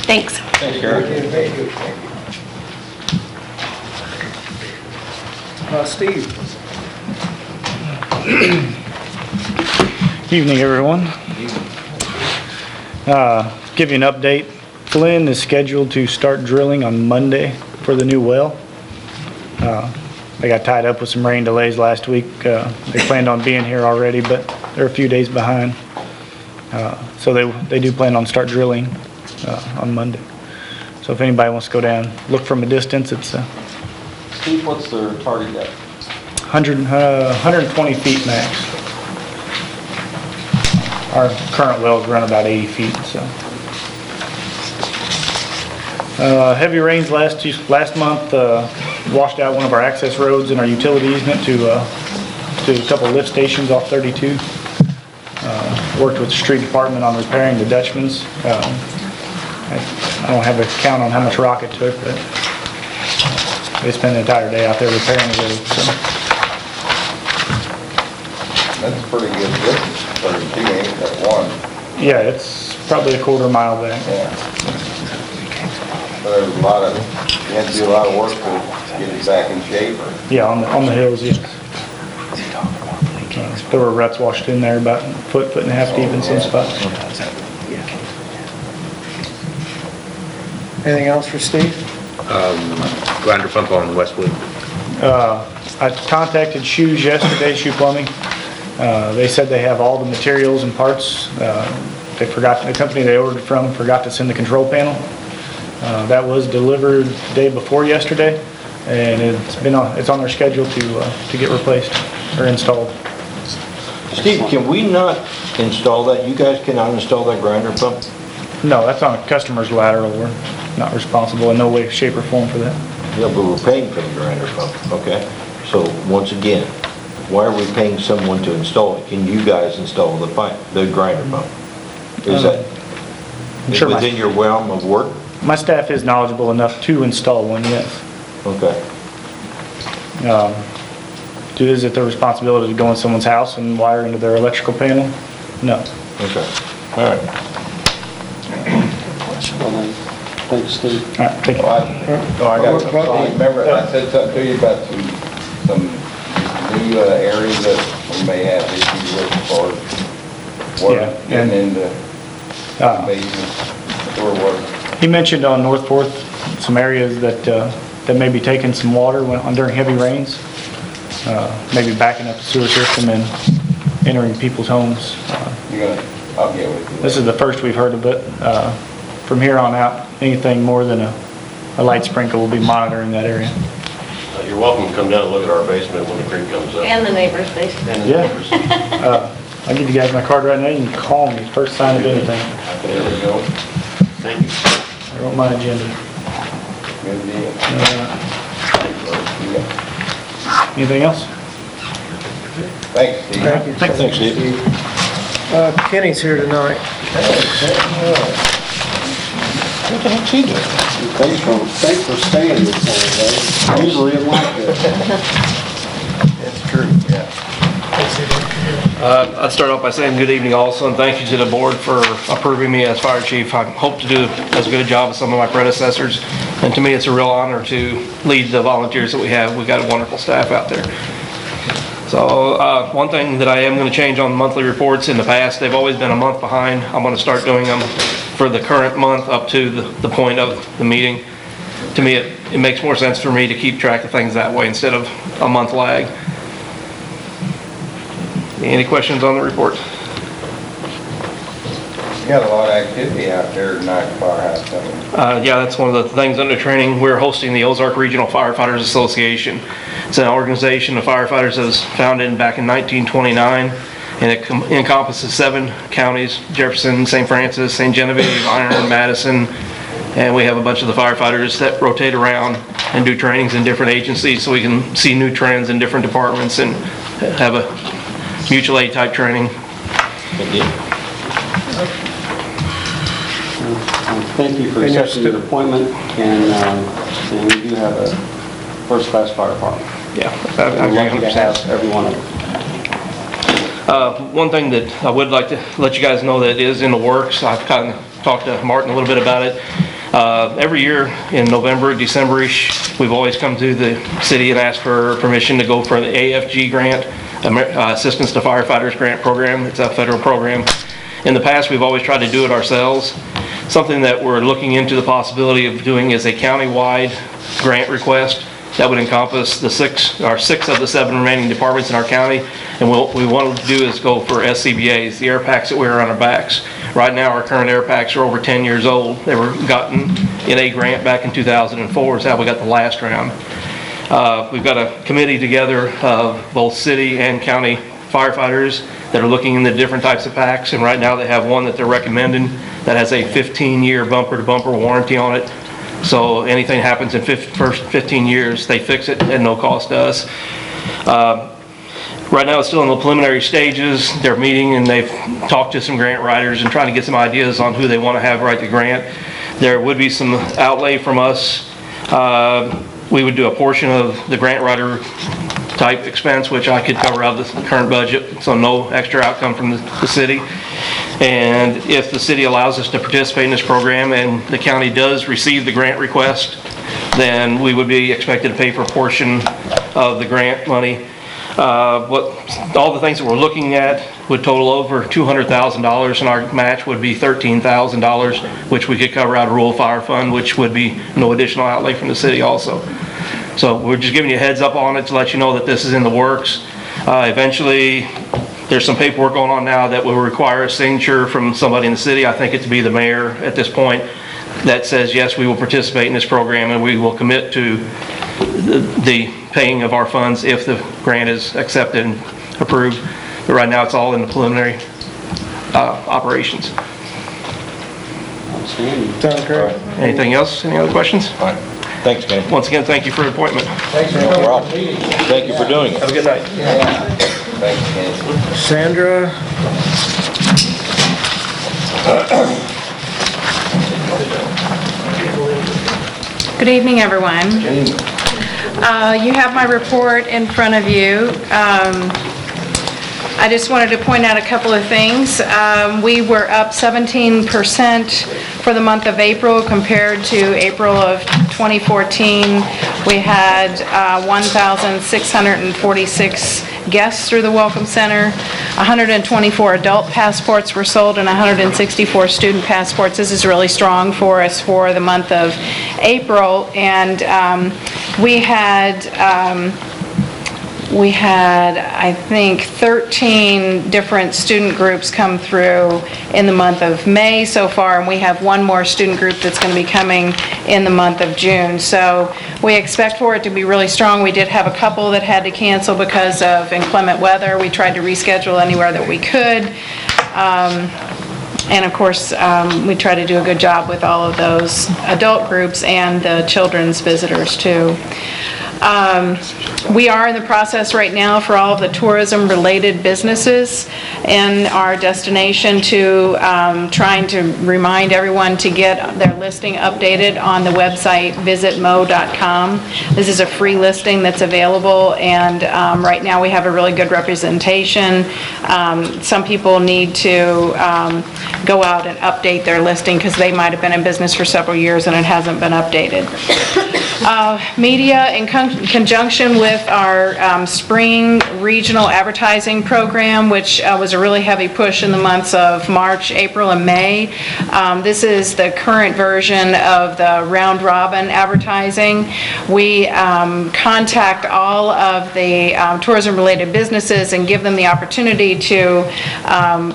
thanks. Thank you, Karen. Thank you. Steve? Evening, everyone. Give you an update. Flynn is scheduled to start drilling on Monday for the new well. They got tied up with some rain delays last week. They planned on being here already, but they're a few days behind. So they do plan on start drilling on Monday. So if anybody wants to go down, look from a distance, it's Steve, what's their target depth? 120 feet max. Our current wells run about 80 feet, so. Heavy rains last month washed out one of our access roads and our utility easement to a couple lift stations off 32. Worked with the street department on repairing the Dutchmans. I don't have a count on how much rock it took, but they spent the entire day out there repairing the road. So. That's pretty good distance, 32, ain't that one? Yeah, it's probably a quarter mile back. Yeah. So there's a lot of, you had to do a lot of work to get it back in shape. Yeah, on the hills, yes. There were ruts washed in there about a foot and a half deep in some spots. Anything else for Steve? Grinder pump on Westwood. I contacted Shoes yesterday, Shoe Plumbing. They said they have all the materials and parts. The company they ordered from forgot to send the control panel. That was delivered the day before yesterday, and it's on their schedule to get replaced or installed. Steve, can we not install that? You guys cannot install that grinder pump? No, that's on a customer's lateral. We're not responsible in no way, shape, or form for that. Yeah, but we're paying for the grinder pump, okay? So, once again, why are we paying someone to install it? Can you guys install the grinder pump? Is that sure within your realm of work? My staff is knowledgeable enough to install one, yes. Okay. Is it their responsibility to go in someone's house and wire into their electrical panel? No. Okay. All right. Thanks, Steve. All right, thank you. I got something. Remember, I said something to you about some new areas that we may have issues with as far as water getting into basements or water. He mentioned on North 4th some areas that may be taking some water during heavy rains. maybe backing up the sewer system and entering people's homes. I'll get with you. This is the first we've heard of it. From here on out, anything more than a light sprinkle will be monitoring that area. You're welcome to come down and look at our basement when the creek comes up. And the neighbor's basement. And the Yeah. neighbors. I'll give you guys my card right now. You can call me, first sign of anything. There we go. Thank you. I wrote my agenda. Good deal. Anything else? Thanks, Steve. Thank you. Thanks, Steve. Kenny's here tonight. What the heck's he doing? Thanks for staying this long, Dave. Usually I'm like this. It's true, yeah. I'd start off by saying good evening also, and thank you to the board for approving me as fire chief. I hope to do as good a job as some of my predecessors, and to me it's a real honor to lead the volunteers that we have. We've got a wonderful staff out there. So one thing that I am going to change on monthly reports, in the past they've always been a month behind. I'm going to start doing them for the current month up to the point of the meeting. To me it makes more sense for me to keep track of things that way instead of a month lag. Any questions on the report? You got a lot of activity out there tonight, Firehouse, don't you? Yeah, that's one of the things under training. We're hosting the Ozark Regional Firefighters Association. It's an organization of firefighters that was founded back in 1929, and it encompasses 7 counties: Jefferson, St. Francis, St. Genevieve, Iron, Madison, and we have a bunch of the firefighters that rotate around and do trainings in different agencies so we can see new trends in different departments and have a mutual aid type training. Thank you for accepting your appointment, and we do have a first-class fire department. Yeah, We're lucky to have every one of them. One thing that I would like to let you guys know that is in the works, I've kind of talked to Martin a little bit about it. Every year in November, December-ish, we've always come to the city and asked for permission to go for the AFG grant, Assistance to Firefighters Grant Program. It's a federal program. In the past, we've always tried to do it ourselves. Something that we're looking into the possibility of doing is a county-wide grant request that would encompass the 6 of the 7 remaining departments in our county. And what we want to do is go for SCBAs, the air packs that we wear on our backs. Right now, our current air packs are over 10 years old. They were gotten in a grant back in 2004 is how we got the last round. We've got a committee together of both city and county firefighters that are looking into different types of packs, and right now they have one that they're recommending that has a 15-year bumper-to-bumper warranty on it. So anything happens in first 15 years, they fix it at no cost to us. Right now it's still in the preliminary stages. They're meeting and they've talked to some grant writers and trying to get some ideas on who they want to have write the grant. There would be some outlay from us. We would do a portion of the grant writer type expense, which I could cover out of the current budget, so no extra outcome from the city. And if the city allows us to participate in this program and the county does receive the grant request, then we would be expected to pay for a portion of the grant money. All the things that we're looking at would total over $200,000, and our match would be $13,000, which we could cover out of rural fire fund, which would be no additional outlay from the city also. So we're just giving you a heads up on it to let you know that this is in the works. Eventually, there's some paperwork going on now that will require a signature from somebody in the city. I think it to be the mayor at this point, that says, yes, we will participate in this program and we will commit to the paying of our funds if the grant is accepted and approved. But right now, it's all in the preliminary operations. Sounds great. Anything else? Any other questions? All right. Thanks, man. Once again, thank you for the appointment. Thanks for No coming to problem. the meeting. Thank you for doing it. Have a good night. Thanks, Kenny. Sandra? Good evening, everyone. You have my report in front of you. I just wanted to point out a couple of things. We were up 17% for the month of April compared to April of 2014. We had 1,646 guests through the Welcome Center. 124 adult passports were sold and 164 student passports. This is really strong for us for the month of April. And we had we had, I think, 13 different student groups come through in the month of May so far, and we have one more student group that's going to be coming in the month of June. So we expect for it to be really strong. We did have a couple that had to cancel because of inclement weather. We tried to reschedule anywhere that we could. And of course, we try to do a good job with all of those adult groups and the children's visitors too. We are in the process right now for all of the tourism-related businesses in our destination to trying to remind everyone to get their listing updated on the website visitmo.com. This is a free listing that's available, and right now we have a really good representation. Some people need to go out and update their listing because they might have been in business for several years and it hasn't been updated. Media, in conjunction with our spring regional advertising program, which was a really heavy push in the months of March, April, and May. This is the current version of the round robin advertising. We contact all of the tourism-related businesses and give them the opportunity to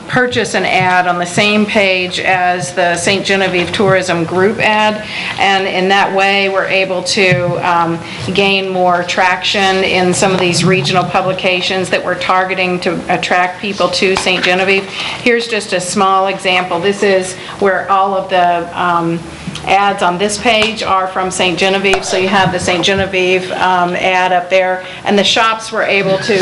purchase an ad on the same page as the St. Genevieve Tourism Group ad, and in that way we're able to gain more traction in some of these regional publications that we're targeting to attract people to St. Genevieve. Here's just a small example. This is where all of the ads on this page are from St. Genevieve, so you have the St. Genevieve ad up there, and the shops were able to,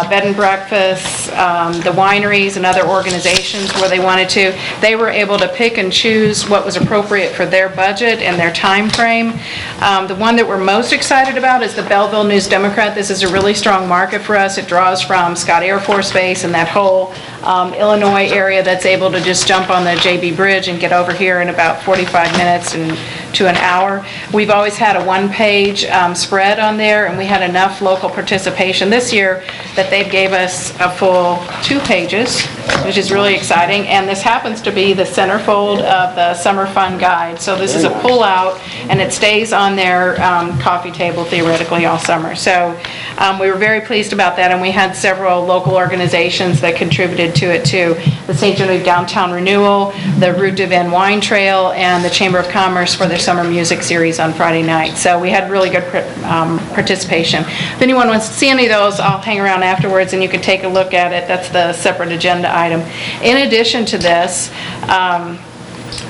bed and breakfasts, the wineries and other organizations where they wanted to, they were able to pick and choose what was appropriate for their budget and their time frame. The one that we're most excited about is the Belleville News-Democrat. This is a really strong market for us. It draws from Scott Air Force Base and that whole Illinois area that's able to just jump on the JB Bridge and get over here in about 45 minutes to an hour. We've always had a one-page spread on there, and we had enough local participation this year that they gave us a full 2 pages, which is really exciting. And this happens to be the centerfold of the Summer Fun Guide. So this is a pull-out, and it stays on their coffee table theoretically all summer. So we were very pleased about that, and we had several local organizations that contributed to it too. The St. Genevieve Downtown Renewal, the Route de Vin Wine Trail, and the Chamber of Commerce for their summer music series on Friday night. So we had really good participation. If anyone wants to see any of those, I'll hang around afterwards and you can take a look at it. That's the separate agenda item. In addition to this,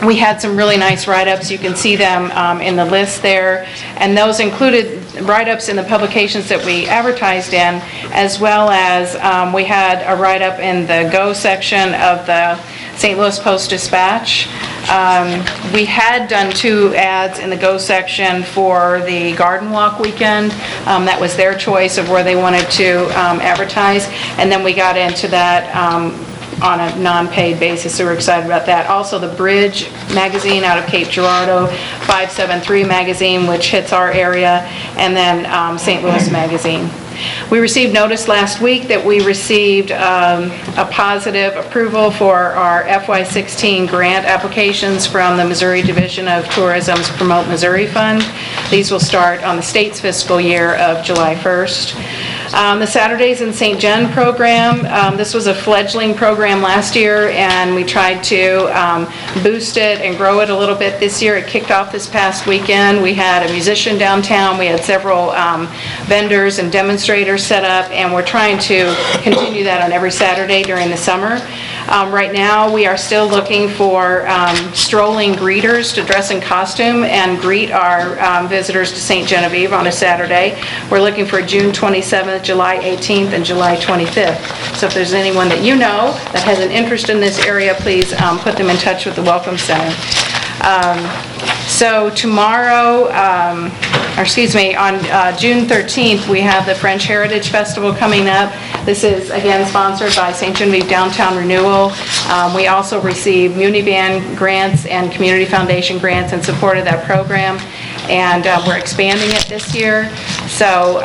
we had some really nice write-ups. You can see them in the list there, and those included write-ups in the publications that we advertised in, as well as we had a write-up in the Go section of the St. Louis Post-Dispatch. We had done 2 ads in the Go section for the Garden Walk weekend. That was their choice of where they wanted to advertise, and then we got into that on a non-paid basis, so we're excited about that. Also, the Bridge magazine out of Cape Girardeau, 573 magazine, which hits our area, and then St. Louis magazine. We received notice last week that we received a positive approval for our FY16 grant applications from the Missouri Division of Tourism's Promote Missouri Fund. These will start on the state's fiscal year of July 1st. The Saturdays in St. Gen program, this was a fledgling program last year, and we tried to boost it and grow it a little bit this year. It kicked off this past weekend. We had a musician downtown. We had several vendors and demonstrators set up, and we're trying to continue that on every Saturday during the summer. Right now, we are still looking for strolling greeters to dress in costume and greet our visitors to St. Genevieve on a Saturday. We're looking for June 27th, July 18th, and July 25th. So if there's anyone that you know that has an interest in this area, please put them in touch with the Welcome Center. So tomorrow, on June 13th, we have the French Heritage Festival coming up. This is, again, sponsored by St. Genevieve Downtown Renewal. We also receive Muni Band grants and Community Foundation grants in support of that program, and we're expanding it this year. So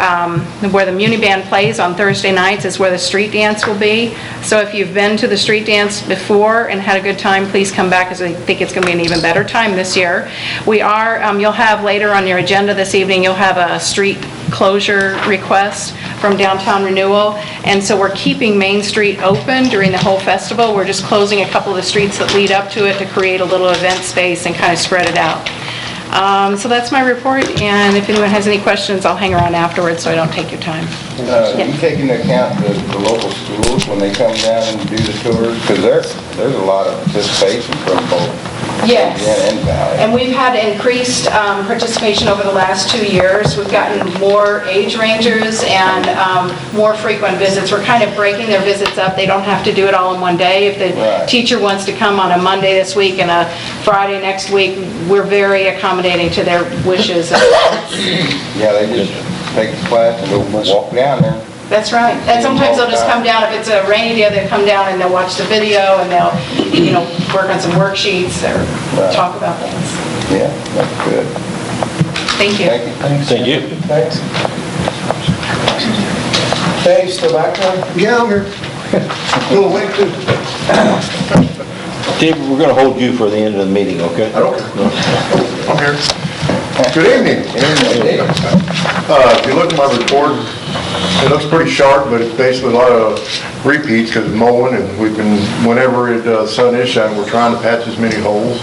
where the Muni Band plays on Thursday nights is where the street dance will be. So if you've been to the street dance before and had a good time, please come back, because I think it's going to be an even better time this year. We are, you'll have later on your agenda this evening, you'll have a street closure request from Downtown Renewal, and so we're keeping Main Street open during the whole festival. We're just closing a couple of the streets that lead up to it to create a little event space and kind of spread it out. So that's my report, and if anyone has any questions, I'll hang around afterwards so I don't take your time. You take into account the local schools when they come down and do the tours? Because there's a lot of participation from both. Yes. And Valley. And we've had increased participation over the last 2 years. We've gotten more age rangers and more frequent visits. We're kind of breaking their visits up. They don't have to do it all in one day. If the teacher wants to come on a Monday this week and a Friday next week, we're very accommodating to their wishes. Yeah, they just take the class and go walk down there. That's right. And sometimes they'll just come down, if it's a rainy day, they'll come down and they'll watch the video and they'll, work on some worksheets or talk about things. Yeah, that's good. Thank you. Thank you. Thanks. Dave, still back there? Yeah, I'm here. A little late too. David, we're gonna hold you for the end of the meeting, okay? I don't care. I'm here. Good evening. If you look at my report, it looks pretty sharp, but it's basically a lot of repeats because of mowing, and we've been, whenever the sun is shining, we're trying to patch as many holes.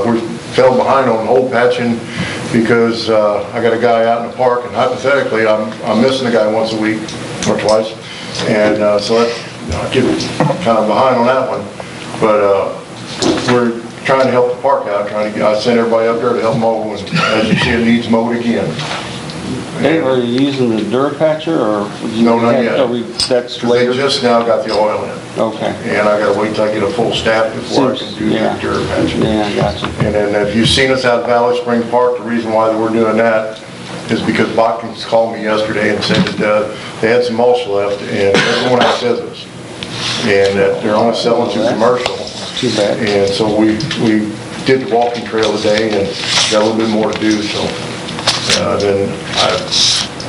We fell behind on hole patching because I got a guy out in the park, and hypothetically, I'm missing a guy once a week or twice, and so that, I get kind of behind on that one. But we're trying to help the park out, I sent everybody up there to help mow, and as you see, it needs mowed again. Dave, are you using the Durapatcher or? No, not yet. That's They later? just now got the oil in. Okay. And I gotta wait till I get a full staff before I can do the Durapatcher. Yeah, gotcha. And then if you've seen us out at Valley Spring Park, the reason why we're doing that is because Botkins called me yesterday and said that they had some mulch left and everyone else says this. And that they're only selling to commercial. Too bad. And so we did the walking trail today and got a little bit more to do, so. Then I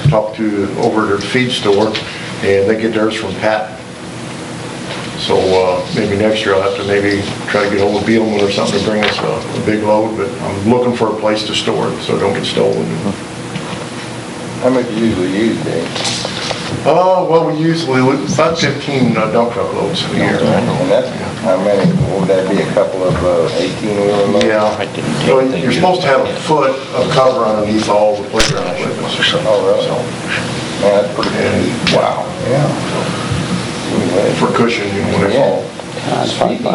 talked to over at their feed store, and they get theirs from Patton. So maybe next year I'll have to maybe try to get hold of Beelman or something to bring us a big load, but I'm looking for a place to store it so it don't get stolen. How much do you usually use, Dave? Well, we usually, about 15 dump truck loads a year. And that's, how many, would that be a couple of 18-wheeler loads? Yeah. Well, you're supposed to have a foot of cover underneath all the playground equipment. Oh, really? So, man, that's pretty good. Wow. Yeah. For cushion, when they fall.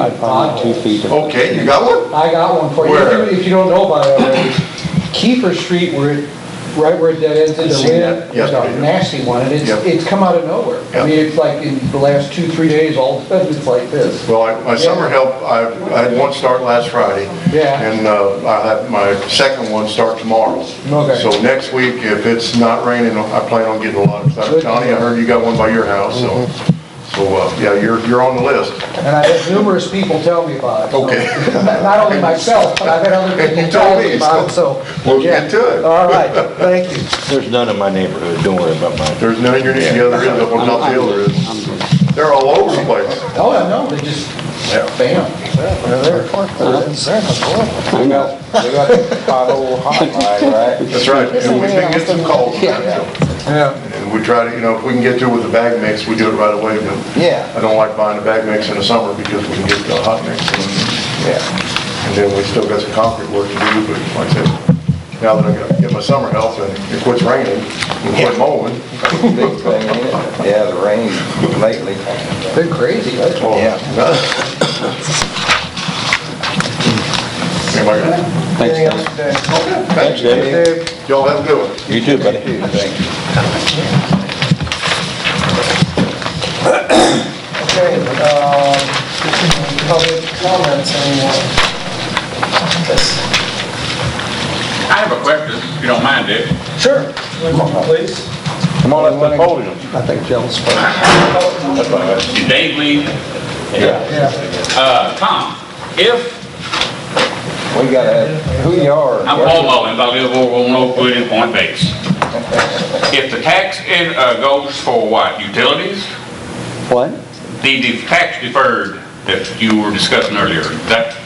I'd probably 2 feet. Okay, you got one? I got one for you. Where? If you don't know about it already, Kiefer Street, right where it dead ends into Lynn, there's a nasty one, and it's come out of nowhere. I mean, it's like in the last 2-3 days, all of a sudden it's like this. Well, my summer help, I had one start last Friday. Yeah. And I have my second one start tomorrow. Okay. So next week, if it's not raining, I plan on getting a lot of stuff. Johnny, I heard you got one by your house, so. So, yeah, you're on the list. And I've had numerous people tell me about it. So, Okay. Not only myself, but I've had other people tell me about it, so. We'll get to it. All right, thank you. There's none in my neighborhood, don't worry about mine. There's none in your neighborhood, yeah, there is, up on top the hill there is. They're all over the place. Oh, I know, they just, bam. They're there. I know. They got the pothole hotline, right? That's right, and we can get some calls on that. Yeah. And we try to, if we can get to it with the bag mix, we do it right away, but Yeah. I don't like buying the bag mix in the summer because we can get the hot mix. Yeah. And then we still got some concrete work to do, but like I said, now that I got to get my summer help and it quits raining, we quit mowing. Big thing, ain't it? Yeah, the rain lately. Been crazy, right? Oh, Yeah. Anybody got it? Anything else today? Thanks, Dave. Y'all have a good one. You too, buddy. Thank you. Okay, public comments anymore? I have a question, if you don't mind, Dick. Sure, please. Come on, let's put podium. I think Jill's spoke. That's fine. Dave Lee. Yeah. Tom, if We gotta have, who you are. I'm Paul Mullins, I live over on Oakwood in Point Base. If the tax goes for what, utilities? What? The tax deferred that you were discussing earlier, is that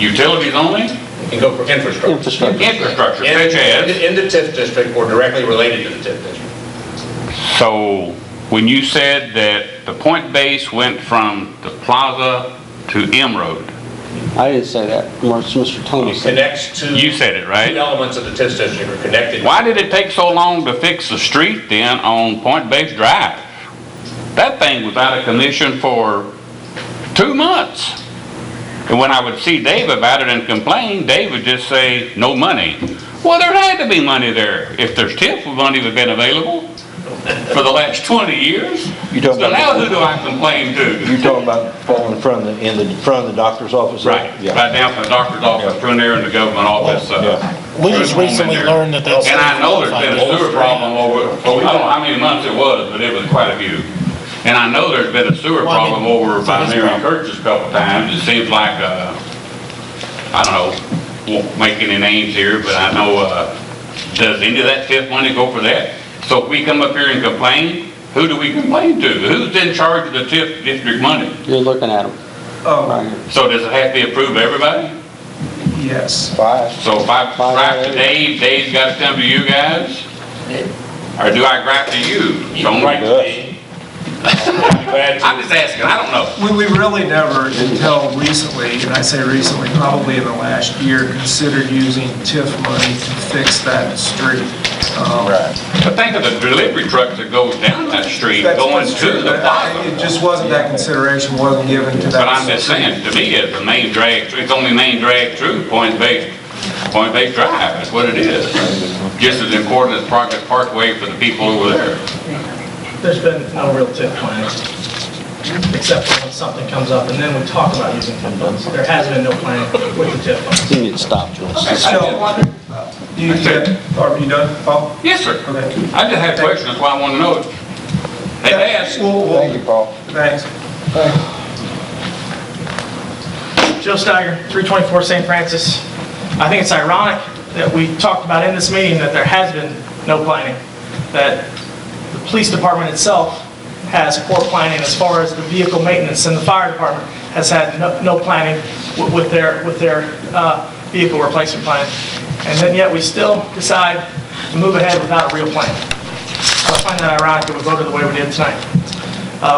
utilities only? You go for infrastructure. Infrastructure. Such as? In the TIF district or directly related to the TIF district. So when you said that the point base went from the plaza to M Road, I didn't say that. Mr. Tony said that. Connects to. you said it, right? Two elements of the TIF district are connected. Why did it take so long to fix the street then on Point Base Drive? That thing was out of commission for 2 months. And when I would see Dave about it and complain, Dave would just say, no money. Well, there had to be money there. If there's TIF money that's been available for the last 20 years. So now who do I complain to? You're talking about falling in front of the doctor's office? Right, Yeah. right down from the doctor's office, through there in the government office. We just recently learned that that's. And I know there's been a sewer problem over, I don't know how many months it was, but it was quite a few. And I know there's been a sewer problem over by Mary Kirch's a couple times. It seems like, I don't know, won't make any names here, but I know, does any of that TIF money go for that? So if we come up here and complain, who do we complain to? Who's in charge of the TIF district money? You're looking at them. So does it have to be approved by everybody? Yes. So if I gripe to Dave, Dave's got to come to you guys? Or do I gripe to you? Don't write to me. I'm just asking, I don't know. We really never, until recently, and I say recently, probably in the last year, considered using TIF money to fix that street. But think of the delivery trucks that goes down that street going to the plaza. It just wasn't that consideration wasn't given to that. But I'm just saying, to me, it's the main drag, it's only main drag through Point Base Drive, that's what it is. Just as important as Progress Parkway for the people over there. There's been no real TIF plan, except for when something comes up, and then we talk about using TIF funds. There has been no plan with the TIF funds. You need to stop, Joel. Are you done, Paul? Yes, sir. Okay. I just had a question, that's why I want to know it. They asked. Thank you, Paul. Thanks. Joe Steiger, 324 St. Francis. I think it's ironic that we talked about in this meeting that there has been no planning, that the police department itself has poor planning as far as the vehicle maintenance, and the fire department has had no planning with their vehicle replacement plan. And then yet we still decide to move ahead without a real plan. So I find that ironic that we voted the way we did tonight.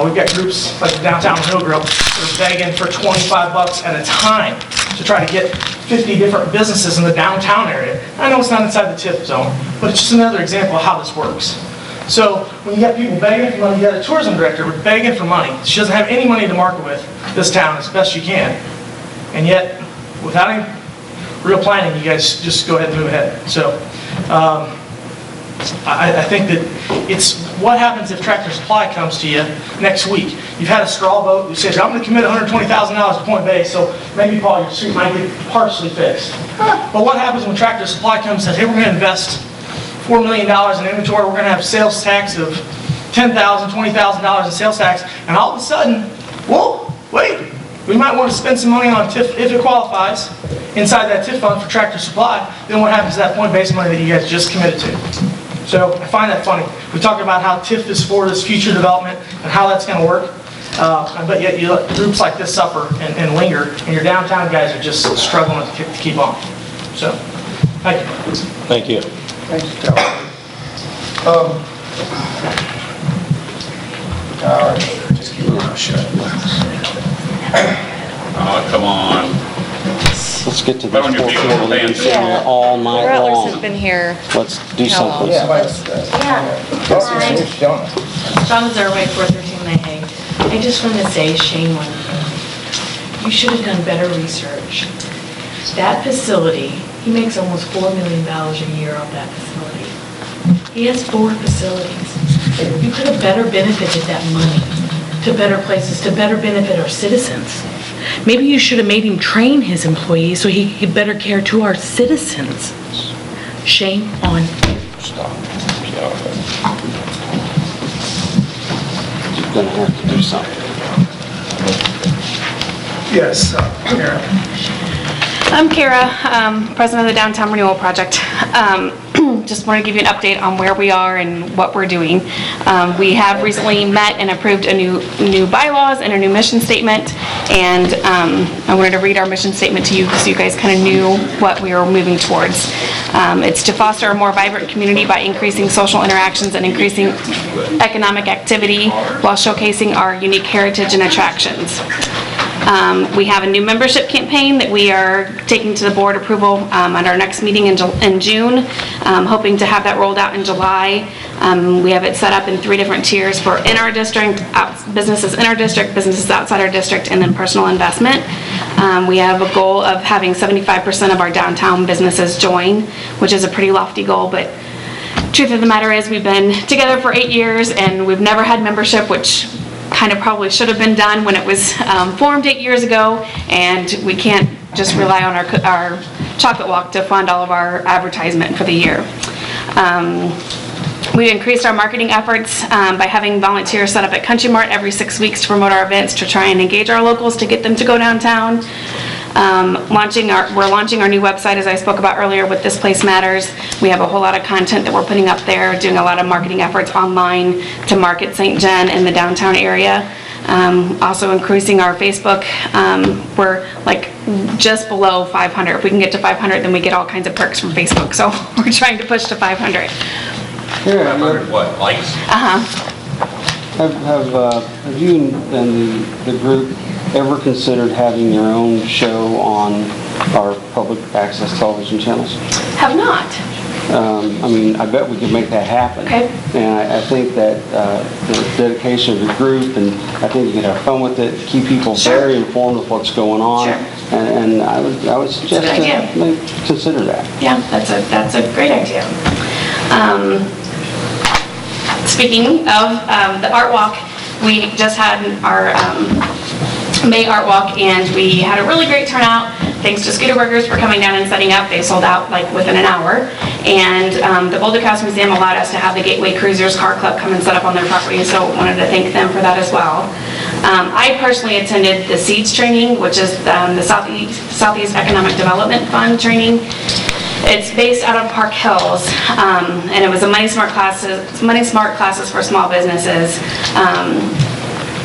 We've got groups like the Downtown Hill Group that are begging for $25 at a time to try to get 50 different businesses in the downtown area. I know it's not inside the TIF zone, but it's just another example of how this works. So when you got people begging for money, you got a tourism director begging for money. She doesn't have any money to market with this town as best she can. And yet, without any real planning, you guys just go ahead and move ahead. So I think that it's what happens if Tractor Supply comes to you next week. You've had a straw vote, you say, I'm going to commit $120,000 to Point Base, so maybe, Paul, your street might get partially fixed. But what happens when Tractor Supply comes and says, hey, we're going to invest $4 million in inventory, we're going to have sales tax of $10,000, $20,000 in sales tax, and all of a sudden, whoa, wait, we might want to spend some money on TIF if it qualifies inside that TIF fund for Tractor Supply. Then what happens to that point-based money that you guys just committed to? So I find that funny. We talk about how TIF is for this future development and how that's going to work, but yet you let groups like this suffer and linger, and your downtown guys are just struggling to keep on. So, thank you. Thank you. Thanks, Cal. All right, just keep your mouth shut. Oh, come on. Let's get to Phone this your poor people, people that have been sitting here all night Rattlers long. have been here. Let's do How long? something. John Zerway, 413 Mayhay. I just want to say, Shane, one thing. You should have done better research. That facility, he makes almost $4 million a year off that facility. He has 4 facilities. You could have better benefited that money to better places, to better benefit our citizens. Maybe you should have made him train his employees so he better care to our citizens. Shame on you. Stop. You're gonna have to do something. Yes, Karen. I'm Kara, president of the Downtown Renewal Project. just want to give you an update on where we are and what we're doing. We have recently met and approved a new bylaws and a new mission statement, and I wanted to read our mission statement to you so you guys kind of knew what we were moving towards. It's to foster a more vibrant community by increasing social interactions and increasing economic activity while showcasing our unique heritage and attractions. We have a new membership campaign that we are taking to the board approval at our next meeting in June, hoping to have that rolled out in July. We have it set up in 3 different tiers for in our district, businesses in our district, businesses outside our district, and then personal investment. We have a goal of having 75% of our downtown businesses join, which is a pretty lofty goal, but truth of the matter is we've been together for 8 years and we've never had membership, which kind of probably should have been done when it was formed 8 years ago, and we can't just rely on our chocolate walk to fund all of our advertisement for the year. We increased our marketing efforts by having volunteers set up at Country Mart every 6 weeks to promote our events, to try and engage our locals, to get them to go downtown. We're launching our new website, as I spoke about earlier, with This Place Matters. We have a whole lot of content that we're putting up there, doing a lot of marketing efforts online to market St. John and the downtown area. Also increasing our Facebook. We're like just below 500. If we can get to 500, then we get all kinds of perks from Facebook. So we're trying to push to 500. 500 what, likes? Have you and the group ever considered having your own show on our public access television channels? Have not. I mean, I bet we could make that happen. Okay. And I think that the dedication of the group, and I think you can have fun with it, keep people very informed of what's going on. Sure. And I would suggest to consider that. Yeah, that's a great idea. Speaking of the art walk, we just had our May art walk, and we had a really great turnout. Thanks to Scooter Burgers for coming down and setting up. They sold out like within an hour. And the Boulder Coast Museum allowed us to have the Gateway Cruisers Car Club come and set up on their property, so wanted to thank them for that as well. I personally attended the SEEDS training, which is the Southeast Economic Development Fund training. It's based out of Park Hills, and it was a Money Smart classes for small businesses.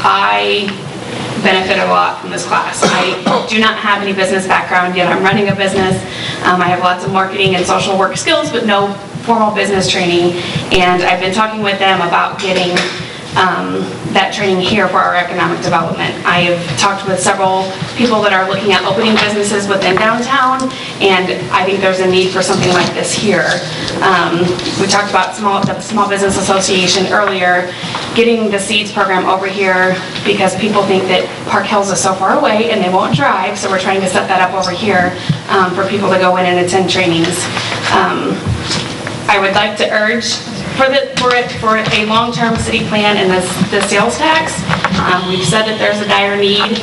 I benefited a lot from this class. I do not have any business background yet. I'm running a business. I have lots of marketing and social work skills, but no formal business training. And I've been talking with them about getting that training here for our economic development. I have talked with several people that are looking at opening businesses within downtown, and I think there's a need for something like this here. We talked about the Small Business Association earlier, getting the SEEDS program over here because people think that Park Hills is so far away and they won't drive, so we're trying to set that up over here for people to go in and attend trainings. I would like to urge for a long-term city plan and the sales tax. We've said that there's a dire need.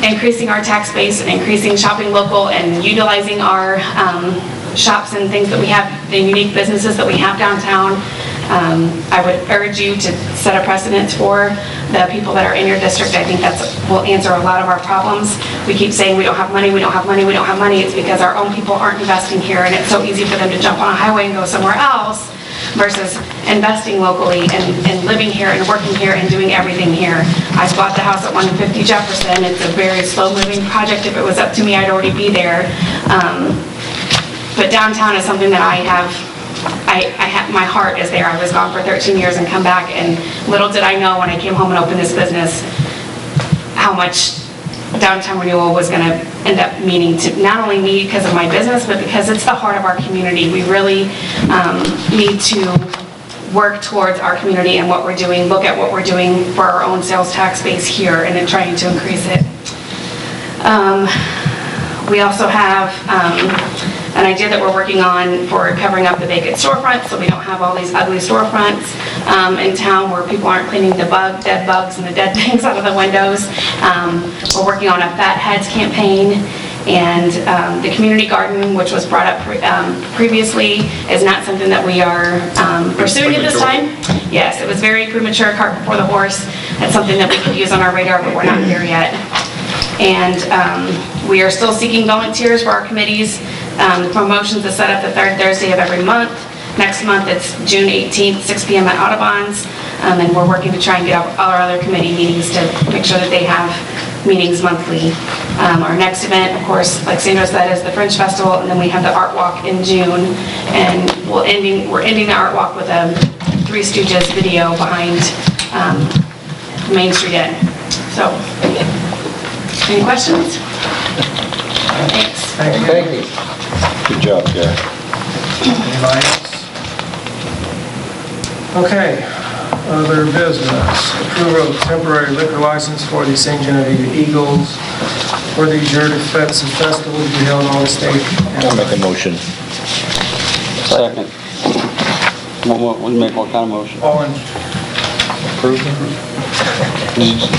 Increasing our tax base and increasing shopping local and utilizing our shops and things that we have, the unique businesses that we have downtown. I would urge you to set a precedent for the people that are in your district. I think that will answer a lot of our problems. We keep saying we don't have money, we don't have money, we don't have money. It's because our own people aren't investing here, and it's so easy for them to jump on a highway and go somewhere else versus investing locally and living here and working here and doing everything here. I bought the house at 150 Jefferson. It's a very slow-moving project. If it was up to me, I'd already be there. But downtown is something that I have, my heart is there. I was gone for 13 years and come back, and little did I know when I came home and opened this business how much downtown renewal was going to end up meaning to not only me because of my business, but because it's the heart of our community. We really need to work towards our community and what we're doing, look at what we're doing for our own sales tax base here and then trying to increase it. We also have an idea that we're working on for covering up the vacant storefronts so we don't have all these ugly storefronts in town where people aren't cleaning the dead bugs and the dead things out of the windows. We're working on a Fat Heads campaign, and the community garden, which was brought up previously, is not something that we are pursuing at this time. Yes, it was very premature, cart before the horse. That's something that we could use on our radar, but we're not there yet. And we are still seeking volunteers for our committees. The promotions are set up the third Thursday of every month. Next month, it's June 18th, 6 p.m. at Audubon's. And we're working to try and get all our other committee meetings to make sure that they have meetings monthly. Our next event, of course, like Sandra said, is the Fringe Festival, and then we have the Art Walk in June. And we're ending the Art Walk with a Three Stooges video behind Main Street Inn. So, any questions? Thanks. Thank you. Good job, Gary. Anybody else? Okay, other business. Approval of temporary liquor license for the St. Genevieve Eagles for the Journey Fets and Festival to be held on August 8th. I'll make a motion. Second. What kind of motion? All in,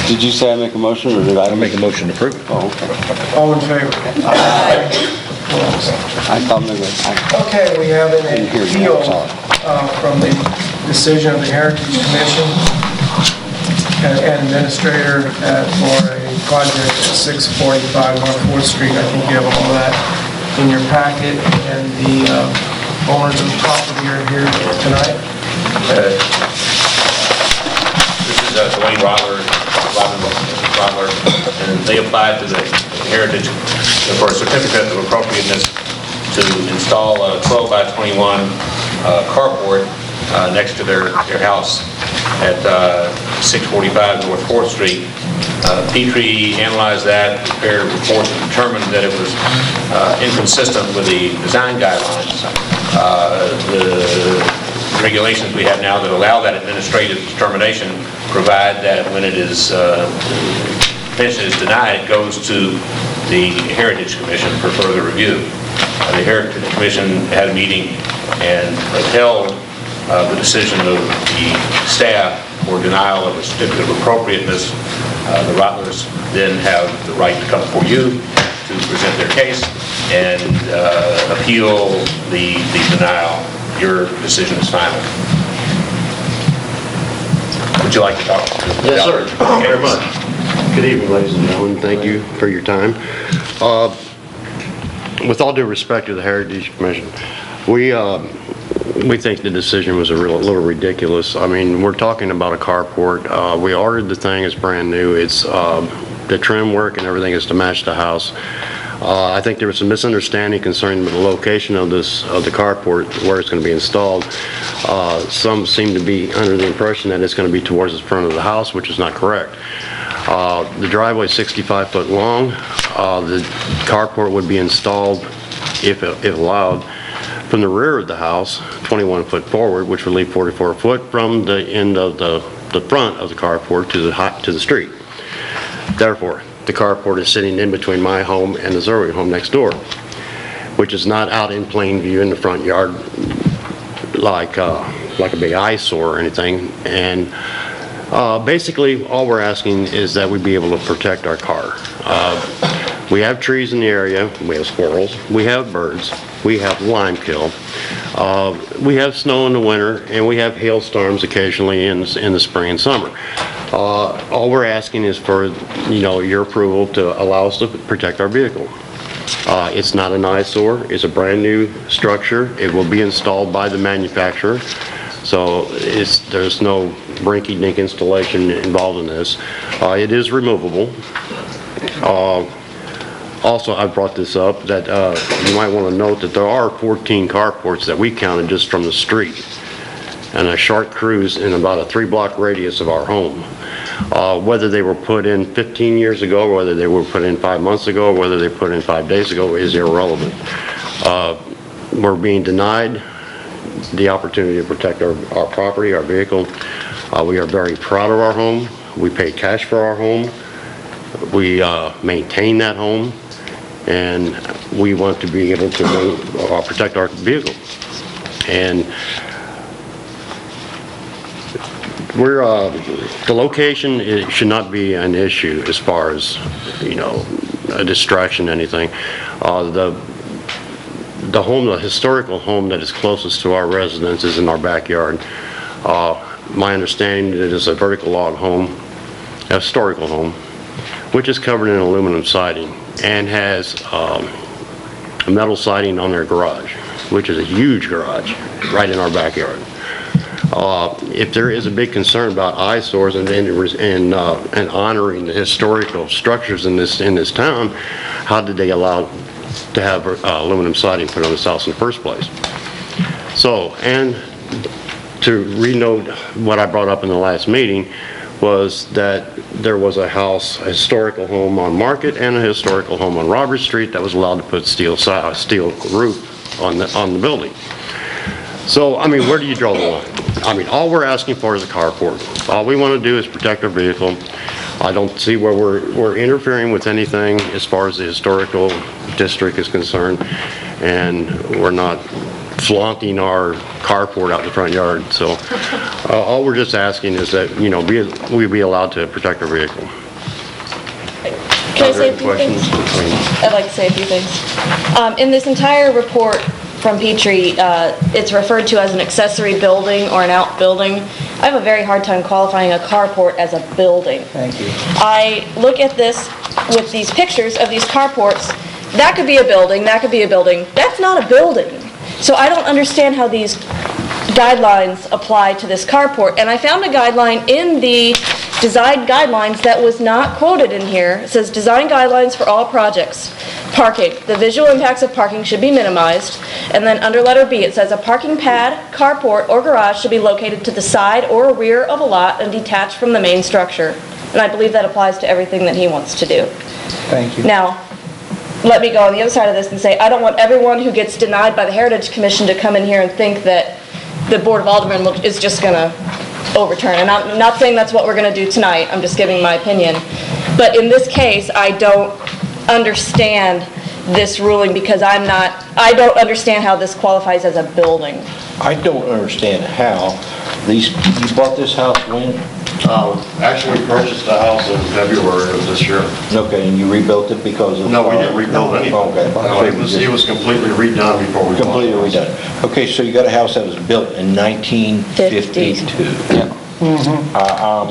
Did you say I make a motion, or did I? I'll make a motion to approve. Oh, okay. all in favor? I thought maybe I... Okay, we have an Didn't hear you, appeal I'm sorry. from the decision of the Heritage Commission and administrator for a project at 645 North 4th Street. I think you have all that in your packet, and the owners of the property are here tonight. This is Dwayne Rodler, and they applied to the Heritage for a certificate of appropriateness to install a 12 by 21 carport next to their house at 645 North 4th Street. Petrie analyzed that, prepared a report and determined that it was inconsistent with the design guidelines. The regulations we have now that allow that administrative determination provide that when it is petition is denied, it goes to the Heritage Commission for further review. The Heritage Commission had a meeting and upheld the decision of the staff for denial of a certificate of appropriateness. The Rotlers then have the right to come before you to present their case and appeal the denial. Your decision is final. Would you like to talk? Yes, sir. Thank you very much. Good evening, ladies and gentlemen. Thank you for your time. With all due respect to the Heritage Commission, we think the decision was a little ridiculous. I mean, we're talking about a carport. We ordered the thing, it's brand new. It's the trim work and everything is to match the house. I think there was some misunderstanding concerning the location of the carport, where it's going to be installed. Some seem to be under the impression that it's going to be towards the front of the house, which is not correct. The driveway is 65 foot long. The carport would be installed, if allowed, from the rear of the house, 21 foot forward, which would leave 44 foot from the end of the front of the carport to the street. Therefore, the carport is sitting in between my home and the Zerwig home next door, which is not out in plain view in the front yard like a big eyesore or anything. And basically, all we're asking is that we be able to protect our car. We have trees in the area, we have squirrels, we have birds, we have lime kill, we have snow in the winter, and we have hailstorms occasionally in the spring and summer. All we're asking is for, your approval to allow us to protect our vehicle. It's not an eyesore, it's a brand new structure. It will be installed by the manufacturer, so there's no rinky-dink installation involved in this. It is removable. Also, I brought this up that you might want to note that there are 14 carports that we counted just from the street, and a short cruise in about a 3-block radius of our home. Whether they were put in 15 years ago, or whether they were put in 5 months ago, or whether they were put in 5 days ago is irrelevant. We're being denied the opportunity to protect our property, our vehicle. We are very proud of our home. We pay cash for our home. We maintain that home, and we want to be able to protect our vehicle. And the location, it should not be an issue as far as, a distraction, anything. The home, the historical home that is closest to our residence is in our backyard. My understanding is it is a vertical log home, a historical home, which is covered in aluminum siding and has metal siding on their garage, which is a huge garage, right in our backyard. If there is a big concern about eyesores and honoring the historical structures in this town, how did they allow to have aluminum siding put on this house in the first place? So, and to re-note what I brought up in the last meeting, was that there was a house, a historical home on Market and a historical home on Robert Street that was allowed to put steel roof on the building. So, I mean, where do you draw the line? I mean, all we're asking for is a carport. All we want to do is protect our vehicle. I don't see where we're interfering with anything as far as the historical district is concerned, and we're not flaunting our carport out in the front yard. So all we're just asking is that, you know, we be allowed to protect our vehicle. Can I say a few things? I'd like to say a few things. In this entire report from Petrie, it's referred to as an accessory building or an outbuilding. I have a very hard time qualifying a carport as a building. Thank you. I look at this with these pictures of these carports. That could be a building, that could be a building. That's not a building. So I don't understand how these guidelines apply to this carport. And I found a guideline in the design guidelines that was not quoted in here. It says, design guidelines for all projects. Parking. The visual impacts of parking should be minimized. And then under letter B, it says, a parking pad, carport, or garage should be located to the side or rear of a lot and detached from the main structure. And I believe that applies to everything that he wants to do. Thank you. Now, let me go on the other side of this and say, I don't want everyone who gets denied by the Heritage Commission to come in here and think that the Board of Aldermen is just going to overturn. And I'm not saying that's what we're going to do tonight. I'm just giving my opinion. But in this case, I don't understand this ruling because I don't understand how this qualifies as a building. I don't understand how you bought this house when? Actually, we purchased the house in February of this year. Okay, and you rebuilt it because of? No, we didn't rebuild anything. Okay. No, it was completely redone before we bought it. Completely redone. Okay, so you got a house that was built in 1952.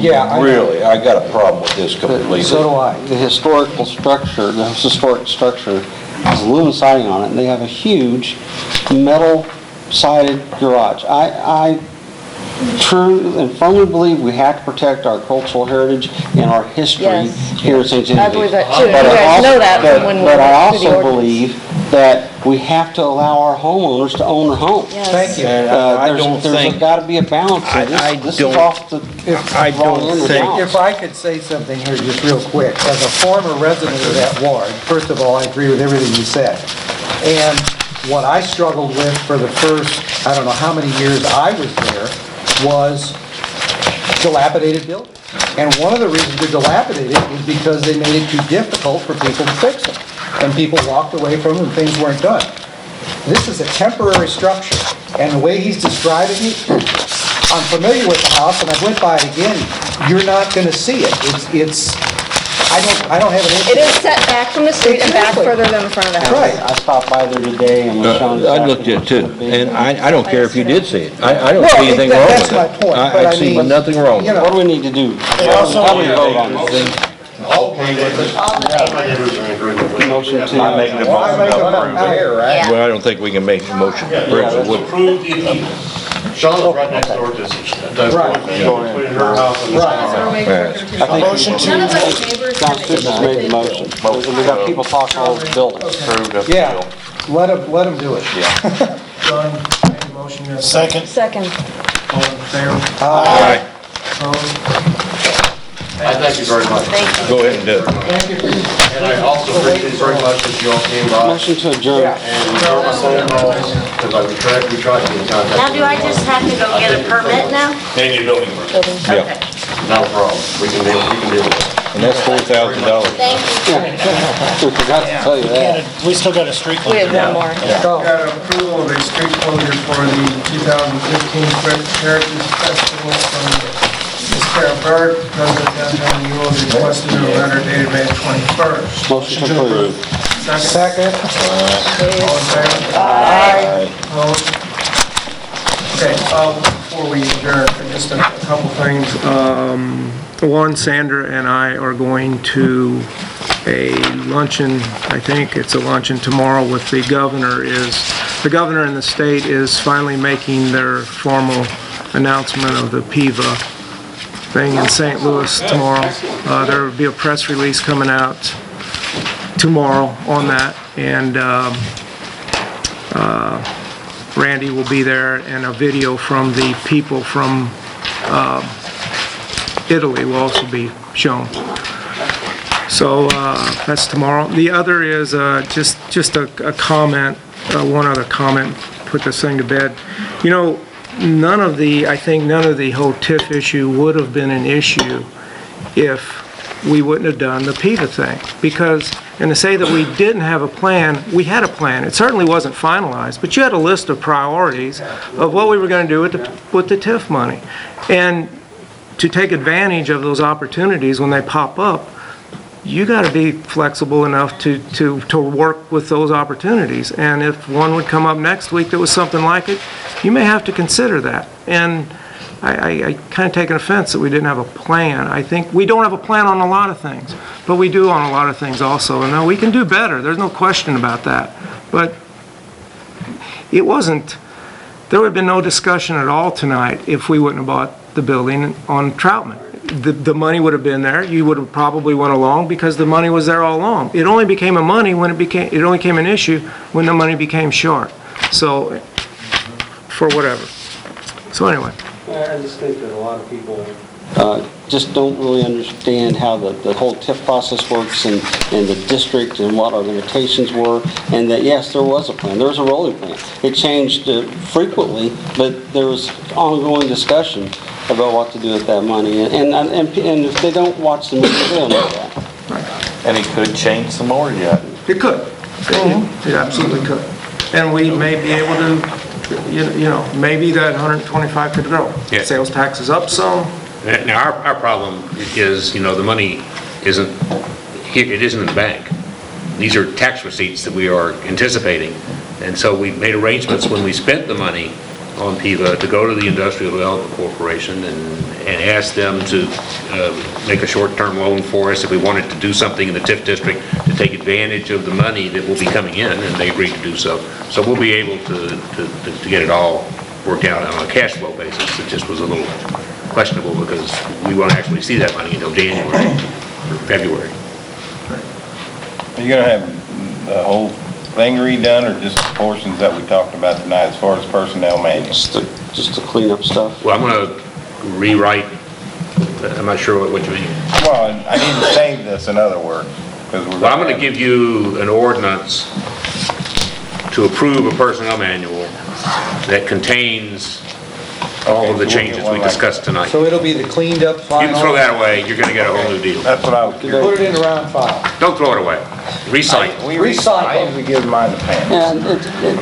Yeah. Really, I got a problem with this completely. So do I. The historic structure, has aluminum siding on it, and they have a huge metal sided garage. I true and firmly believe we have to protect our cultural heritage and our history here in St. Genevieve. I believe that too. You guys know that from when we But I went through the also ordinance. believe that we have to allow our homeowners to own their homes. Yes. Thank you. There's got to be a balance. This is off the wrong end of the balance. If I could say something here just real quick, as a former resident of that ward, first of all, I agree with everything you said. And what I struggled with for the first, I don't know how many years I was there, was dilapidated buildings. And one of the reasons they're dilapidated is because they made it too difficult for people to fix them. And people walked away from them and things weren't done. This is a temporary structure, and the way he's describing it, I'm familiar with the house, and I went by it again. You're not going to see it. I don't have an issue. It is set back from the street and back further than the front of the house. Right. I stopped by there today and was shown. I looked at it too, and I don't care if you did see it. I don't Well, see anything wrong with it. that's my point, but I I see mean, nothing wrong with you it. know. What do we need to do? How do we vote on this? Motion to. I'm making a motion to approve it. Well, I don't think we can make a motion to approve it. Would- Approved if he, Shauna's right next door to this. Between her house and this house. Yes. I think motion to. John Stevens made the motion. We got people talking all over the building. Approved of the Yeah, bill. let them do it. John made a motion. Yes. Second. Second. All in favor? Aye. Opposed? I thank you very much. Go ahead and do it. And I also appreciate very much that you all came by. Motion to adjourn. And for my phone calls, because we tried to get in contact. Now, do I just have to go get a permit now? They need a building permit. Yeah, No problem. We can deal with it. and that's $4,000. Thank you. We forgot to tell you that. We still got a street We have one more. Got approval of a street closure for the 2015 Heritage Festival from Ms. Carol Bird, President of Downtown New York, requested a letter dated May 21st. Motion to approve. Second. All in favor? Aye. Opposed? Okay, before we adjourn, just a couple things. One, Sandra and I are going to a luncheon, I think it's a luncheon tomorrow with the governor and the state is finally making their formal announcement of the PIVA thing in St. Louis tomorrow. There will be a press release coming out tomorrow on that, and Randy will be there, and a video from the people from Italy will also be shown. So that's tomorrow. The other is just a comment, one other comment, put this thing to bed. You know, I think none of the whole TIF issue would have been an issue if we wouldn't have done the PIVA thing. Because, and to say that we didn't have a plan, we had a plan. It certainly wasn't finalized, but you had a list of priorities of what we were going to do with the TIF money. And to take advantage of those opportunities when they pop up, you got to be flexible enough to work with those opportunities. And if one would come up next week that was something like it, you may have to consider that. And I kind of take an offense that we didn't have a plan. I think we don't have a plan on a lot of things, but we do on a lot of things also. And now we can do better. There's no question about that. But it wasn't, there would have been no discussion at all tonight if we wouldn't have bought the building on Troutman. The money would have been there. You would have probably went along because the money was there all along. It only became a money when it only became an issue when the money became short. So, for whatever. So anyway. I just think that a lot of people just don't really understand how the whole TIF process works and the district and what our limitations were, and that yes, there was a plan. There was a rolling plan. It changed frequently, but there was ongoing discussion about what to do with that money. And if they don't watch the movie, they don't know that. And it could change some more yet. It could. It absolutely could. And we may be able to, you know, maybe that 125 could grow. Yeah. Sales tax is up some. Now, our problem is, you know, the money isn't here, it isn't in the bank. These are tax receipts that we are anticipating. And so we made arrangements when we spent the money on PIVA to go to the Industrial Development Corporation and ask them to make a short-term loan for us if we wanted to do something in the TIF district to take advantage of the money that will be coming in, and they agreed to do so. So we'll be able to get it all worked out on a cash flow basis. It just was a little questionable because we won't actually see that money until January or February. Are you gonna have the whole thing redone, or just portions that we talked about tonight as far as personnel manual? Just to clean up stuff. Well, I'm going to rewrite, I'm not sure what you mean. Well, I need to save this, in other words. Well, I'm going to give you an ordinance to approve a personnel manual that contains all of the changes we discussed tonight. So it'll be the cleaned up You final? can throw that away, you're going to get a whole new deal. That's what I was curious. Put it in the round file. Don't throw it away. Recycle. We recycle. We give mine to Pam. And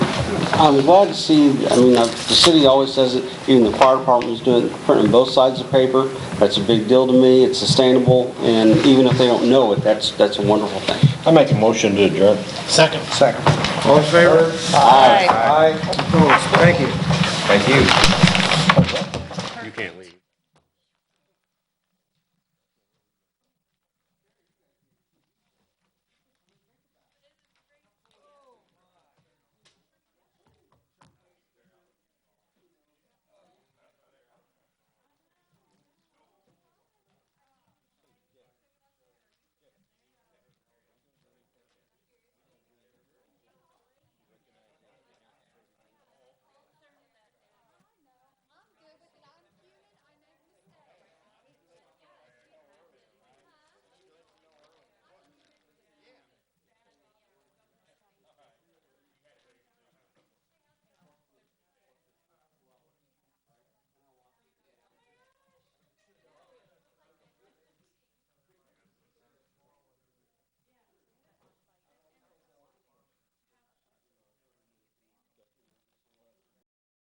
I'm glad to see, I mean, the city always says it, even the fire department is doing it, printing both sides of paper. That's a big deal to me. It's sustainable, and even if they don't know it, that's a wonderful thing. I make a motion to adjourn. Second. All in favor? Aye. Opposed? Thank you. Thank you. You can't leave.